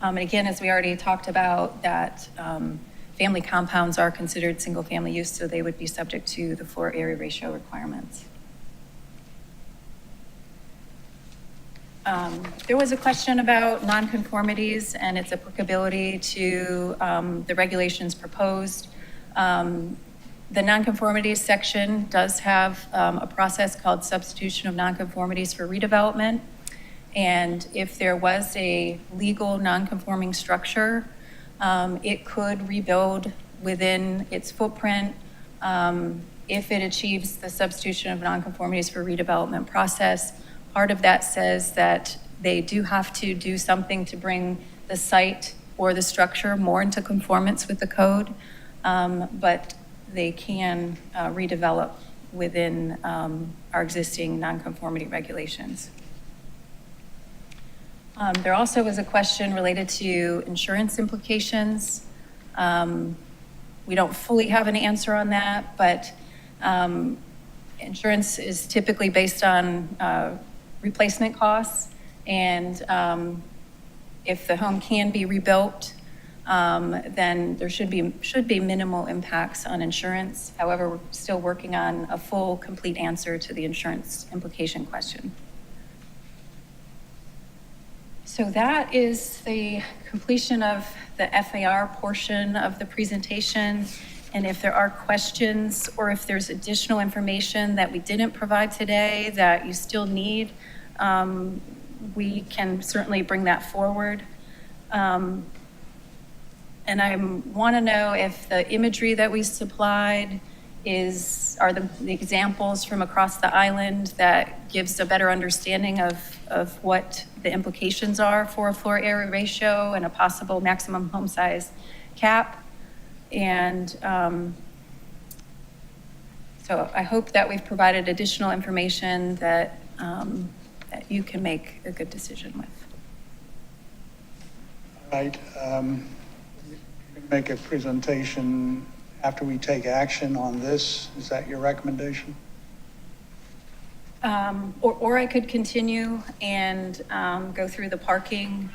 [SPEAKER 5] And again, as we already talked about, that family compounds are considered single-family use, so they would be subject to the floor area ratio requirements. There was a question about nonconformities and its applicability to the regulations proposed. The nonconformities section does have a process called substitution of nonconformities for redevelopment. And if there was a legal nonconforming structure, it could rebuild within its footprint, if it achieves the substitution of nonconformities for redevelopment process. Part of that says that they do have to do something to bring the site or the structure more into conformance with the code, but they can redevelop within our existing nonconformity regulations. There also was a question related to insurance implications. We don't fully have an answer on that, but insurance is typically based on replacement costs, and if the home can be rebuilt, then there should be minimal impacts on insurance. However, we're still working on a full, complete answer to the insurance implication question. So that is the completion of the FAR portion of the presentation. And if there are questions or if there's additional information that we didn't provide today that you still need, we can certainly bring that forward. And I want to know if the imagery that we supplied are the examples from across the island that gives a better understanding of what the implications are for a floor area ratio and a possible maximum home size cap. And so I hope that we've provided additional information that you can make a good decision with.
[SPEAKER 1] All right. You can make a presentation after we take action on this. Is that your recommendation?
[SPEAKER 5] Or I could continue and go through the parking.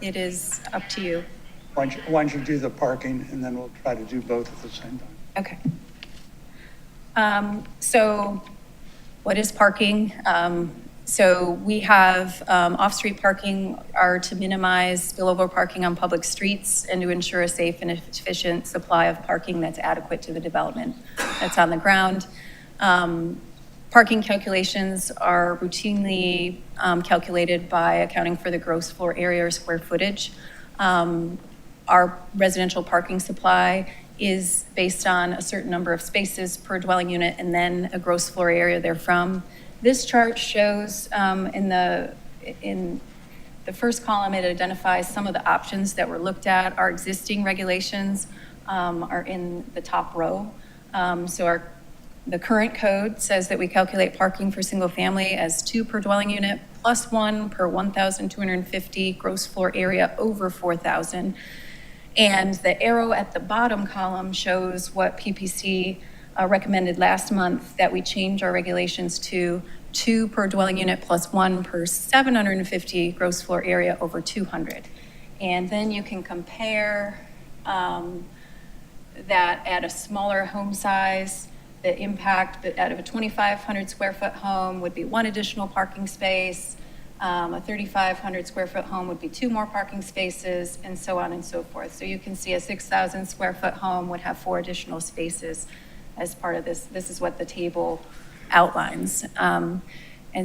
[SPEAKER 5] It is up to you.
[SPEAKER 1] Why don't you do the parking, and then we'll try to do both at the same time.
[SPEAKER 5] Okay. So what is parking? So we have off-street parking are to minimize spillover parking on public streets and to ensure a safe and efficient supply of parking that's adequate to the development that's on the ground. Parking calculations are routinely calculated by accounting for the gross floor area or square footage. Our residential parking supply is based on a certain number of spaces per dwelling unit and then a gross floor area therefrom. This chart shows in the first column, it identifies some of the options that were looked at. Our existing regulations are in the top row. So the current code says that we calculate parking for single family as 2 per dwelling unit plus 1 per 1,250 gross floor area over 4,000. And the arrow at the bottom column shows what PPC recommended last month, that we change our regulations to 2 per dwelling unit plus 1 per 750 gross floor area over 200. And then you can compare that at a smaller home size. The impact out of a 2,500 square foot home would be 1 additional parking space. A 3,500 square foot home would be 2 more parking spaces, and so on and so forth. So you can see a 6,000 square foot home would have 4 additional spaces as part of this. This is what the table outlines. And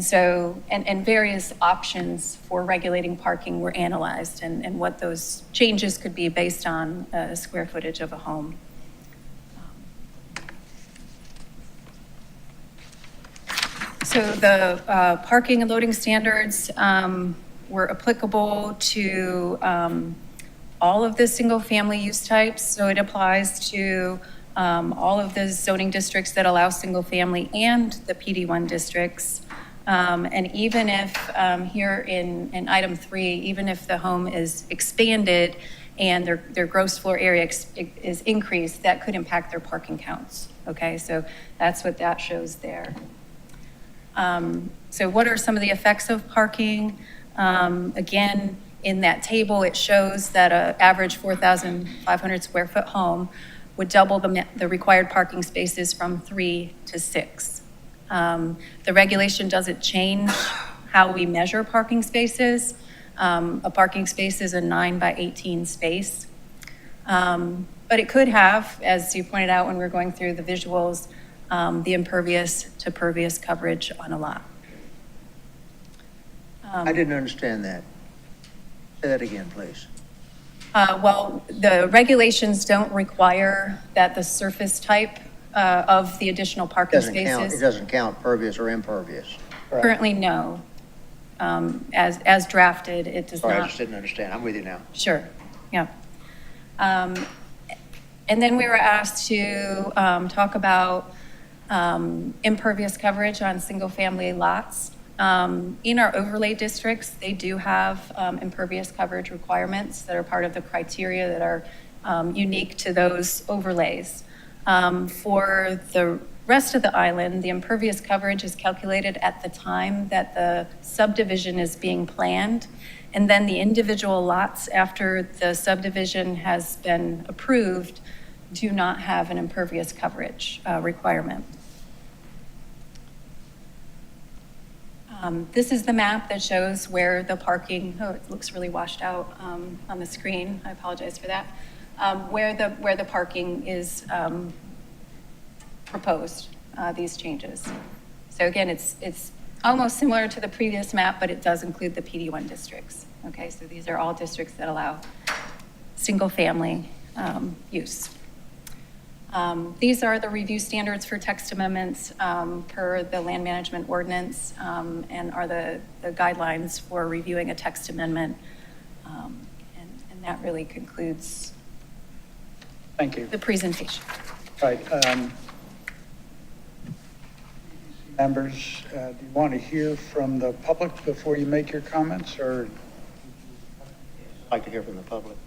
[SPEAKER 5] so, and various options for regulating parking were analyzed, and what those changes could be based on square footage of a home. So the parking and loading standards were applicable to all of the single-family use types. So it applies to all of the zoning districts that allow single-family and the PD1 districts. And even if here in item 3, even if the home is expanded and their gross floor area is increased, that could impact their parking counts. Okay, so that's what that shows there. So what are some of the effects of parking? Again, in that table, it shows that an average 4,500 square foot home would double the required parking spaces from 3 to 6. The regulation doesn't change how we measure parking spaces. A parking space is a 9 by 18 space. But it could have, as you pointed out when we were going through the visuals, the impervious to pervious coverage on a lot.
[SPEAKER 4] I didn't understand that. Say that again, please.
[SPEAKER 5] Well, the regulations don't require that the surface type of the additional parking
[SPEAKER 4] It
[SPEAKER 5] spaces.
[SPEAKER 4] doesn't count pervious or impervious.
[SPEAKER 5] Currently, no. As drafted, it does
[SPEAKER 4] Sorry, I
[SPEAKER 5] not.
[SPEAKER 4] just didn't understand. I'm with you now.
[SPEAKER 5] Sure, yeah. And then we were asked to talk about impervious coverage on single-family lots. In our overlay districts, they do have impervious coverage requirements that are part of the criteria that are unique to those overlays. For the rest of the island, the impervious coverage is calculated at the time that the subdivision is being planned. And then the individual lots after the subdivision has been approved do not have an impervious coverage requirement. This is the map that shows where the parking, oh, it looks really washed out on the screen. I apologize for that. Where the parking is proposed, these changes. So again, it's almost similar to the previous map, but it does include the PD1 districts. Okay, so these are all districts that allow single-family use. These are the review standards for text amendments per the land management ordinance and are the guidelines for reviewing a text amendment. And that really concludes
[SPEAKER 1] Thank you.
[SPEAKER 5] the presentation.
[SPEAKER 1] Right. Members, do you want to hear from the public before you make your comments, or?
[SPEAKER 4] I'd like to hear from the public.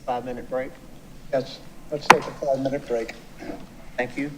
[SPEAKER 4] 5-minute break.
[SPEAKER 1] Yes, let's take a 5-minute break.
[SPEAKER 4] Thank you.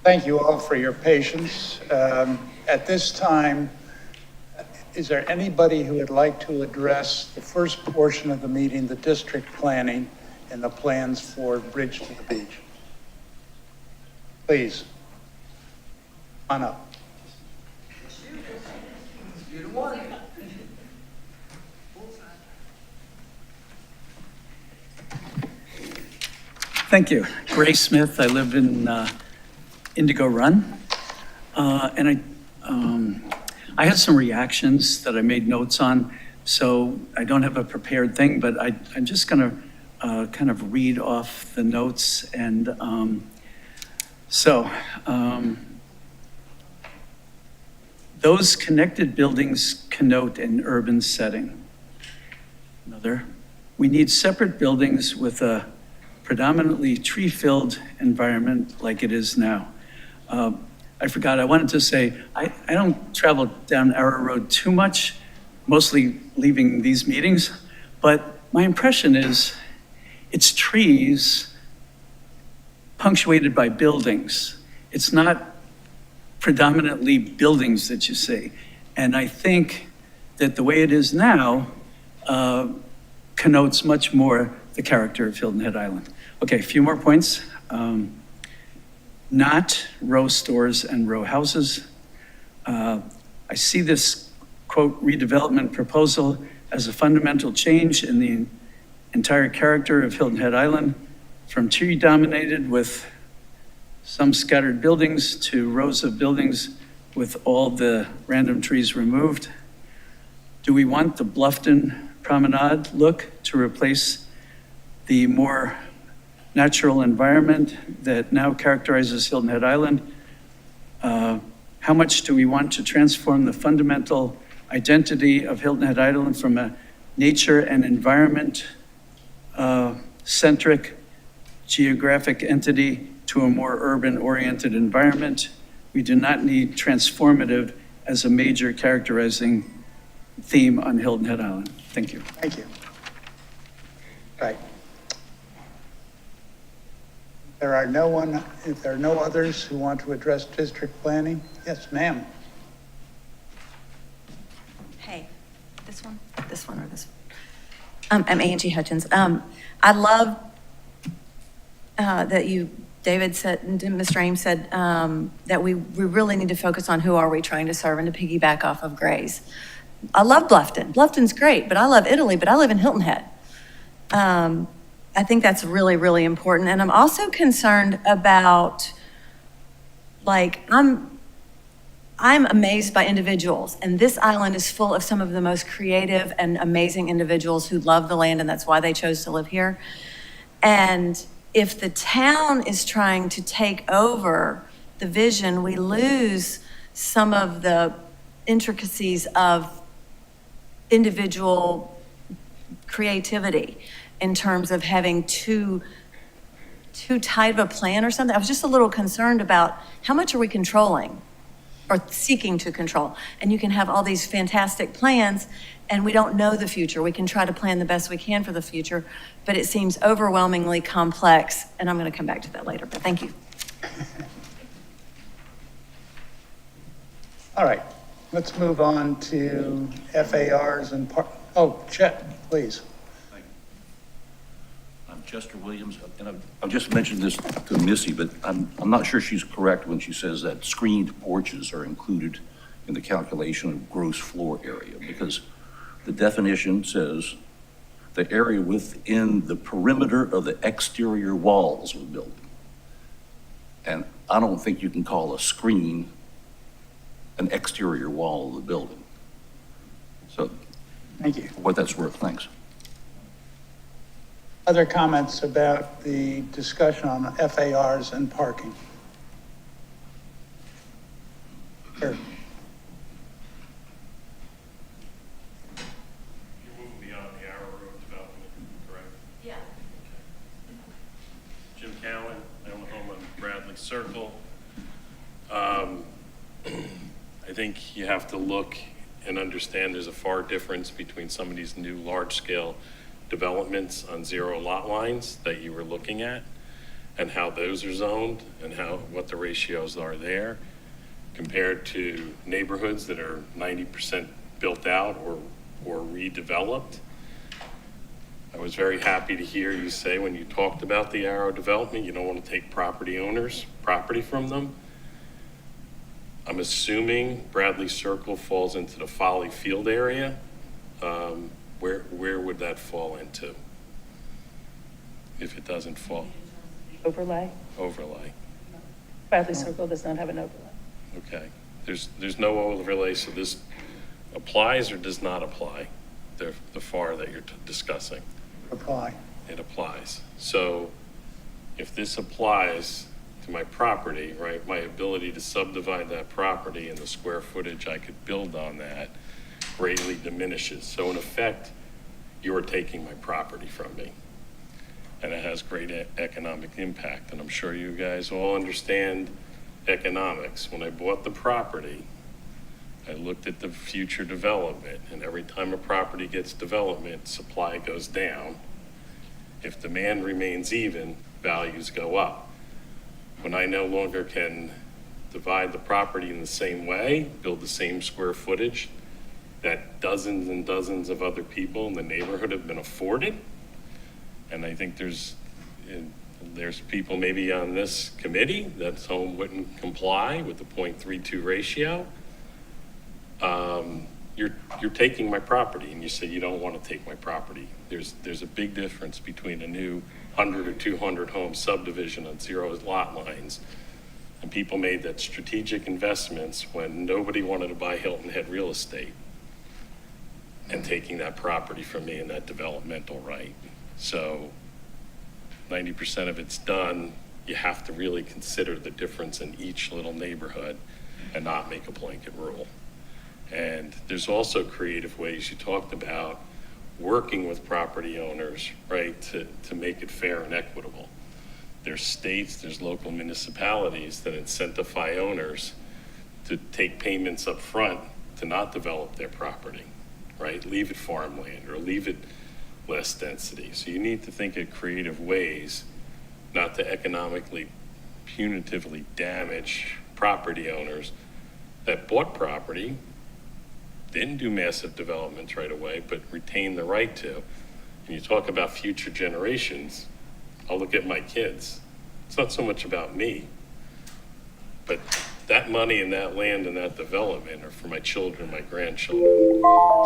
[SPEAKER 1] Thank you all for your patience. At this time, is there anybody who would like to address the first portion of the meeting, the district planning and the plans for Bridge to the Beach? Please. On up.
[SPEAKER 11] Thank you. Gray Smith, I live in Indigo Run. And I had some reactions that I made notes on, so I don't have a prepared thing, but I'm just going to kind of read off the notes. And those connected buildings connote an urban setting. Another, we need separate buildings with a predominantly tree-filled environment like it is now. I forgot, I wanted to say, I don't travel down Arrow Road too much, mostly leaving these meetings, but my impression is it's trees punctuated by buildings. It's not predominantly buildings that you see. And I think that the way it is now connotes much more the character of Hilton Head Island. Okay, a few more points. Not row stores and row houses. I see this, quote, redevelopment proposal as a fundamental change in the entire character of Hilton Head Island, from tree-dominated with some scattered buildings to rows of buildings with all the random trees removed. Do we want the Bluffton Promenade look to replace the more natural environment that now characterizes Hilton Head Island? How much do we want to transform the fundamental identity of Hilton Head Island from a nature and environment centric geographic entity to a more urban oriented environment? We do not need transformative as a major characterizing theme on Hilton Head Island. Thank you.
[SPEAKER 1] Thank you. Right. If there are no others who want to address district planning, yes, ma'am.
[SPEAKER 12] Hey, this one or this one? I'm Angie Hutchins. I love that David said, and Mr. Ames said, that we really need to focus on who are we trying to serve and to piggyback off of Gray's. I love Bluffton. Bluffton's great, but I love Italy, but I live in Hilton Head. I think that's really, really important. And I'm also concerned about, I'm amazed by individuals, and this island is full of some of the most creative and amazing individuals who love the land, and that's why they chose to live here. And if the town is trying to take over the vision, we lose some of the intricacies of individual creativity in terms of having too tight of a plan or something. I was just a little concerned about how much are we controlling or seeking to control? And you can have all these fantastic plans and we don't know the future. We can try to plan the best we can for the future, but it seems overwhelmingly complex. And I'm going to come back to that later, but thank you.
[SPEAKER 1] All right, let's move on to FARs and Chet, please.
[SPEAKER 13] I'm Chester Williams, and I've just mentioned this to Missy, but I'm not sure she's correct when she says that screened porches are included in the calculation of gross floor area, because the definition says the area within the perimeter of the exterior walls of the building. And I don't think you can call a screen an exterior wall of the building. So,
[SPEAKER 1] Thank you.
[SPEAKER 13] for what that's worth, thanks.
[SPEAKER 1] Other comments about the discussion on FARs and parking? Sure.
[SPEAKER 14] You're moving beyond the Arrow Road development, correct?
[SPEAKER 12] Yeah.
[SPEAKER 14] Jim Cowan, I own a home on Bradley Circle. I think you have to look and understand there's a far difference between some of these new large-scale developments on zero lot lines that you were looking at and how those are zoned and what the ratios are there compared to neighborhoods that are 90% built out or redeveloped. I was very happy to hear you say when you talked about the Arrow development, you don't want to take property owners' property from them. I'm assuming Bradley Circle falls into the Folly Field area. Where would that fall into? If it doesn't fall?
[SPEAKER 6] Overlay.
[SPEAKER 14] Overlay,
[SPEAKER 6] Bradley Circle does not have an overlay.
[SPEAKER 14] okay. There's no overlay, so this applies or does not apply, the FAR that you're discussing?
[SPEAKER 1] Apply.
[SPEAKER 14] It applies. So if this applies to my property, right, my ability to subdivide that property and the square footage I could build on that greatly diminishes. So in effect, you're taking my property from me. And it has great economic impact. And I'm sure you guys all understand economics. When I bought the property, I looked at the future development, and every time a property gets development, supply goes down. If demand remains even, values go up. When I no longer can divide the property in the same way, build the same square footage that dozens and dozens of other people in the neighborhood have been afforded, and I think there's people maybe on this committee that home wouldn't comply with the 0.32 ratio. You're taking my property, and you say you don't want to take my property. There's a big difference between a new 100 or 200 home subdivision on 0 lot lines, and people made that strategic investments when nobody wanted to buy Hilton Head real estate, and taking that property from me and that developmental right. So 90% of it's done. You have to really consider the difference in each little neighborhood and not make a blanket rule. And there's also creative ways you talked about working with property owners, right, to make it fair and equitable. There's states, there's local municipalities that incentivize owners to take payments up front to not develop their property, right? Leave it farmland or leave it less density. So you need to think of creative ways not to economically, punitively damage property owners that bought property, didn't do massive developments right away, but retain the right to. And you talk about future generations, I'll look at my kids. It's not so much about me, but that money and that land and that development are for my children, my grandchildren.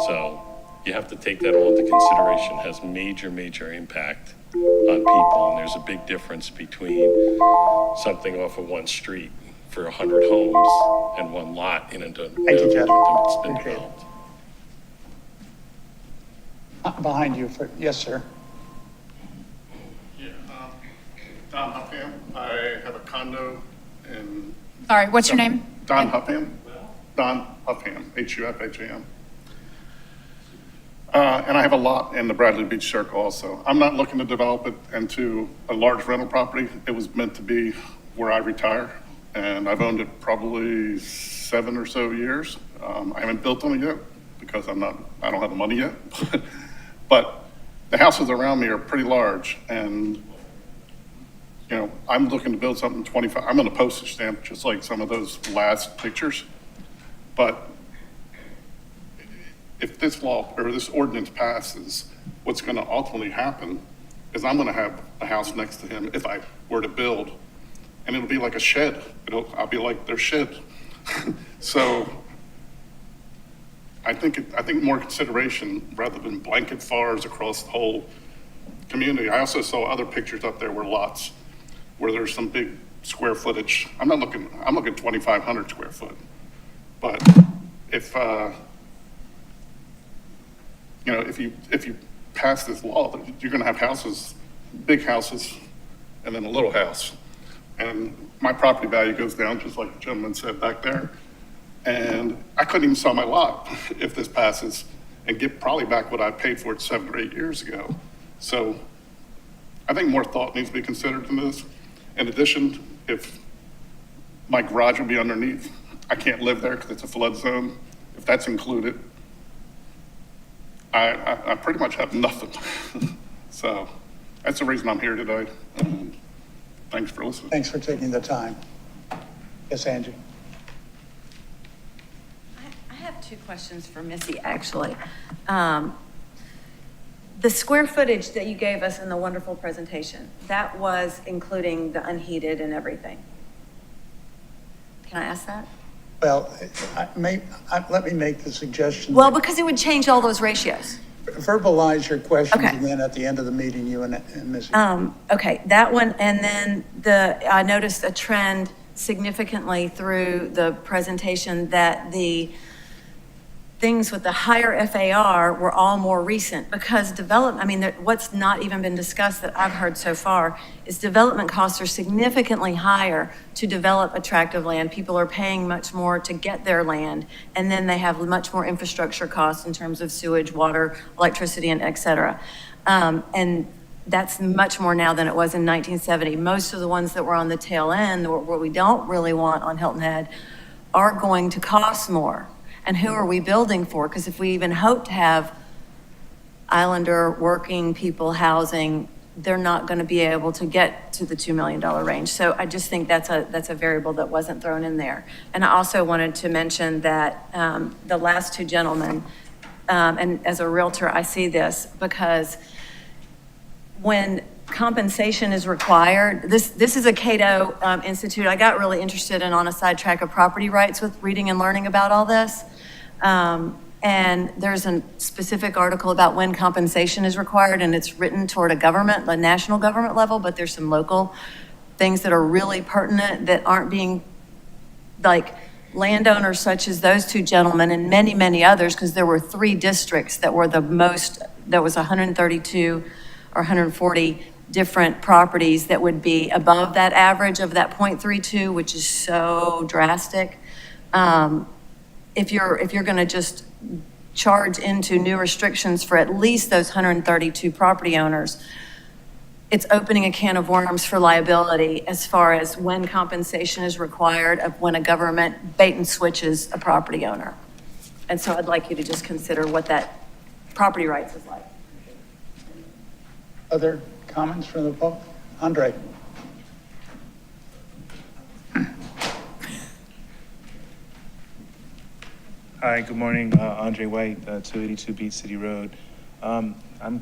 [SPEAKER 14] So you have to take that all into consideration. It has major impact on people. And there's a big difference between something off of one street for 100 homes and one lot in a
[SPEAKER 1] Thank you, Jeff.
[SPEAKER 14] that's been
[SPEAKER 1] Appreciate it.
[SPEAKER 14] developed.
[SPEAKER 1] Behind you, yes, sir.
[SPEAKER 15] Yeah, Don Huffham. I have a condo in.
[SPEAKER 2] Sorry, what's your name?
[SPEAKER 15] Don Huffham. Don Huffham, Huffham. And I have a lot in the Bradley Beach Circle also. I'm not looking to develop it into a large rental property. It was meant to be where I retire, and I've owned it probably 7 or so years. I haven't built on it yet because I don't have the money yet. But the houses around me are pretty large, and you know, I'm looking to build something 25. I'm on a postage stamp, just like some of those last pictures. But if this law or this ordinance passes, what's going to ultimately happen is I'm going to have a house next to him if I were to build, and it'll be like a shed. I'll be like their shed. So I think more consideration rather than blanket FARs across the whole community. I also saw other pictures up there where there's some big square footage. I'm looking 2,500 square foot. But if you pass this law, you're gonna have houses, big houses, and then a little house. And my property value goes down, just like the gentleman said back there. And I couldn't even sell my lot if this passes and get probably back what I paid for it 7 or 8 years ago. So I think more thought needs to be considered in this. In addition, if my garage will be underneath, I can't live there because it's a flood zone. If that's included, I pretty much have nothing. So that's the reason I'm here today. Thanks for listening.
[SPEAKER 1] Thanks for taking the time. Yes, Angie?
[SPEAKER 12] I have two questions for Missy, actually. The square footage that you gave us in the wonderful presentation, that was including the unheated and everything. Can I ask that?
[SPEAKER 1] Well, let me make the suggestion.
[SPEAKER 12] Well, because it would change all those ratios.
[SPEAKER 1] Verbalize your questions,
[SPEAKER 12] Okay.
[SPEAKER 1] and then at the end of the meeting, you and Missy.
[SPEAKER 12] Okay, that one, and then I noticed a trend significantly through the presentation that the things with the higher FAR were all more recent because what's not even been discussed that I've heard so far is development costs are significantly higher to develop attractive land. People are paying much more to get their land, and then they have much more infrastructure costs in terms of sewage, water, electricity, and et cetera. And that's much more now than it was in 1970. Most of the ones that were on the tail end, or what we don't really want on Hilton Head, are going to cost more. And who are we building for? Because if we even hope to have Islander working people housing, they're not going to be able to get to the $2 million range. So I just think that's a variable that wasn't thrown in there. And I also wanted to mention that the last two gentlemen, and as a realtor, I see this because when compensation is required, this is a Cato Institute. I got really interested in on a sidetrack of property rights with reading and learning about all this. And there's a specific article about when compensation is required, and it's written toward a national government level, but there's some local things that are really pertinent that aren't being, like landowners such as those two gentlemen and many, many others, because there were 3 districts that were the most, there was 132 or 140 different properties that would be above that average of that 0.32, which is so drastic. If you're going to just charge into new restrictions for at least those 132 property owners, it's opening a can of worms for liability as far as when compensation is required of when a government bait and switches a property owner. And so I'd like you to just consider what that property rights is like.
[SPEAKER 1] Other comments from the public? Andre?
[SPEAKER 16] Hi, good morning. Andre White, 282 Beach City Road. I'm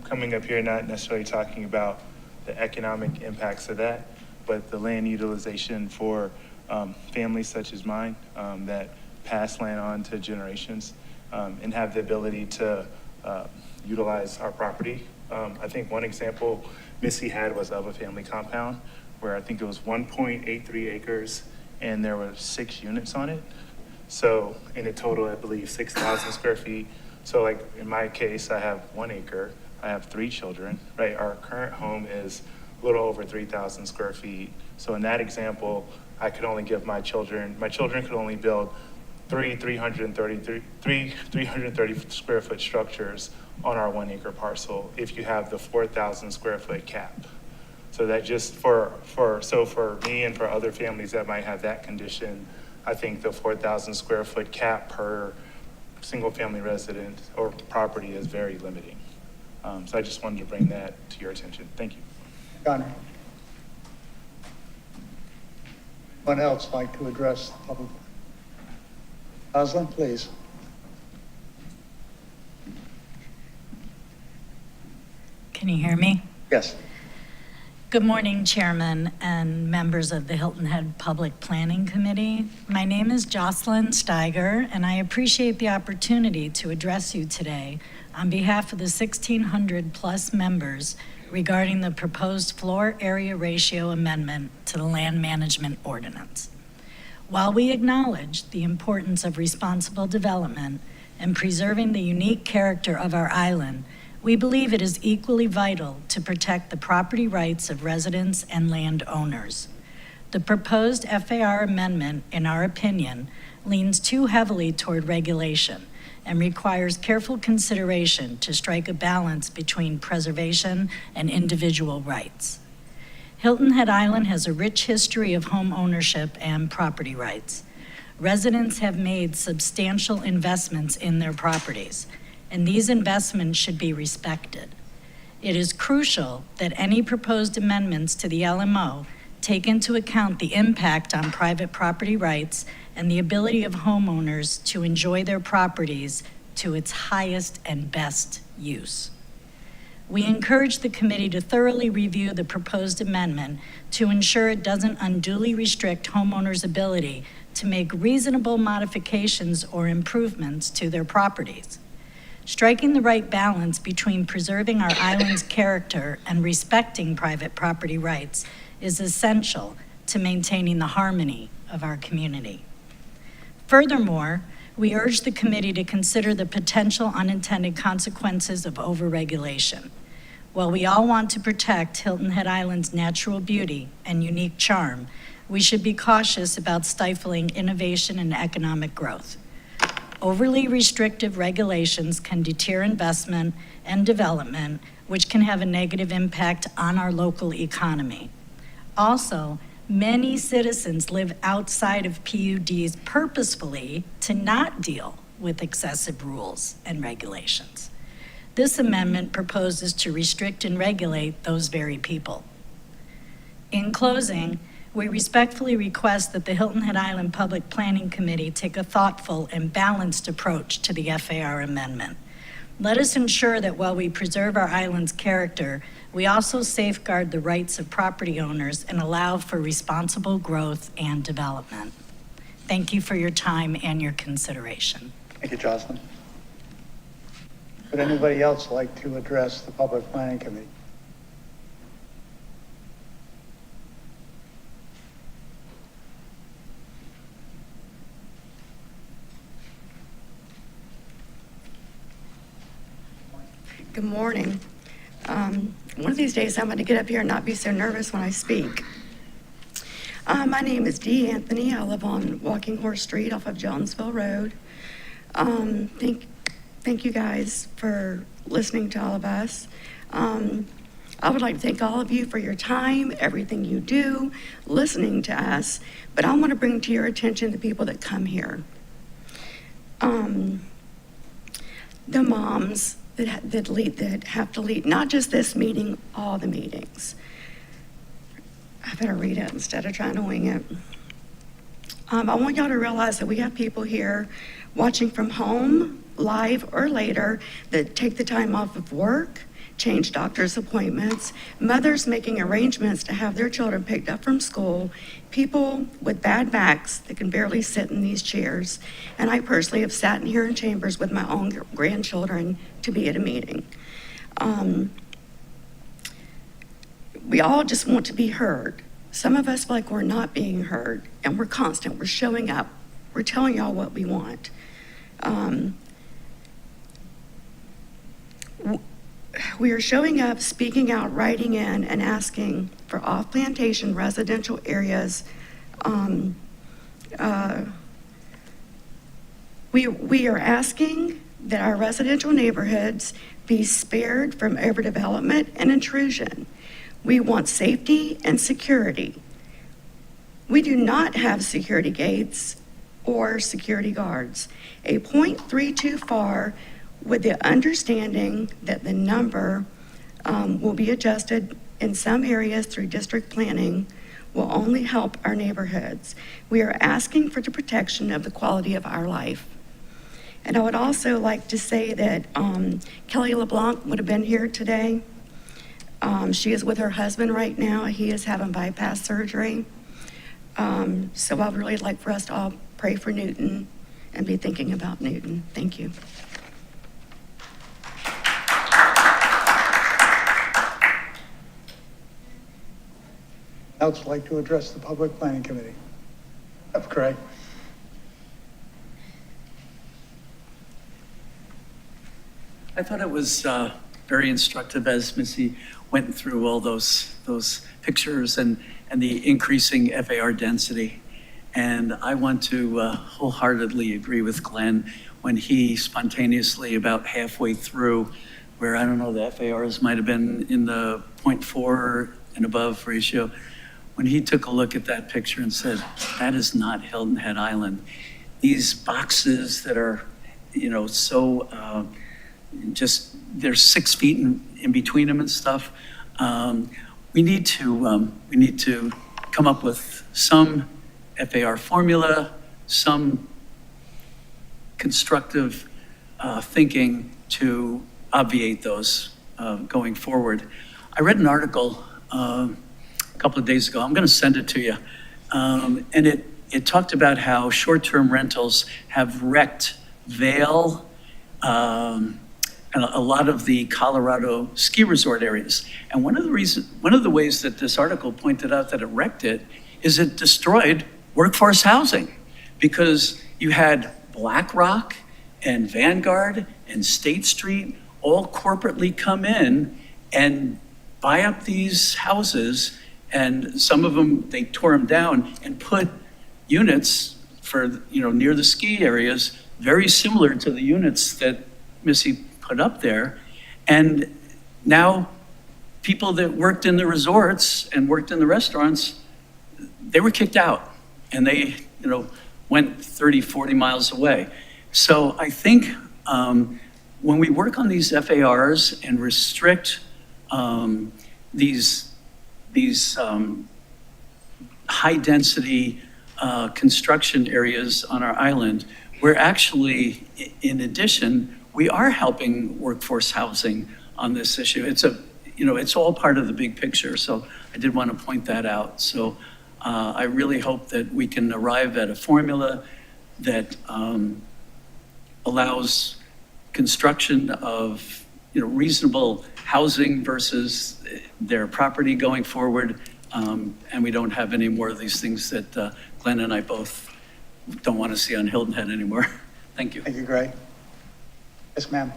[SPEAKER 16] coming up here not necessarily talking about the economic impacts of that, but the land utilization for families such as mine that pass land on to generations and have the ability to utilize our property. I think one example Missy had was of a family compound where I think it was 1.83 acres and there were 6 units on it. So in a total, I believe 6,000 square feet. So like in my case, I have 1 acre, I have 3 children, right? Our current home is a little over 3,000 square feet. So in that example, I could only give my children could only build 330 square foot structures on our 1 acre parcel if you have the 4,000 square foot cap. So that just for me and for other families that might have that condition, I think the 4,000 square foot cap per single family resident or property is very limiting. So I just wanted to bring that to your attention. Thank you.
[SPEAKER 1] Connor? Anyone else like to address the public? Rosalind, please.
[SPEAKER 17] Can you hear me?
[SPEAKER 1] Yes.
[SPEAKER 17] Good morning, Chairman and members of the Hilton Head Public Planning Committee. My name is Jocelyn Steiger, and I appreciate the opportunity to address you today on behalf of the 1,600 plus members regarding the proposed floor area ratio amendment to the Land Management Ordinance. While we acknowledge the importance of responsible development and preserving the unique character of our island, we believe it is equally vital to protect the property rights of residents and landowners. The proposed FAR amendment, in our opinion, leans too heavily toward regulation and requires careful consideration to strike a balance between preservation and individual rights. Hilton Head Island has a rich history of home ownership and property rights. Residents have made substantial investments in their properties, and these investments should be respected. It is crucial that any proposed amendments to the LMO take into account the impact on private property rights and the ability of homeowners to enjoy their properties to its highest and best use. We encourage the committee to thoroughly review the proposed amendment to ensure it doesn't unduly restrict homeowners' ability to make reasonable modifications or improvements to their properties. Striking the right balance between preserving our island's character and respecting private property rights is essential to maintaining the harmony of our community. Furthermore, we urge the committee to consider the potential unintended consequences of overregulation. While we all want to protect Hilton Head Island's natural beauty and unique charm, we should be cautious about stifling innovation and economic growth. Overly restrictive regulations can deter investment and development, which can have a negative impact on our local economy. Also, many citizens live outside of PUDs purposefully to not deal with excessive rules and regulations. This amendment proposes to restrict and regulate those very people. In closing, we respectfully request that the Hilton Head Island Public Planning Committee take a thoughtful and balanced approach to the FAR amendment. Let us ensure that while we preserve our island's character, we also safeguard the rights of property owners and allow for responsible growth and development. Thank you for your time and your consideration.
[SPEAKER 1] Thank you, Jocelyn. Would anybody else like to address the Public Planning Committee?
[SPEAKER 18] Good morning. One of these days I'm going to get up here and not be so nervous when I speak. My name is Dee Anthony. I live on Walking Horse Street off of Jonesville Road. Thank you guys for listening to all of us. I would like to thank all of you for your time, everything you do, listening to us, but I want to bring to your attention the people that come here. The moms that have to lead, not just this meeting, all the meetings. I better read it instead of trying to wing it. I want y'all to realize that we have people here watching from home, live or later, that take the time off of work, change doctor's appointments, mothers making arrangements to have their children picked up from school, people with bad backs that can barely sit in these chairs. And I personally have sat in here in chambers with my own grandchildren to be at a meeting. We all just want to be heard. Some of us feel like we're not being heard, and we're constant, we're showing up, we're telling y'all what we want. We are showing up, speaking out, writing in, and asking for off-plantation residential areas. We are asking that our residential neighborhoods be spared from overdevelopment and intrusion. We want safety and security. We do not have security gates or security guards. A .32 FAR with the understanding that the number will be adjusted in some areas through district planning will only help our neighborhoods. We are asking for the protection of the quality of our life. And I would also like to say that Kelly LeBlanc would have been here today. She is with her husband right now. He is having bypass surgery. So I would really like for us to all pray for Newton and be thinking about Newton. Thank you.
[SPEAKER 1] Else like to address the Public Planning Committee? Craig.
[SPEAKER 11] I thought it was very instructive as Missy went through all those pictures and the increasing FAR density. And I want to wholeheartedly agree with Glenn when he spontaneously, about halfway through, where I don't know, the FARs might have been in the 0.4 and above ratio, when he took a look at that picture and said, that is not Hilton Head Island. These boxes that are, so just, there's 6 feet in between them and stuff. We need to come up with some FAR formula, some constructive thinking to obviate those going forward. I read an article a couple of days ago. I'm going to send it to you. And it talked about how short-term rentals have wrecked Vail, and a lot of the Colorado ski resort areas. And one of the ways that this article pointed out that it wrecked it is it destroyed workforce housing, because you had BlackRock and Vanguard and State Street all corporately come in and buy up these houses, and some of them, they tore them down and put units for, near the ski areas, very similar to the units that Missy put up there. And now people that worked in the resorts and worked in the restaurants, they were kicked out, and they, went 30, 40 miles away. So I think when we work on these FARs and restrict these high-density construction areas on our island, we're actually, in addition, we are helping workforce housing on this issue. It's all part of the big picture. So I did want to point that out. So I really hope that we can arrive at a formula that allows construction of reasonable housing versus their property going forward, and we don't have any more of these things that Glenn and I both don't want to see on Hilton Head anymore. Thank you.
[SPEAKER 1] Thank you, Greg. Yes, ma'am.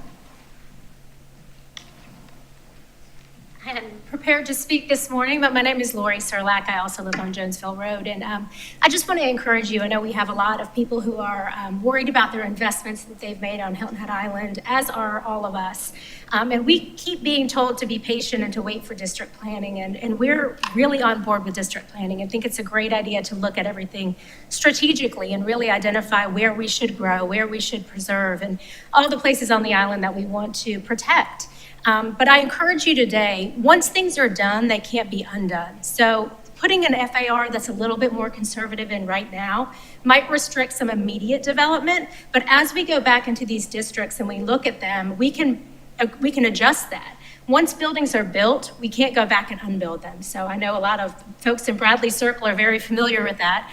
[SPEAKER 19] I hadn't prepared to speak this morning, but my name is Lori Serlak. I also live on Jonesville Road. And I just want to encourage you. I know we have a lot of people who are worried about their investments that they've made on Hilton Head Island, as are all of us. And we keep being told to be patient and to wait for district planning. And we're really on board with district planning. I think it's a great idea to look at everything strategically and really identify where we should grow, where we should preserve, and all the places on the island that we want to protect. But I encourage you today, once things are done, they can't be undone. So putting an FAR that's a little bit more conservative in right now might restrict some immediate development. But as we go back into these districts and we look at them, we can adjust that. Once buildings are built, we can't go back and unbuild them. So I know a lot of folks in Bradley Circle are very familiar with that.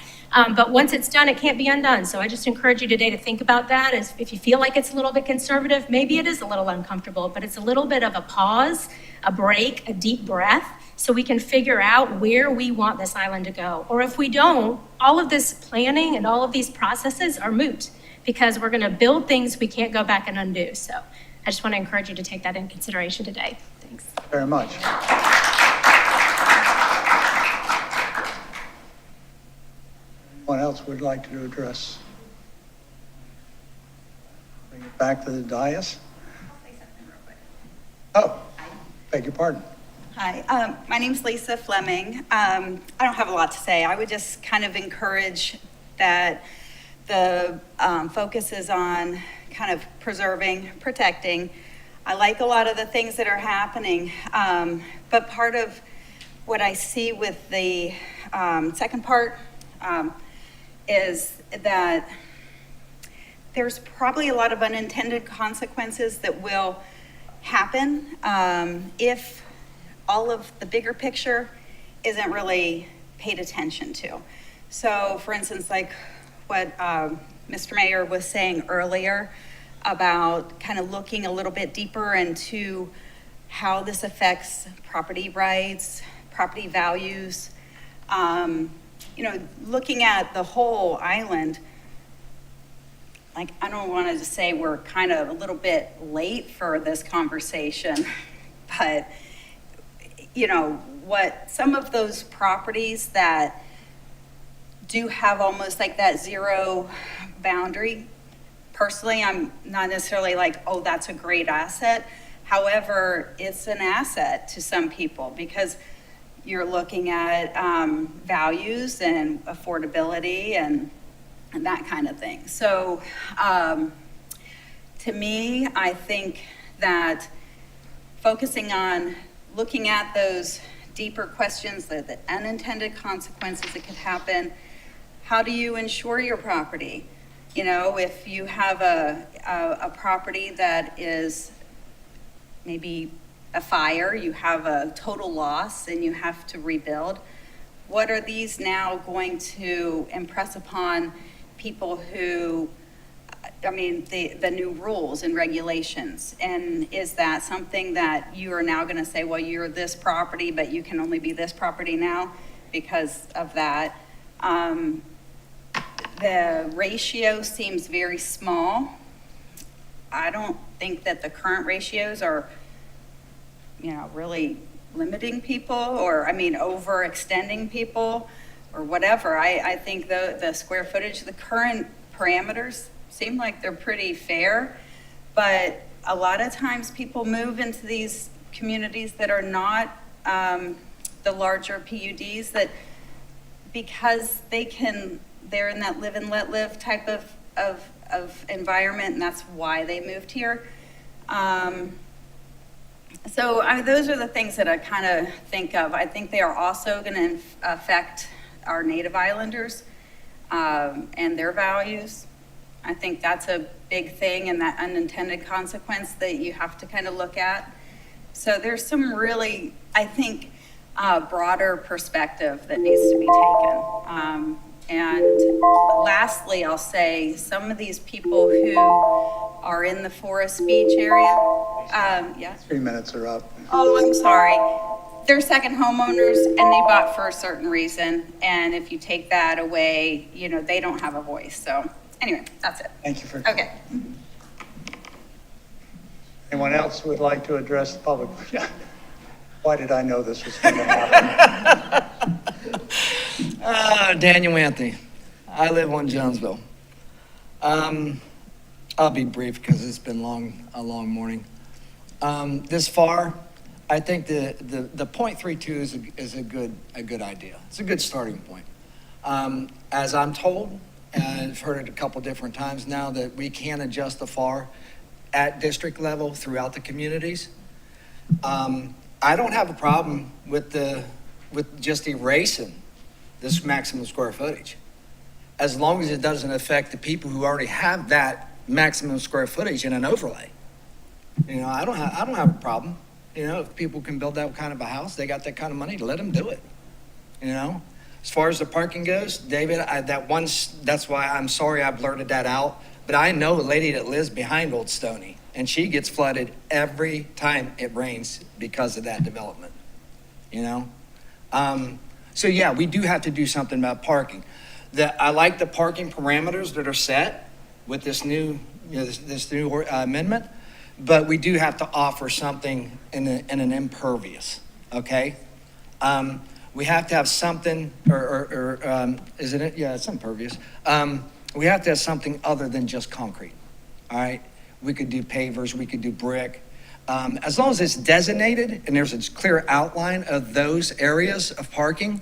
[SPEAKER 19] But once it's done, it can't be undone. So I just encourage you today to think about that. As if you feel like it's a little bit conservative, maybe it is a little uncomfortable, but it's a little bit of a pause, a break, a deep breath, so we can figure out where we want this island to go. Or if we don't, all of this planning and all of these processes are moot, because we're going to build things we can't go back and undo. So I just want to encourage you to take that in consideration today. Thanks.
[SPEAKER 1] Very much. Anyone else would like to address? Bring it back to the dais. Oh, beg your pardon.
[SPEAKER 20] Hi, my name's Lisa Fleming. I don't have a lot to say. I would just kind of encourage that the focus is on kind of preserving, protecting. I like a lot of the things that are happening, but part of what I see with the second part is that there's probably a lot of unintended consequences that will happen if all of the bigger picture isn't really paid attention to. So for instance, like what Mr. Mayor was saying earlier about kind of looking a little bit deeper into how this affects property rights, property values, looking at the whole island. Like, I don't want to say we're kind of a little bit late for this conversation, but what some of those properties that do have almost like that zero boundary, personally, I'm not necessarily like, oh, that's a great asset. However, it's an asset to some people because you're looking at values and affordability and that kind of thing. So to me, I think that focusing on looking at those deeper questions, the unintended consequences that could happen. How do you insure your property? You know, if you have a property that is maybe a fire, you have a total loss and you have to rebuild, what are these now going to impress upon people who, I mean, the new rules and regulations? And is that something that you are now gonna say, well, you're this property, but you can only be this property now because of that? The ratio seems very small. I don't think that the current ratios are, you know, really limiting people, or, I mean, overextending people or whatever. I think the square footage, the current parameters seem like they're pretty fair, but a lot of times people move into these communities that are not the larger PUDs, that because they're in that live and let live type of environment, and that's why they moved here. So those are the things that I kind of think of. I think they are also going to affect our Native Islanders and their values. I think that's a big thing, and that unintended consequence that you have to kind of look at. So there's some really, I think, broader perspective that needs to be taken. And lastly, I'll say some of these people who are in the Forest Beach area, yeah.
[SPEAKER 1] 3 minutes are up.
[SPEAKER 20] Oh, I'm sorry. They're second homeowners and they bought for a certain reason. And if you take that away, you know, they don't have a voice. So anyway, that's it.
[SPEAKER 1] Thank you for.
[SPEAKER 20] Okay.
[SPEAKER 1] Anyone else who would like to address the public? Why did I know this was going to happen?
[SPEAKER 21] Daniel Anthony. I live on Jonesville. I'll be brief because it's been a long morning. This far, I think the 0.32 is a good idea. It's a good starting point. As I'm told, and I've heard it a couple different times now, that we can adjust the FAR at district level throughout the communities. I don't have a problem with just erasing this maximum square footage, as long as it doesn't affect the people who already have that maximum square footage in an overlay. You know, I don't have a problem. You know, if people can build that kind of a house, they got that kind of money, to let them do it. You know, as far as the parking goes, David, that's why I'm sorry I blurted that out. But I know a lady that lives behind Old Stony, and she gets flooded every time it rains because of that development. You know, so yeah, we do have to do something about parking. I like the parking parameters that are set with this new, this new amendment, but we do have to offer something in an impervious. Okay, we have to have something, is it? Yeah, it's impervious. We have to have something other than just concrete. All right, we could do pavers, we could do brick. As long as it's designated and there's a clear outline of those areas of parking,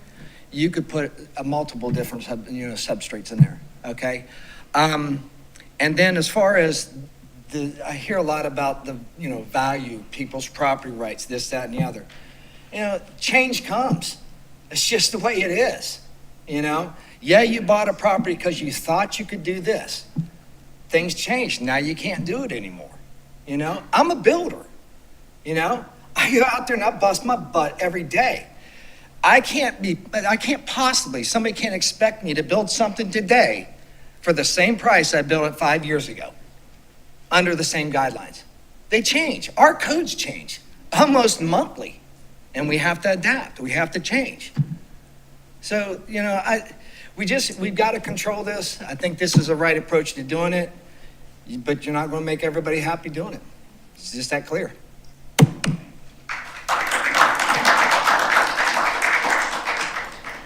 [SPEAKER 21] you could put multiple different substrates in there, okay? And then as far as I hear a lot about the, value, people's property rights, this, that, and the other. You know, change comes. It's just the way it is, you know? Yeah, you bought a property because you thought you could do this. Things changed. Now you can't do it anymore, you know? I'm a builder. You know, I go out there and I bust my butt every day. Somebody can't expect me to build something today for the same price I built it 5 years ago, under the same guidelines. They change. Our codes change almost monthly, and we have to adapt. We have to change. So, we've got to control this. I think this is the right approach to doing it, but you're not going to make everybody happy doing it. It's just that clear.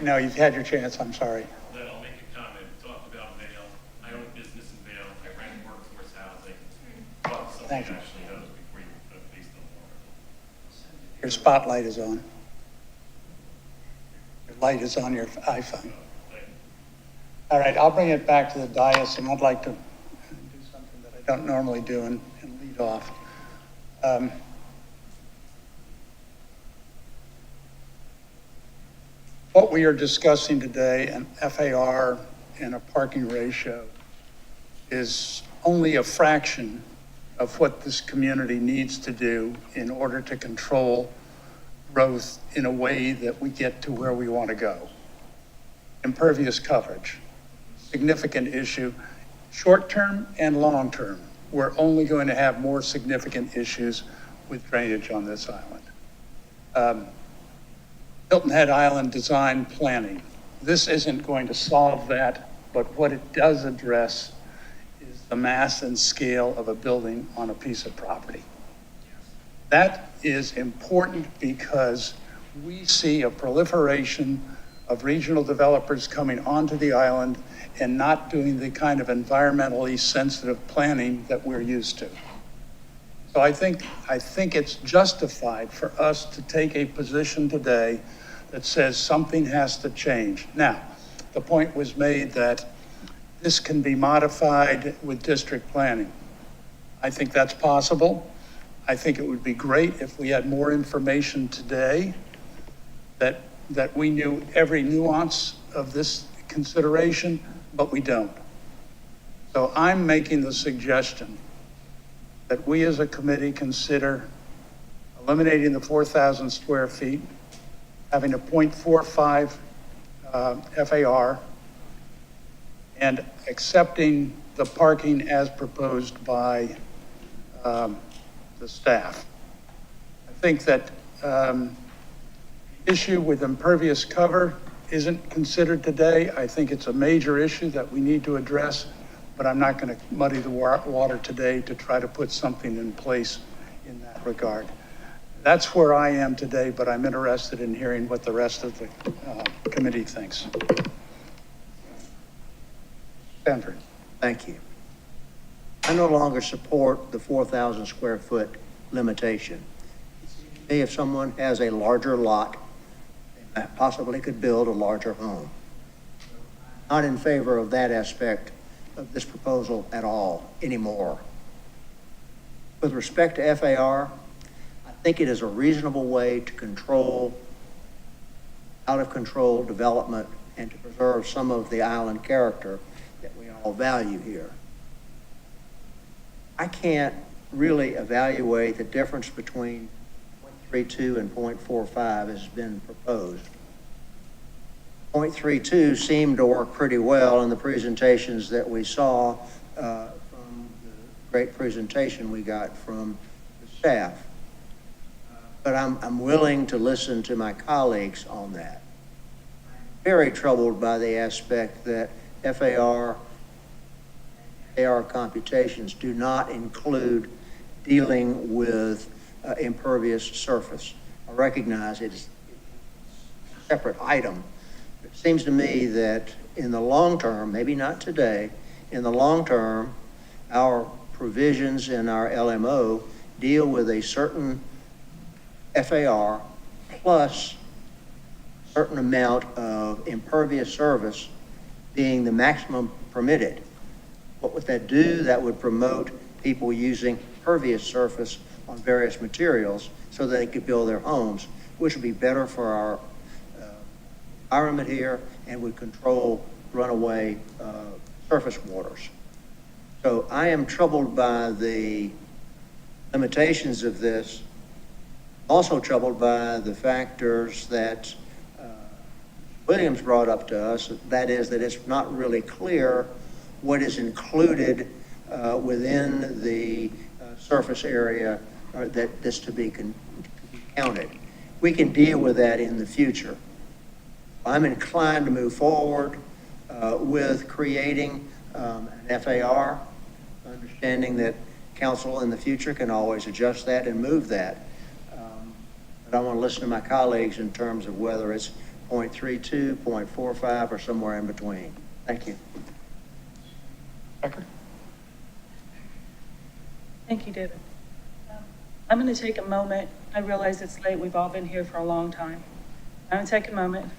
[SPEAKER 1] No, you've had your chance, I'm sorry.
[SPEAKER 14] Then I'll make a comment. Talked about Vail. I own a business in Vail. I rent workforce housing. Talk something
[SPEAKER 1] Thank you.
[SPEAKER 14] actually knows before you put a face on the water.
[SPEAKER 1] Your spotlight is on. Your light is on your iPhone. All right, I'll bring it back to the dais, and I'd like to do something that I don't normally do and lead off. what we are discussing today, an FAR and a parking ratio, is only a fraction of what this community needs to do in order to control growth in a way that we get to where we want to go. Impervious coverage, significant issue, short-term and long-term. We're only going to have more significant issues with drainage on this island. Hilton Head Island design planning. This isn't going to solve that, but what it does address is the mass and scale of a building on a piece of property. That is important because we see a proliferation of regional developers coming onto the island and not doing the kind of environmentally sensitive planning that we're used to. So I think it's justified for us to take a position today that says something has to change. Now, the point was made that this can be modified with district planning. I think that's possible. I think it would be great if we had more information today that we knew every nuance of this consideration, but we don't. So I'm making the suggestion that we as a committee consider eliminating the 4,000 square feet, having a 0.45 FAR, and accepting the parking as proposed by the staff. I think that issue with impervious cover isn't considered today. I think it's a major issue that we need to address, but I'm not going to muddy the water today to try to put something in place in that regard. That's where I am today, but I'm interested in hearing what the rest of the committee thinks. Stanford.
[SPEAKER 4] Thank you. I no longer support the 4,000 square foot limitation. If someone has a larger lot, they possibly could build a larger home. Not in favor of that aspect of this proposal at all anymore. With respect to FAR, I think it is a reasonable way to control out of control development and to preserve some of the island character that we all value here. I can't really evaluate the difference between 0.32 and 0.45 has been proposed. 0.32 seemed to work pretty well in the presentations that we saw from the great presentation we got from the staff. But I'm willing to listen to my colleagues on that. I'm very troubled by the aspect that FAR computations do not include dealing with impervious surface. I recognize it's a separate item. It seems to me that in the long term, maybe not today, in the long term, our provisions in our LMO deal with a certain FAR plus a certain amount of impervious surface being the maximum permitted. What would that do? That would promote people using pervious surface on various materials so that they could build their homes, which would be better for our environment here and would control runaway surface waters. So I am troubled by the limitations of this. Also troubled by the factors that Williams brought up to us, that is that it's not really clear what is included within the surface area that this to be counted. We can deal with that in the future. I'm inclined to move forward with creating an FAR, understanding that council in the future can always adjust that and move that. But I want to listen to my colleagues in terms of whether it's 0.32, 0.45, or somewhere in between. Thank you.
[SPEAKER 1] Becker?
[SPEAKER 6] Thank you, David. I'm going to take a moment. I realize it's late. We've all been here for a long time. I'm going to take a moment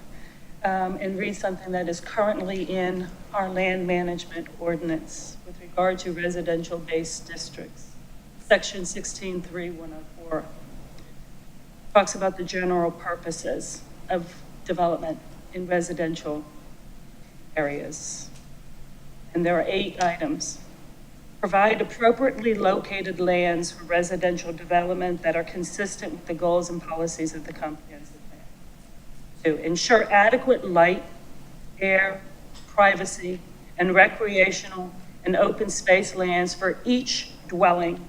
[SPEAKER 6] and read something that is currently in our land management ordinance with regard to residential-based districts. Section 16.3.104 talks about the general purposes of development. in residential areas. And there are 8 items. Provide appropriately located lands for residential development that are consistent with the goals and policies of the comprehensive plan. 2, ensure adequate light, air, privacy, and recreational and open space lands for each dwelling,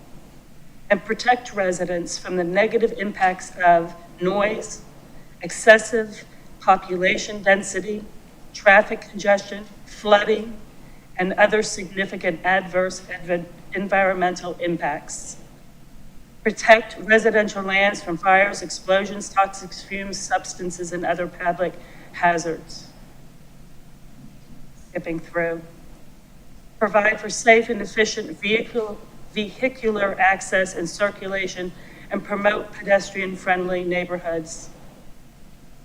[SPEAKER 6] and protect residents from the negative impacts of noise, excessive population density, traffic congestion, flooding, and other significant adverse environmental impacts. Protect residential lands from fires, explosions, toxic fumes, substances, and other public hazards. Skipping through. Provide for safe and efficient vehicular access and circulation, and promote pedestrian-friendly neighborhoods.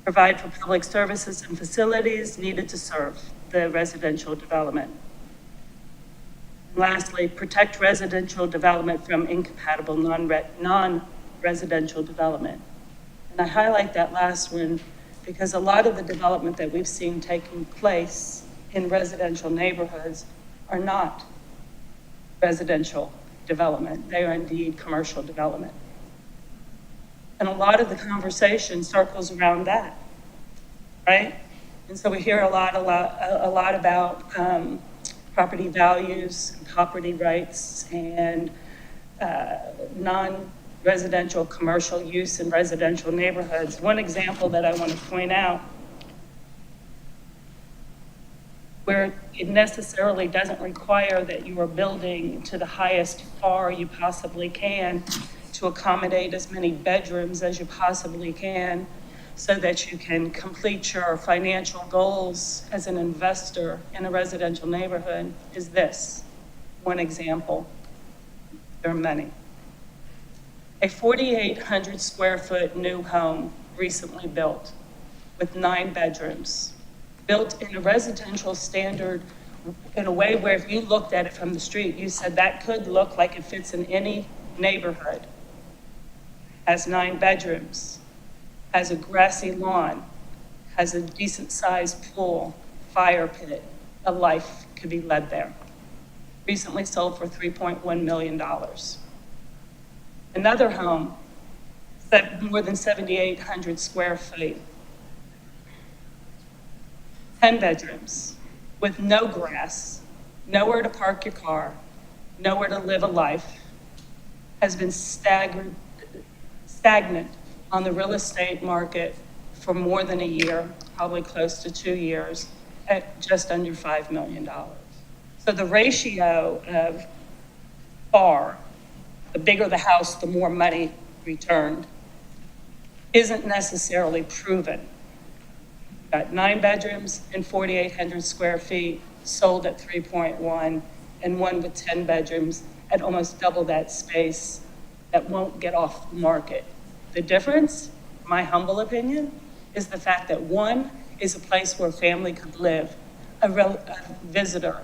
[SPEAKER 6] Provide for public services and facilities needed to serve the residential development. Lastly, protect residential development from incompatible non-residential development. And I highlight that last one because a lot of the development that we've seen taking place in residential neighborhoods are not residential development. They are indeed commercial development. And a lot of the conversation circles around that, right? And so we hear a lot about property values, and property rights, and non-residential commercial use in residential neighborhoods. One example that I want to point out, where it necessarily doesn't require that you are building to the highest FAR you possibly can to accommodate as many bedrooms as you possibly can so that you can complete your financial goals as an investor in a residential neighborhood, is this one example. There are many. A 4,800 square foot new home recently built with 9 bedrooms, built in a residential standard in a way where if you looked at it from the street, you said that could look like it fits in any neighborhood. Has 9 bedrooms, has a grassy lawn, has a decent sized pool, fire pit. A life could be led there. Recently sold for $3.1 million. Another home, more than 7,800 square feet, 10 bedrooms with no grass, nowhere to park your car, nowhere to live a life, has been stagnant on the real estate market for more than a year, probably close to 2 years, at just under $5 million. So the ratio of FAR, the bigger the house, the more money returned, isn't necessarily proven. Got 9 bedrooms and 4,800 square feet, sold at 3.1, and one with 10 bedrooms at almost double that space that won't get off the market. The difference, my humble opinion, is the fact that one is a place where a family could live, a visitor,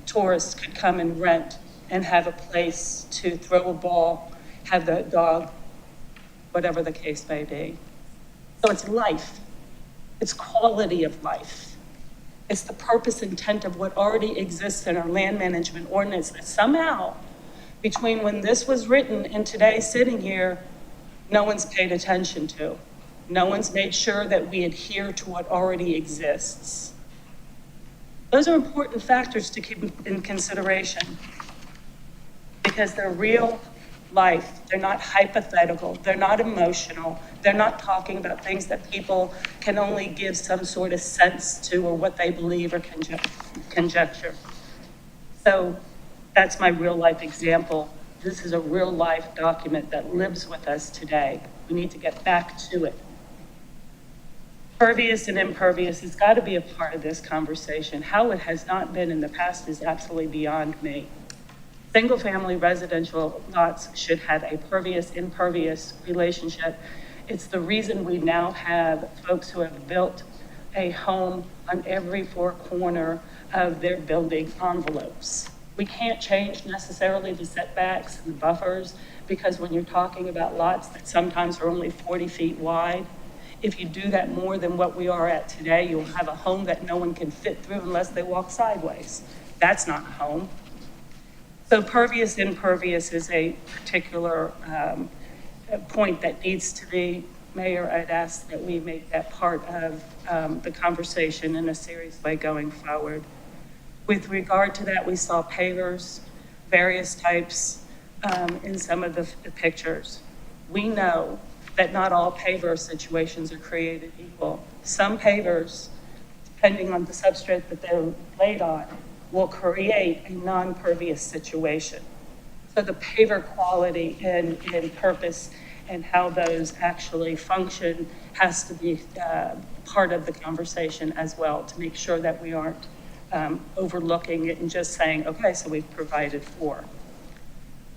[SPEAKER 6] tourists could come and rent and have a place to throw a ball, have the dog, whatever the case may be. So it's life. It's quality of life. It's the purpose intent of what already exists in our land management ordinance that somehow, between when this was written and today sitting here, no one's paid attention to. No one's made sure that we adhere to what already exists. Those are important factors to keep in consideration because they're real life. They're not hypothetical. They're not emotional. They're not talking about things that people can only give some sort of sense to or what they believe or conjecture. So that's my real life example. This is a real life document that lives with us today. We need to get back to it. Pervious and impervious has got to be a part of this conversation. How it has not been in the past is absolutely beyond me. Single-family residential lots should have a pervious-impervious relationship. It's the reason we now have folks who have built a home on every 4 corner of their building envelopes. We can't change necessarily the setbacks and the buffers because when you're talking about lots that sometimes are only 40 feet wide, If you do that more than what we are at today, you'll have a home that no one can fit through unless they walk sideways. That's not a home. So pervious, impervious is a particular point that needs to be, Mayor, I'd ask that we make that part of the conversation in a serious way going forward. With regard to that, we saw pavers, various types in some of the pictures. We know that not all paver situations are created equal. Some pavers, depending on the substrate that they're laid on, will create a non-pervious situation. So the paver quality and purpose and how those actually function has to be part of the conversation as well, to make sure that we aren't overlooking it and just saying, okay, so we've provided for.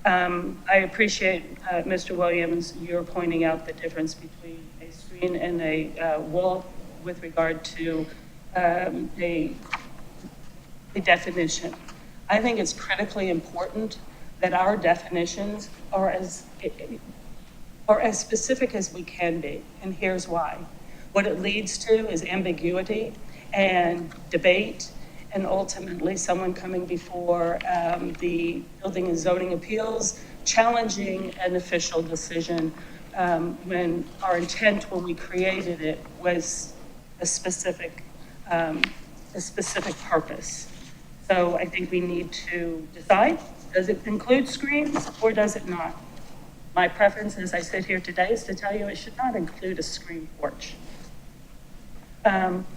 [SPEAKER 6] I appreciate, Mr. Williams, you're pointing out the difference between a screen and a wall with regard to a definition. I think it's critically important that our definitions are as specific as we can be, and here's why. What it leads to is ambiguity and debate, and ultimately someone coming before the Building and Zoning Appeals, challenging an official decision when our intent when we created it was a specific purpose. So I think we need to decide, does it include screens or does it not? My preference as I sit here today is to tell you it should not include a screen porch.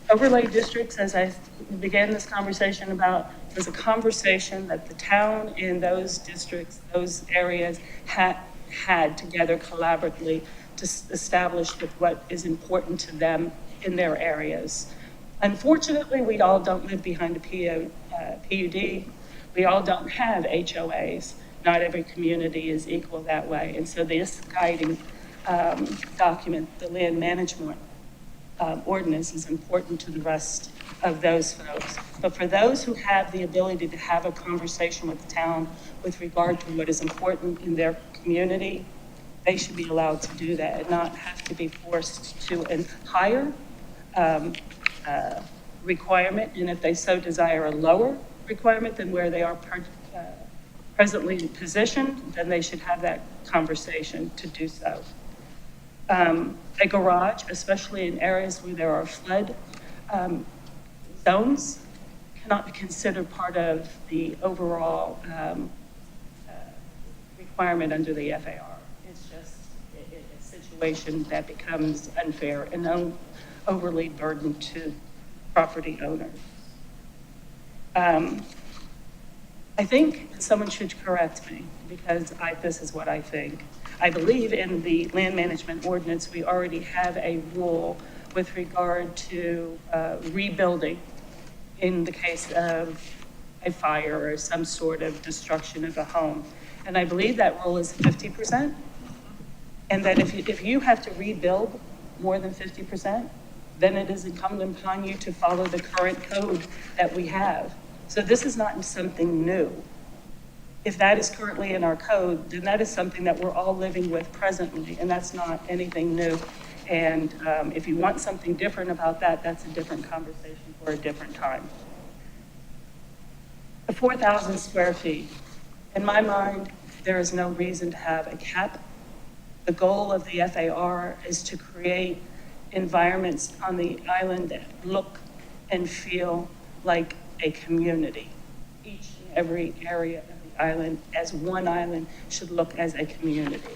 [SPEAKER 6] Overlay districts, as I began this conversation about, was a conversation that the town in those districts, those areas had together collaboratively to establish what is important to them in their areas. Unfortunately, we all don't live behind a PUD. We all don't have HOAs. Not every community is equal that way. And so this guiding document, the land management ordinance, is important to the rest of those folks. But for those who have the ability to have a conversation with the town with regard to what is important in their community, they should be allowed to do that and not have to be forced to a higher requirement, and if they so desire a lower requirement than where they are presently positioned, then they should have that conversation to do so. A garage, especially in areas where there are flood zones, cannot be considered part of the overall requirement under the FAR. It's just a situation that becomes unfair and overly burdened to property owners. I think someone should correct me because this is what I think. I believe in the land management ordinance, we already have a rule with regard to rebuilding in the case of a fire or some sort of destruction of a home. And I believe that rule is 50%. And that if you have to rebuild more than 50%, then it is incumbent upon you to follow the current code that we have. So this is not something new. If that is currently in our code, then that is something that we're all living with presently, and that's not anything new. And if you want something different about that, that's a different conversation for a different time. The 4,000 square feet, in my mind, there is no reason to have a cap. The goal of the FAR is to create environments on the island that look and feel like a community. Each and every area of the island, as one island, should look as a community.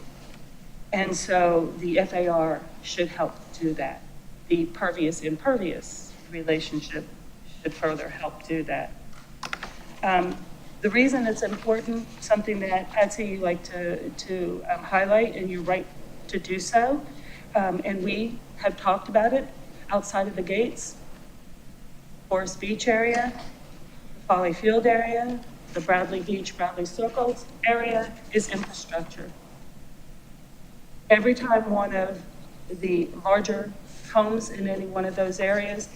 [SPEAKER 6] And so the FAR should help do that. The pervious-impervious relationship should further help do that. The reason it's important, something that Patsy you like to highlight, and you're right to do so, and we have talked about it outside of the gates, Forest Beach area, the Folly Field area, the Bradley Beach, Bradley Circles area is infrastructure. Every time one of the larger homes in any one of those areas,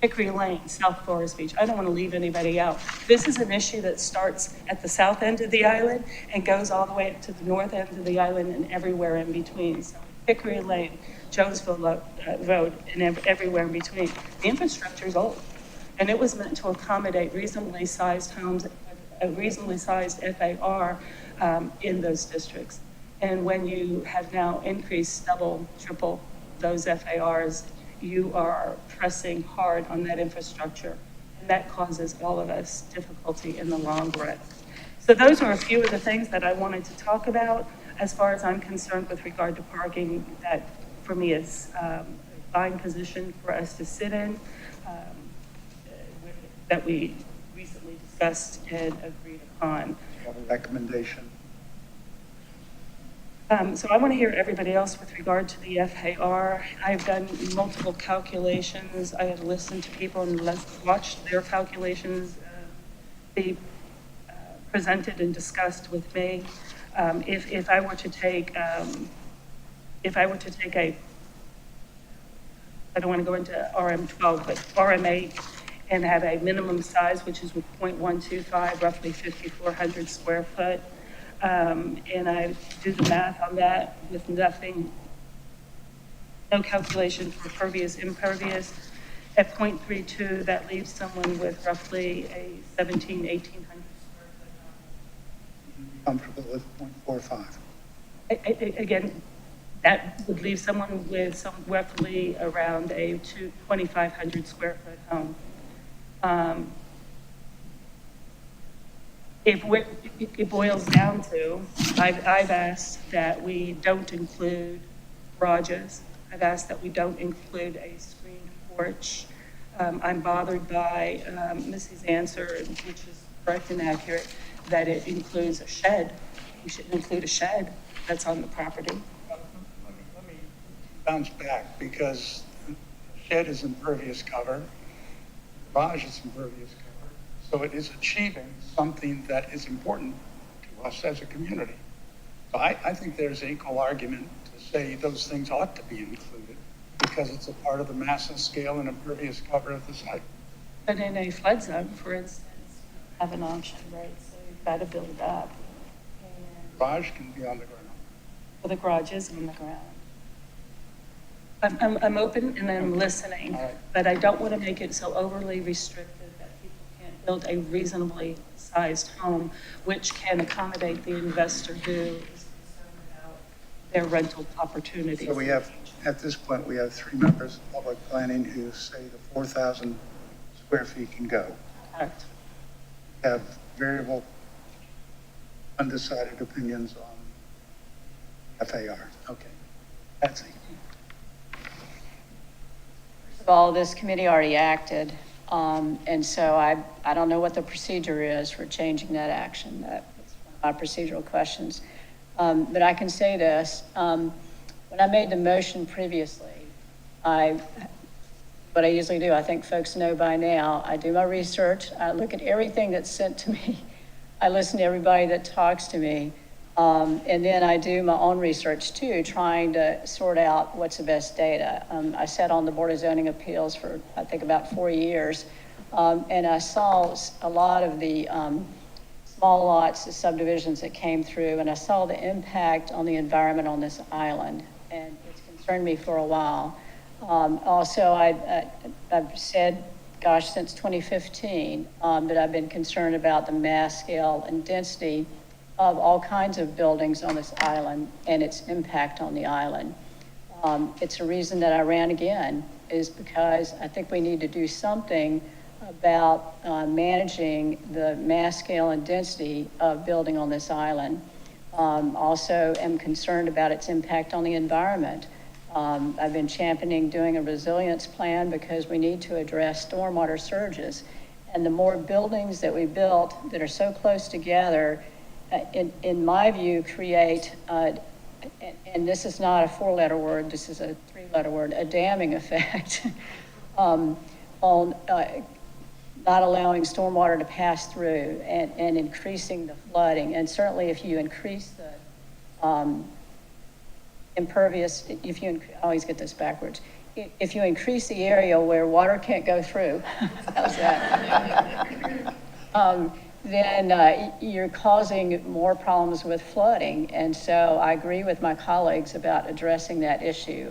[SPEAKER 6] Hickory Lane, South Forest Beach, I don't want to leave anybody out. This is an issue that starts at the south end of the island and goes all the way up to the north end of the island and everywhere in between. So Hickory Lane, Jonesville Road, and everywhere in between. The infrastructure is old, and it was meant to accommodate reasonably sized homes, a reasonably sized FAR in those districts. And when you have now increased double, triple those FARs, you are pressing hard on that infrastructure. And that causes all of us difficulty in the long run. So those are a few of the things that I wanted to talk about. As far as I'm concerned with regard to parking, that for me is a fine position for us to sit in, that we recently discussed and agreed upon.
[SPEAKER 1] You have a recommendation.
[SPEAKER 6] So I want to hear everybody else with regard to the FAR. I've done multiple calculations. I have listened to people and watched their calculations be presented and discussed with me. If I were to take I don't want to go into RM12, but RM8, and have a minimum size, which is with 0.125, roughly 5,400 square foot. And I do the math on that with nothing, no calculation for pervious, impervious. At 0.32, that leaves someone with roughly a 1,800 square foot.
[SPEAKER 1] Comfortable with 0.45.
[SPEAKER 6] Again, that would leave someone with some roughly around a 2,500 square foot home. It boils down to, I've asked that we don't include garages. I've asked that we don't include a screened porch. I'm bothered by Missy's answer, which is correct and accurate, that it includes a shed. We shouldn't include a shed that's on the property.
[SPEAKER 1] Let me bounce back, because shed is impervious cover, garage is impervious cover, so it is achieving something that is important to us as a community. So I think there's equal argument to say those things ought to be included, because it's a part of the massive scale and impervious cover of the site.
[SPEAKER 6] But in a flood zone, for instance, you have an option, right? So you've got to build up.
[SPEAKER 1] Garage can be on the ground.
[SPEAKER 6] Well, the garage is on the ground. I'm open and I'm listening, but I don't want to make it so overly restrictive that people can't build a reasonably sized home, which can accommodate the investor who is concerned about their rental opportunities.
[SPEAKER 1] So we have, at this point, we have 3 members of public planning who say the 4,000 square feet can go.
[SPEAKER 6] Correct.
[SPEAKER 1] Have variable, undecided opinions on FAR. Okay. That's it.
[SPEAKER 3] First of all, this committee already acted, and so I don't know what the procedure is for changing that action. That's one of my procedural questions. But I can say this, when I made the motion previously, what I usually do, I think folks know by now, I do my research, I look at everything that's sent to me, I listen to everybody that talks to me, and then I do my own research too, trying to sort out what's the best data. I sat on the Board of Zoning Appeals for, I think, about 4 years, and I saw a lot of the small lots, the subdivisions that came through, and I saw the impact on the environment on this island, and it's concerned me for a while. Also, I've said, gosh, since 2015, that I've been concerned about the mass scale and density of all kinds of buildings on this island and its impact on the island. It's a reason that I ran again, is because I think we need to do something about managing the mass scale and density of building on this island. Also am concerned about its impact on the environment. I've been championing doing a resilience plan because we need to address stormwater surges. And the more buildings that we built that are so close together, in my view, create, and this is not a 4-letter word, this is a 3-letter word, a damming effect on not allowing stormwater to pass through and increasing the flooding. And certainly if you increase the impervious, I always get this backwards. If you increase the area where water can't go through, how's that? then you're causing more problems with flooding. And so I agree with my colleagues about addressing that issue.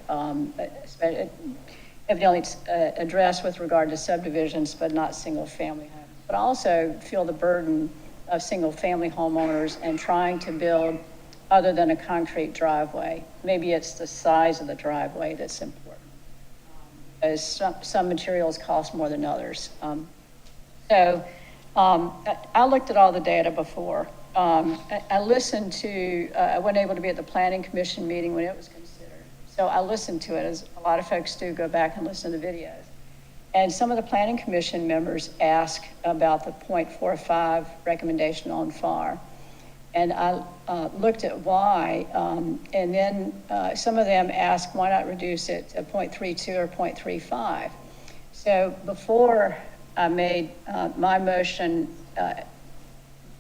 [SPEAKER 3] Evidently, it's addressed with regard to subdivisions, but not single-family homes. But also feel the burden of single-family homeowners and trying to build other than a concrete driveway. Maybe it's the size of the driveway that's important. As some materials cost more than others. I looked at all the data before. I listened to, I wasn't able to be at the Planning Commission meeting when it was considered. So I listened to it, as a lot of folks do, go back and listen to the videos. And some of the Planning Commission members asked about the 0.45 recommendation on FAR. And I looked at why, and then some of them asked why not reduce it to 0.32 or 0.35. So before I made my motion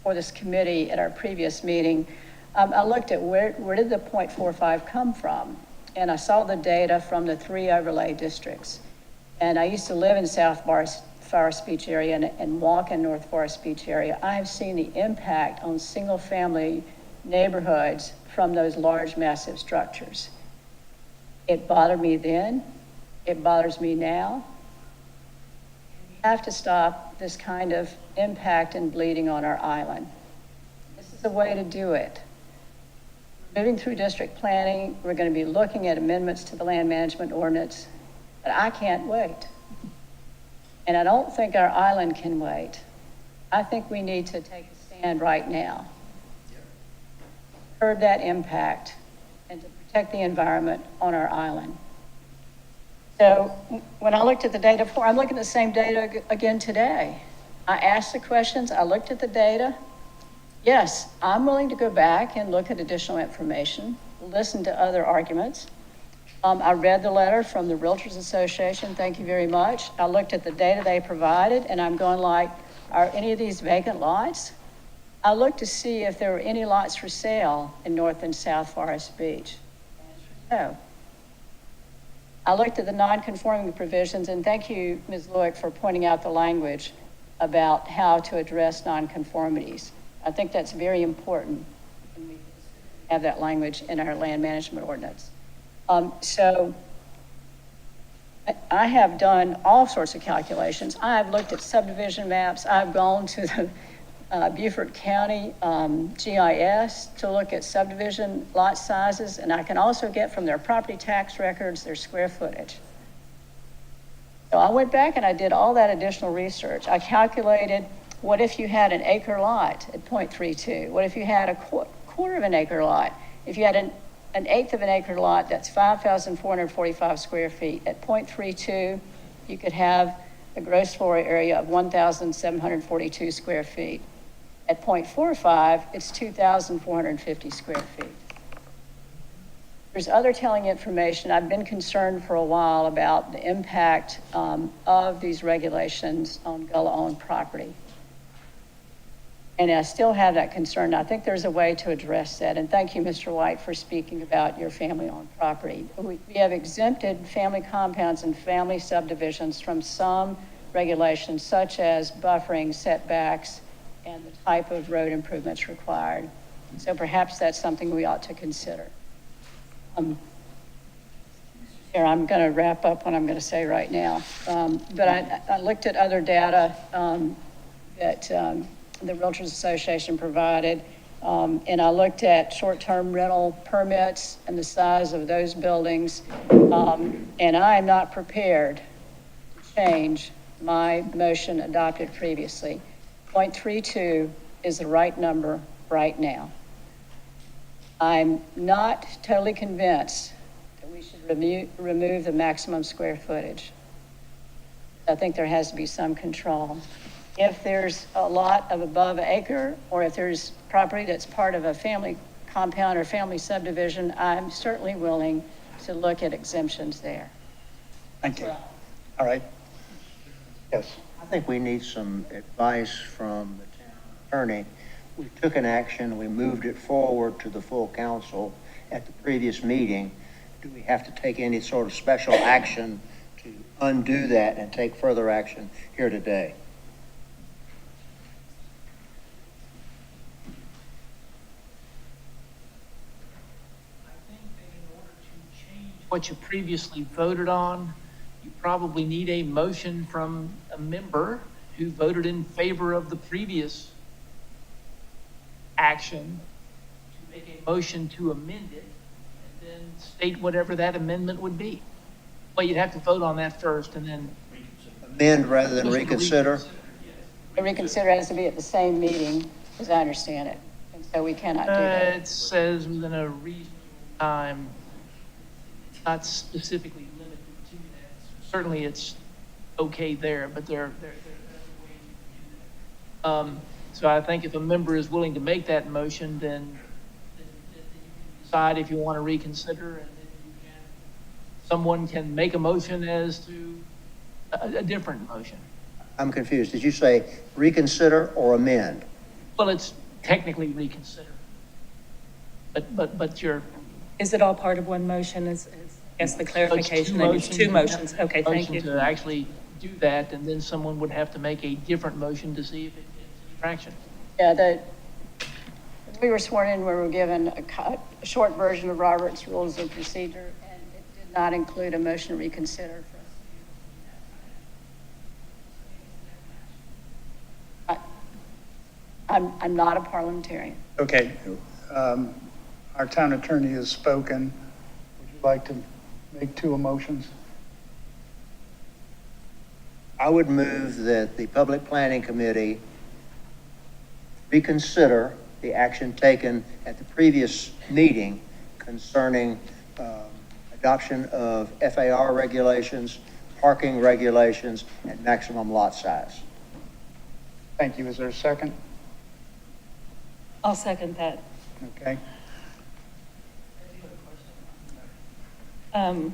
[SPEAKER 3] for this committee at our previous meeting, I looked at where did the 0.45 come from? And I saw the data from the 3 overlay districts. And I used to live in South Forest Beach area and walk in North Forest Beach area. I have seen the impact on single family neighborhoods from those large, massive structures. It bothered me then. It bothers me now. We have to stop this kind of impact and bleeding on our island. This is a way to do it. Moving through district planning, we're going to be looking at amendments to the land management ordinance, but I can't wait. And I don't think our island can wait. I think we need to take a stand right now. Curb that impact and to protect the environment on our island. So when I looked at the data before, I'm looking at the same data again today. I asked the questions, I looked at the data. Yes, I'm willing to go back and look at additional information, listen to other arguments. I read the letter from the Realtors Association, thank you very much. I looked at the data they provided and I'm going like, are any of these vacant lots? I looked to see if there were any lots for sale in North and South Forest Beach. No. I looked at the non-conforming provisions, and thank you, Ms. Lewick, for pointing out the language about how to address non-conformities. I think that's very important, and we have that language in our land management ordinance. So I have done all sorts of calculations. I have looked at subdivision maps. I've gone to the Beaufort County GIS to look at subdivision lot sizes, and I can also get from their property tax records their square footage. So I went back and I did all that additional research. I calculated what if you had an acre lot at 0.32? What if you had a quarter of an acre lot? If you had an eighth of an acre lot, that's 5,445 square feet. At 0.32, you could have a gross floor area of 1,742 square feet. At 0.45, it's 2,450 square feet. There's other telling information. I've been concerned for a while about the impact of these regulations on Gullah-owned property. And I still have that concern. I think there's a way to address that. And thank you, Mr. White, for speaking about your family-owned property. We have exempted family compounds and family subdivisions from some regulations, such as buffering, setbacks, and the type of road improvements required. So perhaps that's something we ought to consider. Here, I'm going to wrap up what I'm going to say right now. But I looked at other data that the Realtors Association provided, and I looked at short-term rental permits and the size of those buildings, and I am not prepared to change my motion adopted previously. 0.32 is the right number right now. I'm not totally convinced that we should remove the maximum square footage. I think there has to be some control. If there's a lot of above an acre, or if there's property that's part of a family compound or family subdivision, I'm certainly willing to look at exemptions there.
[SPEAKER 1] Thank you. All right. Yes.
[SPEAKER 4] I think we need some advice from the town attorney. We took an action, we moved it forward to the full council at the previous meeting. Do we have to take any sort of special action to undo that and take further action here today?
[SPEAKER 8] what you previously voted on, you probably need a motion from a member who voted in favor of the previous action to make a motion to amend it, and then state whatever that amendment would be. Well, you'd have to vote on that first and then.
[SPEAKER 4] Amend rather than reconsider?
[SPEAKER 3] The reconsider has to be at the same meeting, as I understand it, and so we cannot do that.
[SPEAKER 8] It says within a reasonable time, not specifically limited to that. Certainly it's okay there, but there's a way to do that. So I think if a member is willing to make that motion, then you can decide if you want to reconsider, and then someone can make a motion as to a different motion.
[SPEAKER 4] I'm confused. Did you say reconsider or amend?
[SPEAKER 8] Well, it's technically reconsider. But you're.
[SPEAKER 6] Is it all part of one motion? Yes, the clarification, that it's two motions. Okay, thank you.
[SPEAKER 8] Motion to actually do that, and then someone would have to make a different motion to see if it gets any traction.
[SPEAKER 3] Yeah, we were sworn in, we were given a short version of Robert's Rules of Procedure, and it did not include a motion to reconsider for us. I'm not a parliamentarian.
[SPEAKER 1] Okay, our town attorney has spoken. Would you like to make two motions?
[SPEAKER 4] I would move that the Public Planning Committee reconsider the action taken at the previous meeting concerning adoption of FAR regulations, parking regulations, and maximum lot size.
[SPEAKER 1] Thank you. Is there a second?
[SPEAKER 6] I'll second that.
[SPEAKER 1] Okay.
[SPEAKER 6] I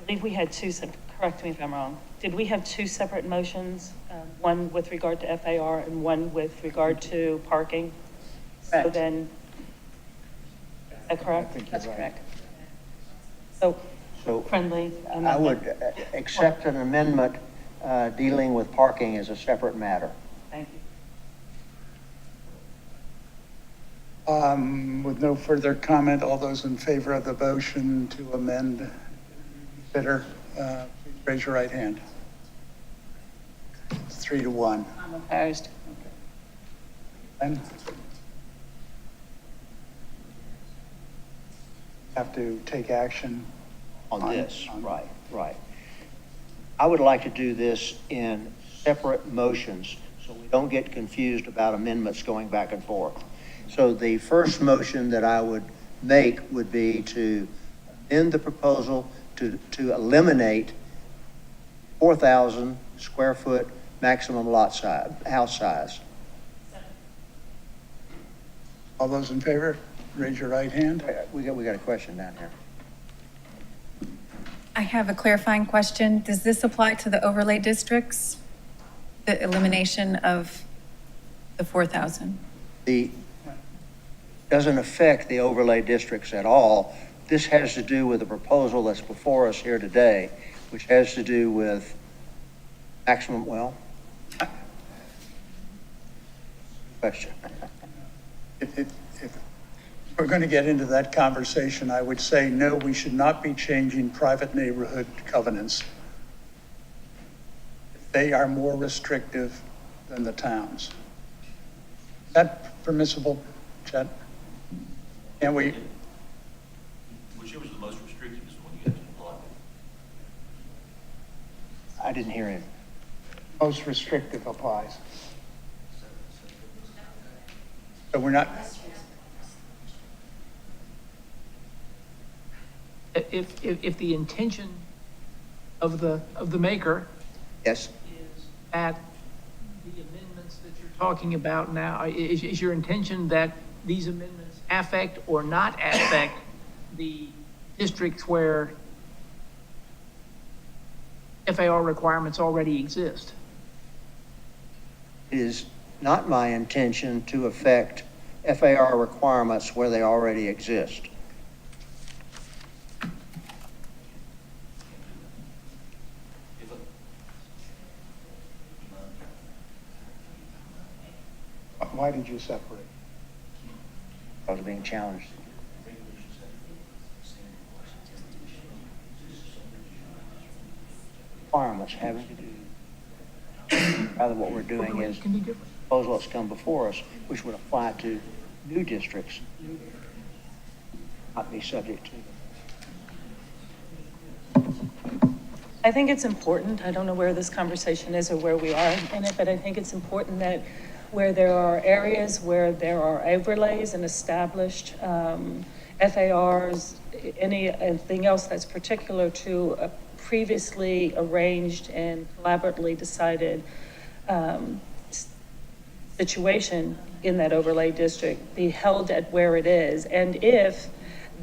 [SPEAKER 6] believe we had two, correct me if I'm wrong. Did we have two separate motions? One with regard to FAR and one with regard to parking? So
[SPEAKER 3] Correct.
[SPEAKER 6] then, is that correct?
[SPEAKER 3] That's correct.
[SPEAKER 6] So
[SPEAKER 4] So
[SPEAKER 6] friendly.
[SPEAKER 4] I would accept an amendment dealing with parking as a separate matter.
[SPEAKER 6] Thank you.
[SPEAKER 1] With no further comment, all those in favor of the motion to amend, consider, please raise your right hand. It's 3-1.
[SPEAKER 3] I'm opposed.
[SPEAKER 1] And have to take action
[SPEAKER 4] On this, right. I would like to do this in separate motions so we don't get confused about amendments going back and forth. So the first motion that I would make would be to amend the proposal to eliminate 4,000 square foot maximum lot size, house size.
[SPEAKER 1] All those in favor, raise your right hand.
[SPEAKER 4] We got a question down here.
[SPEAKER 5] I have a clarifying question. Does this apply to the overlay districts? The elimination of the 4,000?
[SPEAKER 4] Doesn't affect the overlay districts at all. This has to do with the proposal that's before us here today, which has to do with maximum, question.
[SPEAKER 1] If we're going to get into that conversation, I would say, no, we should not be changing private neighborhood covenants. They are more restrictive than the towns. Is that permissible, Chet? Can we?
[SPEAKER 13] Whichever's the most restrictive is the one you have to apply.
[SPEAKER 4] I didn't hear him.
[SPEAKER 1] Most restrictive applies. So we're not,
[SPEAKER 8] If the intention of the maker
[SPEAKER 4] Yes.
[SPEAKER 8] is that the amendments that you're talking about now, is your intention that these amendments affect or not affect the districts where FAR requirements already exist?
[SPEAKER 4] It is not my intention to affect FAR requirements where they already exist.
[SPEAKER 1] why did you separate?
[SPEAKER 4] I was being challenged. requirements having to do, rather what we're doing is
[SPEAKER 8] Can be different.
[SPEAKER 4] proposal that's come before us, which would apply to new districts, not be subject to.
[SPEAKER 6] I think it's important, I don't know where this conversation is or where we are in it, but I think it's important that where there are areas where there are overlays and established FARs, anything else that's particular to a previously arranged and collaboratively decided situation in that overlay district be held at where it is. And if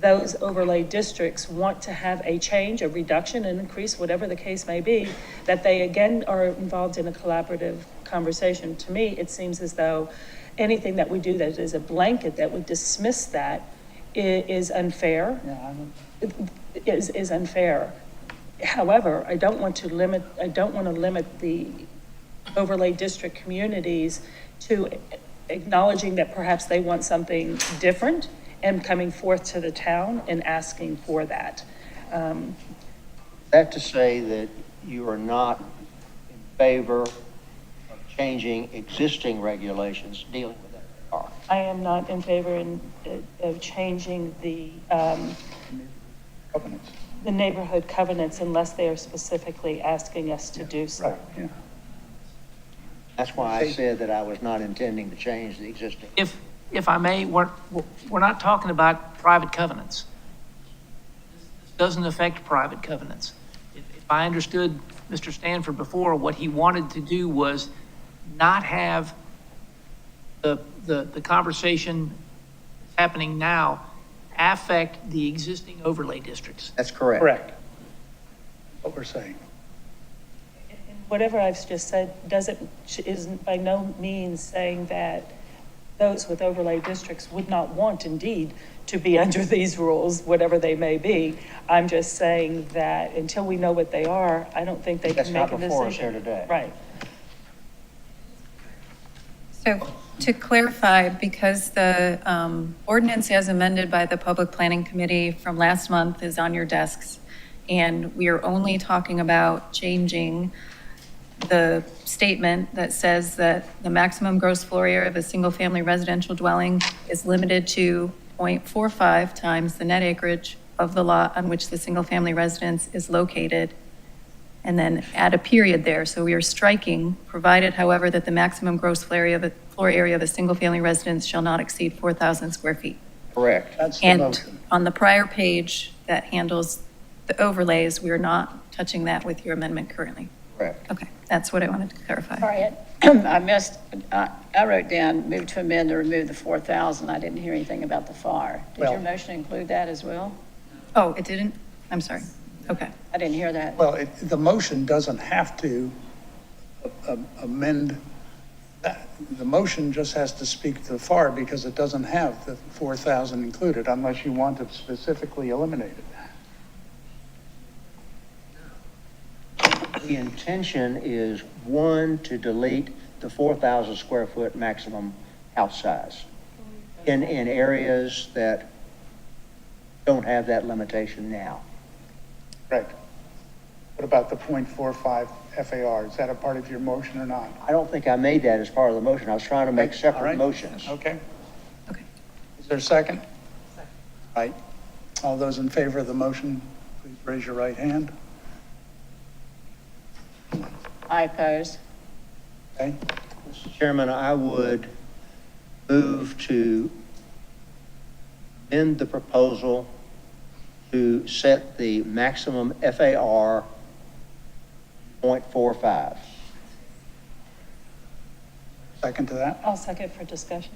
[SPEAKER 6] those overlay districts want to have a change, a reduction, an increase, whatever the case may be, that they again are involved in a collaborative conversation. To me, it seems as though anything that we do that is a blanket that would dismiss that is unfair. Is unfair. However, I don't want to limit the overlay district communities to acknowledging that perhaps they want something different and coming forth to the town and asking for that.
[SPEAKER 4] That to say that you are not in favor of changing existing regulations dealing with that.
[SPEAKER 6] I am not in favor of changing the neighborhood covenants unless they are specifically asking us to do so.
[SPEAKER 1] Right, yeah.
[SPEAKER 4] That's why I said that I was not intending to change the existing.
[SPEAKER 8] If I may, we're not talking about private covenants. This doesn't affect private covenants. If I understood Mr. Stanford before, what he wanted to do was not have the conversation happening now affect the existing overlay districts.
[SPEAKER 4] That's correct.
[SPEAKER 1] Correct. What we're saying.
[SPEAKER 6] Whatever I've just said is by no means saying that those with overlay districts would not want indeed to be under these rules, whatever they may be. I'm just saying that until we know what they are, I don't think they can make a decision.
[SPEAKER 4] That's not before us here today.
[SPEAKER 6] Right.
[SPEAKER 5] So to clarify, because the ordinance as amended by the Public Planning Committee from last month is on your desks, and we are only talking about changing the statement that says that the maximum gross floor area of a single-family residential dwelling is limited to 0.45 times the net acreage of the lot on which the single-family residence is located, and then add a period there. So we are striking, provided, however, that the maximum gross floor area of a single-family residence shall not exceed 4,000 square feet.
[SPEAKER 4] Correct.
[SPEAKER 1] That's the
[SPEAKER 5] And
[SPEAKER 1] motion.
[SPEAKER 5] on the prior page that handles the overlays, we are not touching that with your amendment currently.
[SPEAKER 4] Correct.
[SPEAKER 5] Okay, that's what I wanted to clarify.
[SPEAKER 3] All right, I missed, I wrote down, move to amend to remove the 4,000. I didn't hear anything about the FAR. Did your
[SPEAKER 1] Well-
[SPEAKER 3] motion include that as well?
[SPEAKER 5] Oh, it didn't? I'm sorry. Okay.
[SPEAKER 3] I didn't hear that.
[SPEAKER 1] Well, the motion doesn't have to amend that. The motion just has to speak to the FAR because it doesn't have the 4,000 included unless you want to specifically eliminate it.
[SPEAKER 4] The intention is, one, to delete the 4,000 square foot maximum house size in areas that don't have that limitation now.
[SPEAKER 1] Right. What about the 0.45 FAR? Is that a part of your motion or not?
[SPEAKER 4] I don't think I made that as part of the motion. I was trying to make
[SPEAKER 1] All
[SPEAKER 4] separate
[SPEAKER 1] right.
[SPEAKER 4] motions.
[SPEAKER 1] Okay.
[SPEAKER 5] Okay.
[SPEAKER 1] Is there a second? Right. All those in favor of the motion, please raise your right hand.
[SPEAKER 3] I oppose.
[SPEAKER 1] Okay.
[SPEAKER 4] Mr. Chairman, I would move to amend the proposal to set the maximum FAR 0.45.
[SPEAKER 1] Second to that?
[SPEAKER 6] I'll second for discussion.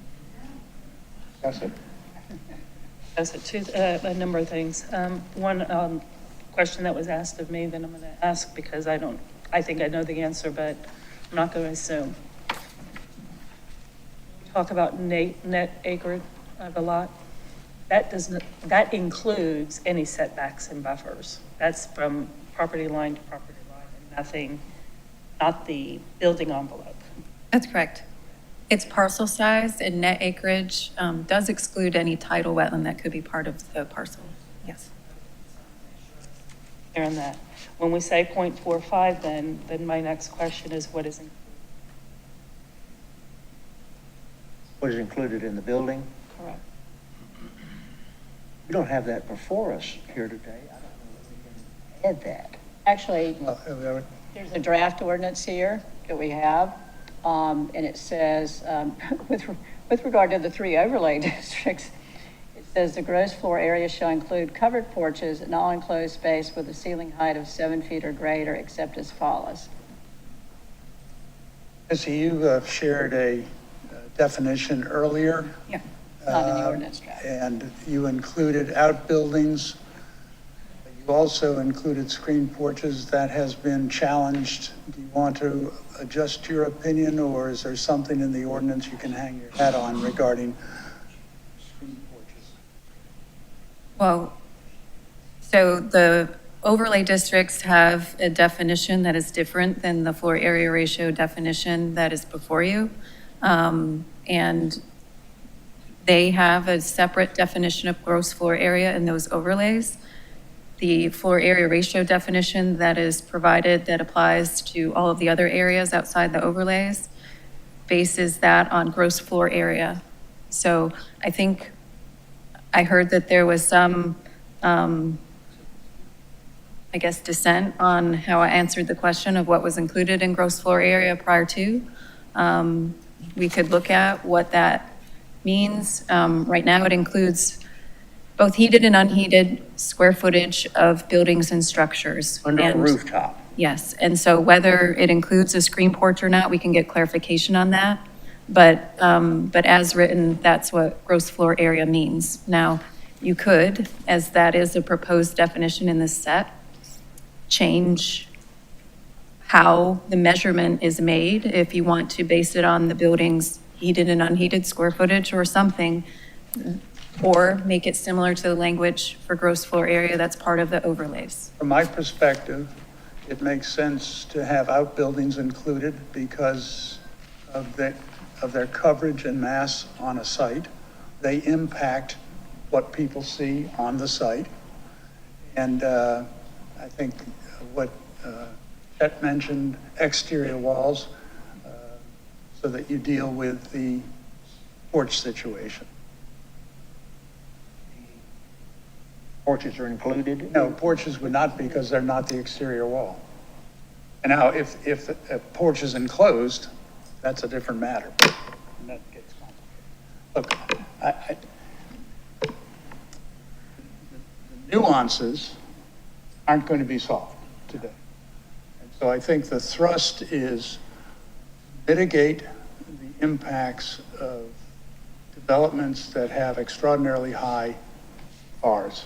[SPEAKER 1] That's it.
[SPEAKER 6] That's a number of things. One question that was asked of me that I'm going to ask because I think I know the answer, but I'm not going to assume. Talk about net acreage of a lot. That includes any setbacks and buffers. That's from property line to property line and nothing, not the building envelope.
[SPEAKER 5] That's correct. It's parcel size and net acreage does exclude any tidal wetland that could be part of the parcel. Yes.
[SPEAKER 6] clear on that. When we say 0.45, then my next question is what is included?
[SPEAKER 4] What is included in the building?
[SPEAKER 6] Correct.
[SPEAKER 4] We don't have that before us here today. I don't know that we can add that.
[SPEAKER 3] Actually,
[SPEAKER 1] Well,
[SPEAKER 3] there's a draft ordinance here that we have, and it says, with regard to the 3 overlay districts, it says the gross floor area shall include covered porches and all enclosed space with a ceiling height of 7 feet or greater, except as follows.
[SPEAKER 1] Missy, you shared a definition earlier.
[SPEAKER 3] Yeah. Not in the ordinance draft.
[SPEAKER 1] And you included outbuildings. You also included screen porches. That has been challenged. Do you want to adjust your opinion, or is there something in the ordinance you can hang your hat on regarding screen porches?
[SPEAKER 5] Well, so the overlay districts have a definition that is different than the floor area ratio definition that is before you. And they have a separate definition of gross floor area in those overlays. The floor area ratio definition that is provided that applies to all of the other areas outside the overlays bases that on gross floor area. So I think I heard that there was some, I guess, dissent on how I answered the question of what was included in gross floor area prior to. We could look at what that means. Right now it includes both heated and unheated square footage of buildings and structures.
[SPEAKER 4] Under a
[SPEAKER 5] And-
[SPEAKER 4] rooftop.
[SPEAKER 5] Yes, and so whether it includes a screen porch or not, we can get clarification on that. But as written, that's what gross floor area means. Now, you could, as that is a proposed definition in this set, change how the measurement is made if you want to base it on the building's heated and unheated square footage or something, or make it similar to the language for gross floor area that's part of the overlays.
[SPEAKER 1] From my perspective, it makes sense to have outbuildings included because of their coverage and mass on a site. They impact what people see on the site. And I think what Chet mentioned, exterior walls, so that you deal with the porch situation.
[SPEAKER 4] Porches are included?
[SPEAKER 1] No, porches would not because they're not the exterior wall. And now, if a porch is enclosed, that's a different matter. And that gets complicated. Look, the nuances aren't going to be solved today. And so I think the thrust is mitigate the impacts of developments that have extraordinarily high Rs.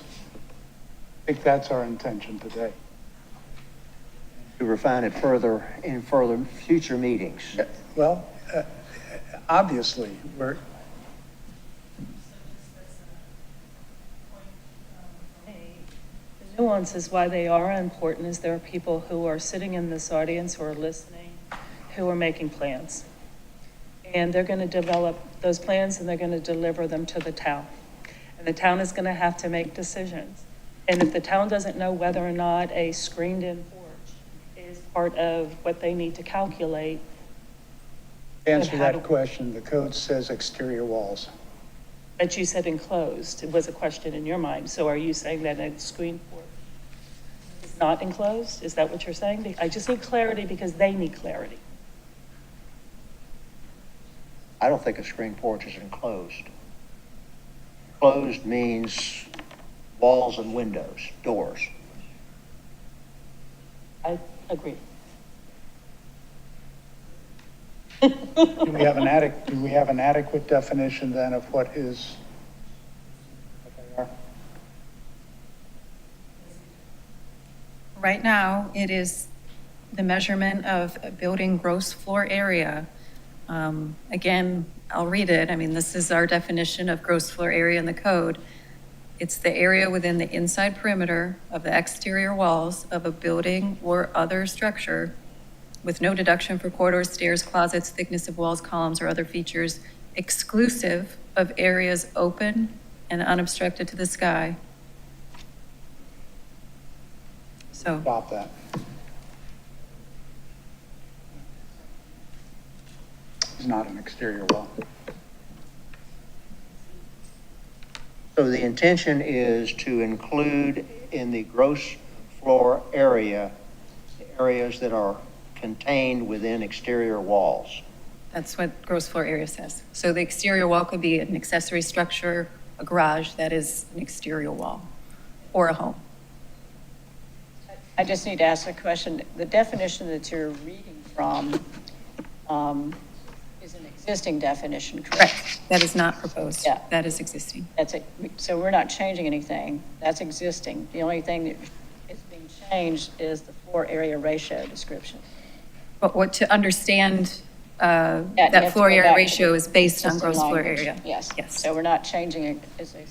[SPEAKER 1] I think that's our intention today.
[SPEAKER 4] To refine it further in further future meetings.
[SPEAKER 1] Well, obviously, we're,
[SPEAKER 6] The nuances why they are important is there are people who are sitting in this audience who are listening, who are making plans. And they're going to develop those plans and they're going to deliver them to the town. And the town is going to have to make decisions. And if the town doesn't know whether or not a screened-in porch is part of what they need to calculate.
[SPEAKER 1] to answer that question, the code says exterior walls.
[SPEAKER 6] But you said enclosed, it was a question in your mind. So are you saying that a screened porch is not enclosed? Is that what you're saying? I just need clarity because they need clarity.
[SPEAKER 4] I don't think a screen porch is enclosed. Closed means walls and windows, doors.
[SPEAKER 6] I agree.
[SPEAKER 1] Do we have an adequate definition then of what they are?
[SPEAKER 5] Right now, it is the measurement of a building gross floor area. Again, I'll read it. I mean, this is our definition of gross floor area in the code. It's the area within the inside perimeter of the exterior walls of a building or other structure with no deduction for corridors, stairs, closets, thickness of walls, columns, or other features, exclusive of areas open and unobstructed to the sky. So,
[SPEAKER 1] Stop that. It's not an exterior wall.
[SPEAKER 4] So the intention is to include in the gross floor area, the areas that are contained within exterior walls.
[SPEAKER 5] that's what gross floor area says. So the exterior wall could be an accessory structure, a garage, that is an exterior wall, or a home.
[SPEAKER 3] I just need to ask a question. The definition that you're reading from is an existing definition, correct?
[SPEAKER 5] That is not proposed.
[SPEAKER 3] Yeah.
[SPEAKER 5] That is existing.
[SPEAKER 3] That's it. So we're not changing anything. That's existing. The only thing that is being changed is the floor area ratio description.
[SPEAKER 5] But what to understand,
[SPEAKER 3] Yeah, you
[SPEAKER 5] that
[SPEAKER 3] have
[SPEAKER 5] floor
[SPEAKER 3] to go
[SPEAKER 5] area
[SPEAKER 3] back to
[SPEAKER 5] ratio
[SPEAKER 3] the
[SPEAKER 5] is based on
[SPEAKER 3] existing
[SPEAKER 5] gross floor
[SPEAKER 3] language.
[SPEAKER 5] area.
[SPEAKER 3] Yes.
[SPEAKER 5] Yes.
[SPEAKER 3] So we're not changing it as a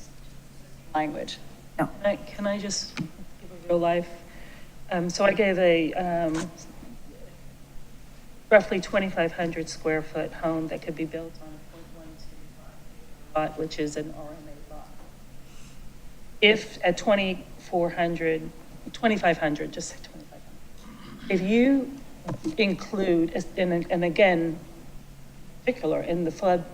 [SPEAKER 3] language.
[SPEAKER 6] Can I just give a real life? So I gave a roughly 2,500 square foot home that could be built on a .125 lot, which is an RMA lot. If at 2,500, just say 2,500, if you include, and again, particular in the flood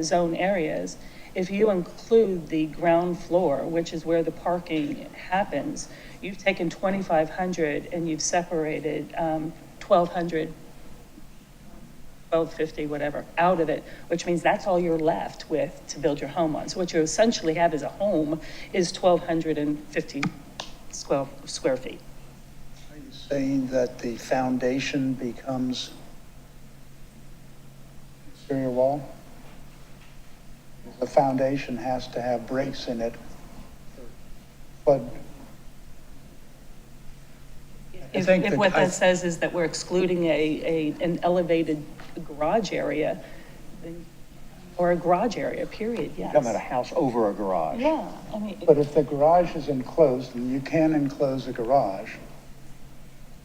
[SPEAKER 6] zone areas, if you include the ground floor, which is where the parking happens, you've taken 2,500 and you've separated 1,200, 1,250, whatever, out of it, which means that's all you're left with to build your home on. So what you essentially have as a home is 1,250 square feet.
[SPEAKER 1] Are you saying that the foundation becomes exterior wall? The foundation has to have breaks in it for flood.
[SPEAKER 6] If what that says is that we're excluding an elevated garage area, then, or a garage area, period, yes.
[SPEAKER 4] Talking about a house over a garage.
[SPEAKER 6] Yeah, I mean.
[SPEAKER 1] But if the garage is enclosed, and you can enclose a garage,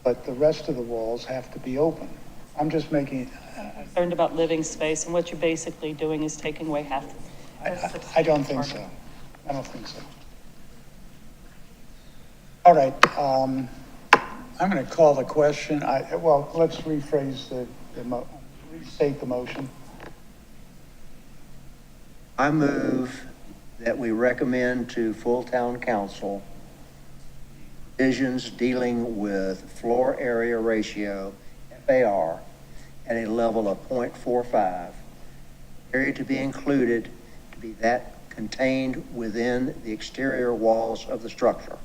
[SPEAKER 1] but the rest of the walls have to be open. I'm just making.
[SPEAKER 6] Concerned about living space, and what you're basically doing is taking away half.
[SPEAKER 1] I don't think so. I don't think so. All right, I'm going to call the question. Well, let's rephrase restate the motion.
[SPEAKER 4] I move that we recommend to full town council provisions dealing with floor area ratio, FAR, at a level of 0.45, area to be included to be that contained within the exterior walls of the structure.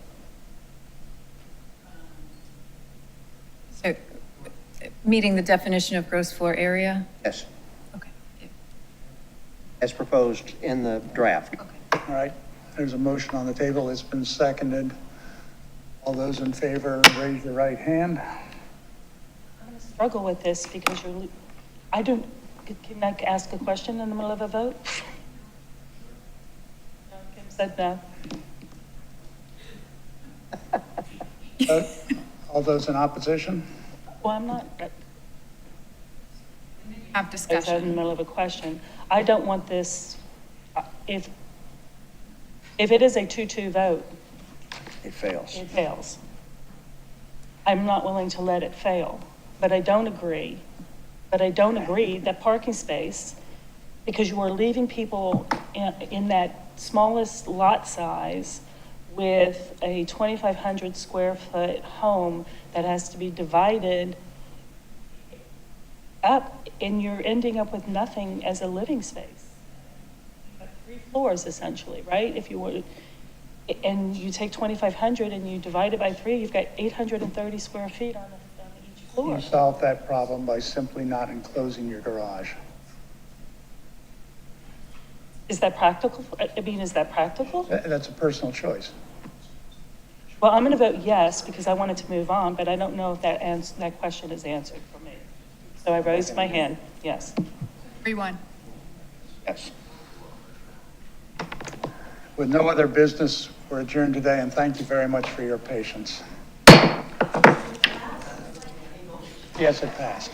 [SPEAKER 5] So, meeting the definition of gross floor area?
[SPEAKER 4] Yes.
[SPEAKER 5] Okay.
[SPEAKER 4] As proposed in the draft.
[SPEAKER 1] All right, there's a motion on the table. It's been seconded. All those in favor, raise your right hand.
[SPEAKER 6] I'm going to struggle with this because can I ask a question in the middle of a vote? No, Kim said no.
[SPEAKER 1] All those in opposition?
[SPEAKER 6] Well, I'm not.
[SPEAKER 5] Have
[SPEAKER 6] I was
[SPEAKER 5] discussion.
[SPEAKER 6] in the middle of a question. I don't want this, if it is a 2-2 vote,
[SPEAKER 4] It fails.
[SPEAKER 6] it fails. I'm not willing to let it fail, but I don't agree that parking space, because you are leaving people in that smallest lot size with a 2,500 square foot home that has to be divided up, and you're ending up with nothing as a living space. 3 floors essentially, right? If you were, and you take 2,500 and you divide it by 3, you've got 830 square feet on each floor.
[SPEAKER 1] You solve that problem by simply not enclosing your garage.
[SPEAKER 6] Is that practical? I mean, is that practical?
[SPEAKER 1] That's a personal choice.
[SPEAKER 6] Well, I'm going to vote yes because I wanted to move on, but I don't know if that question is answered for me. So I raised my hand, yes.
[SPEAKER 5] 3-1.
[SPEAKER 1] Yes. With no other business, we're adjourned today, and thank you very much for your patience. Yes, it passed.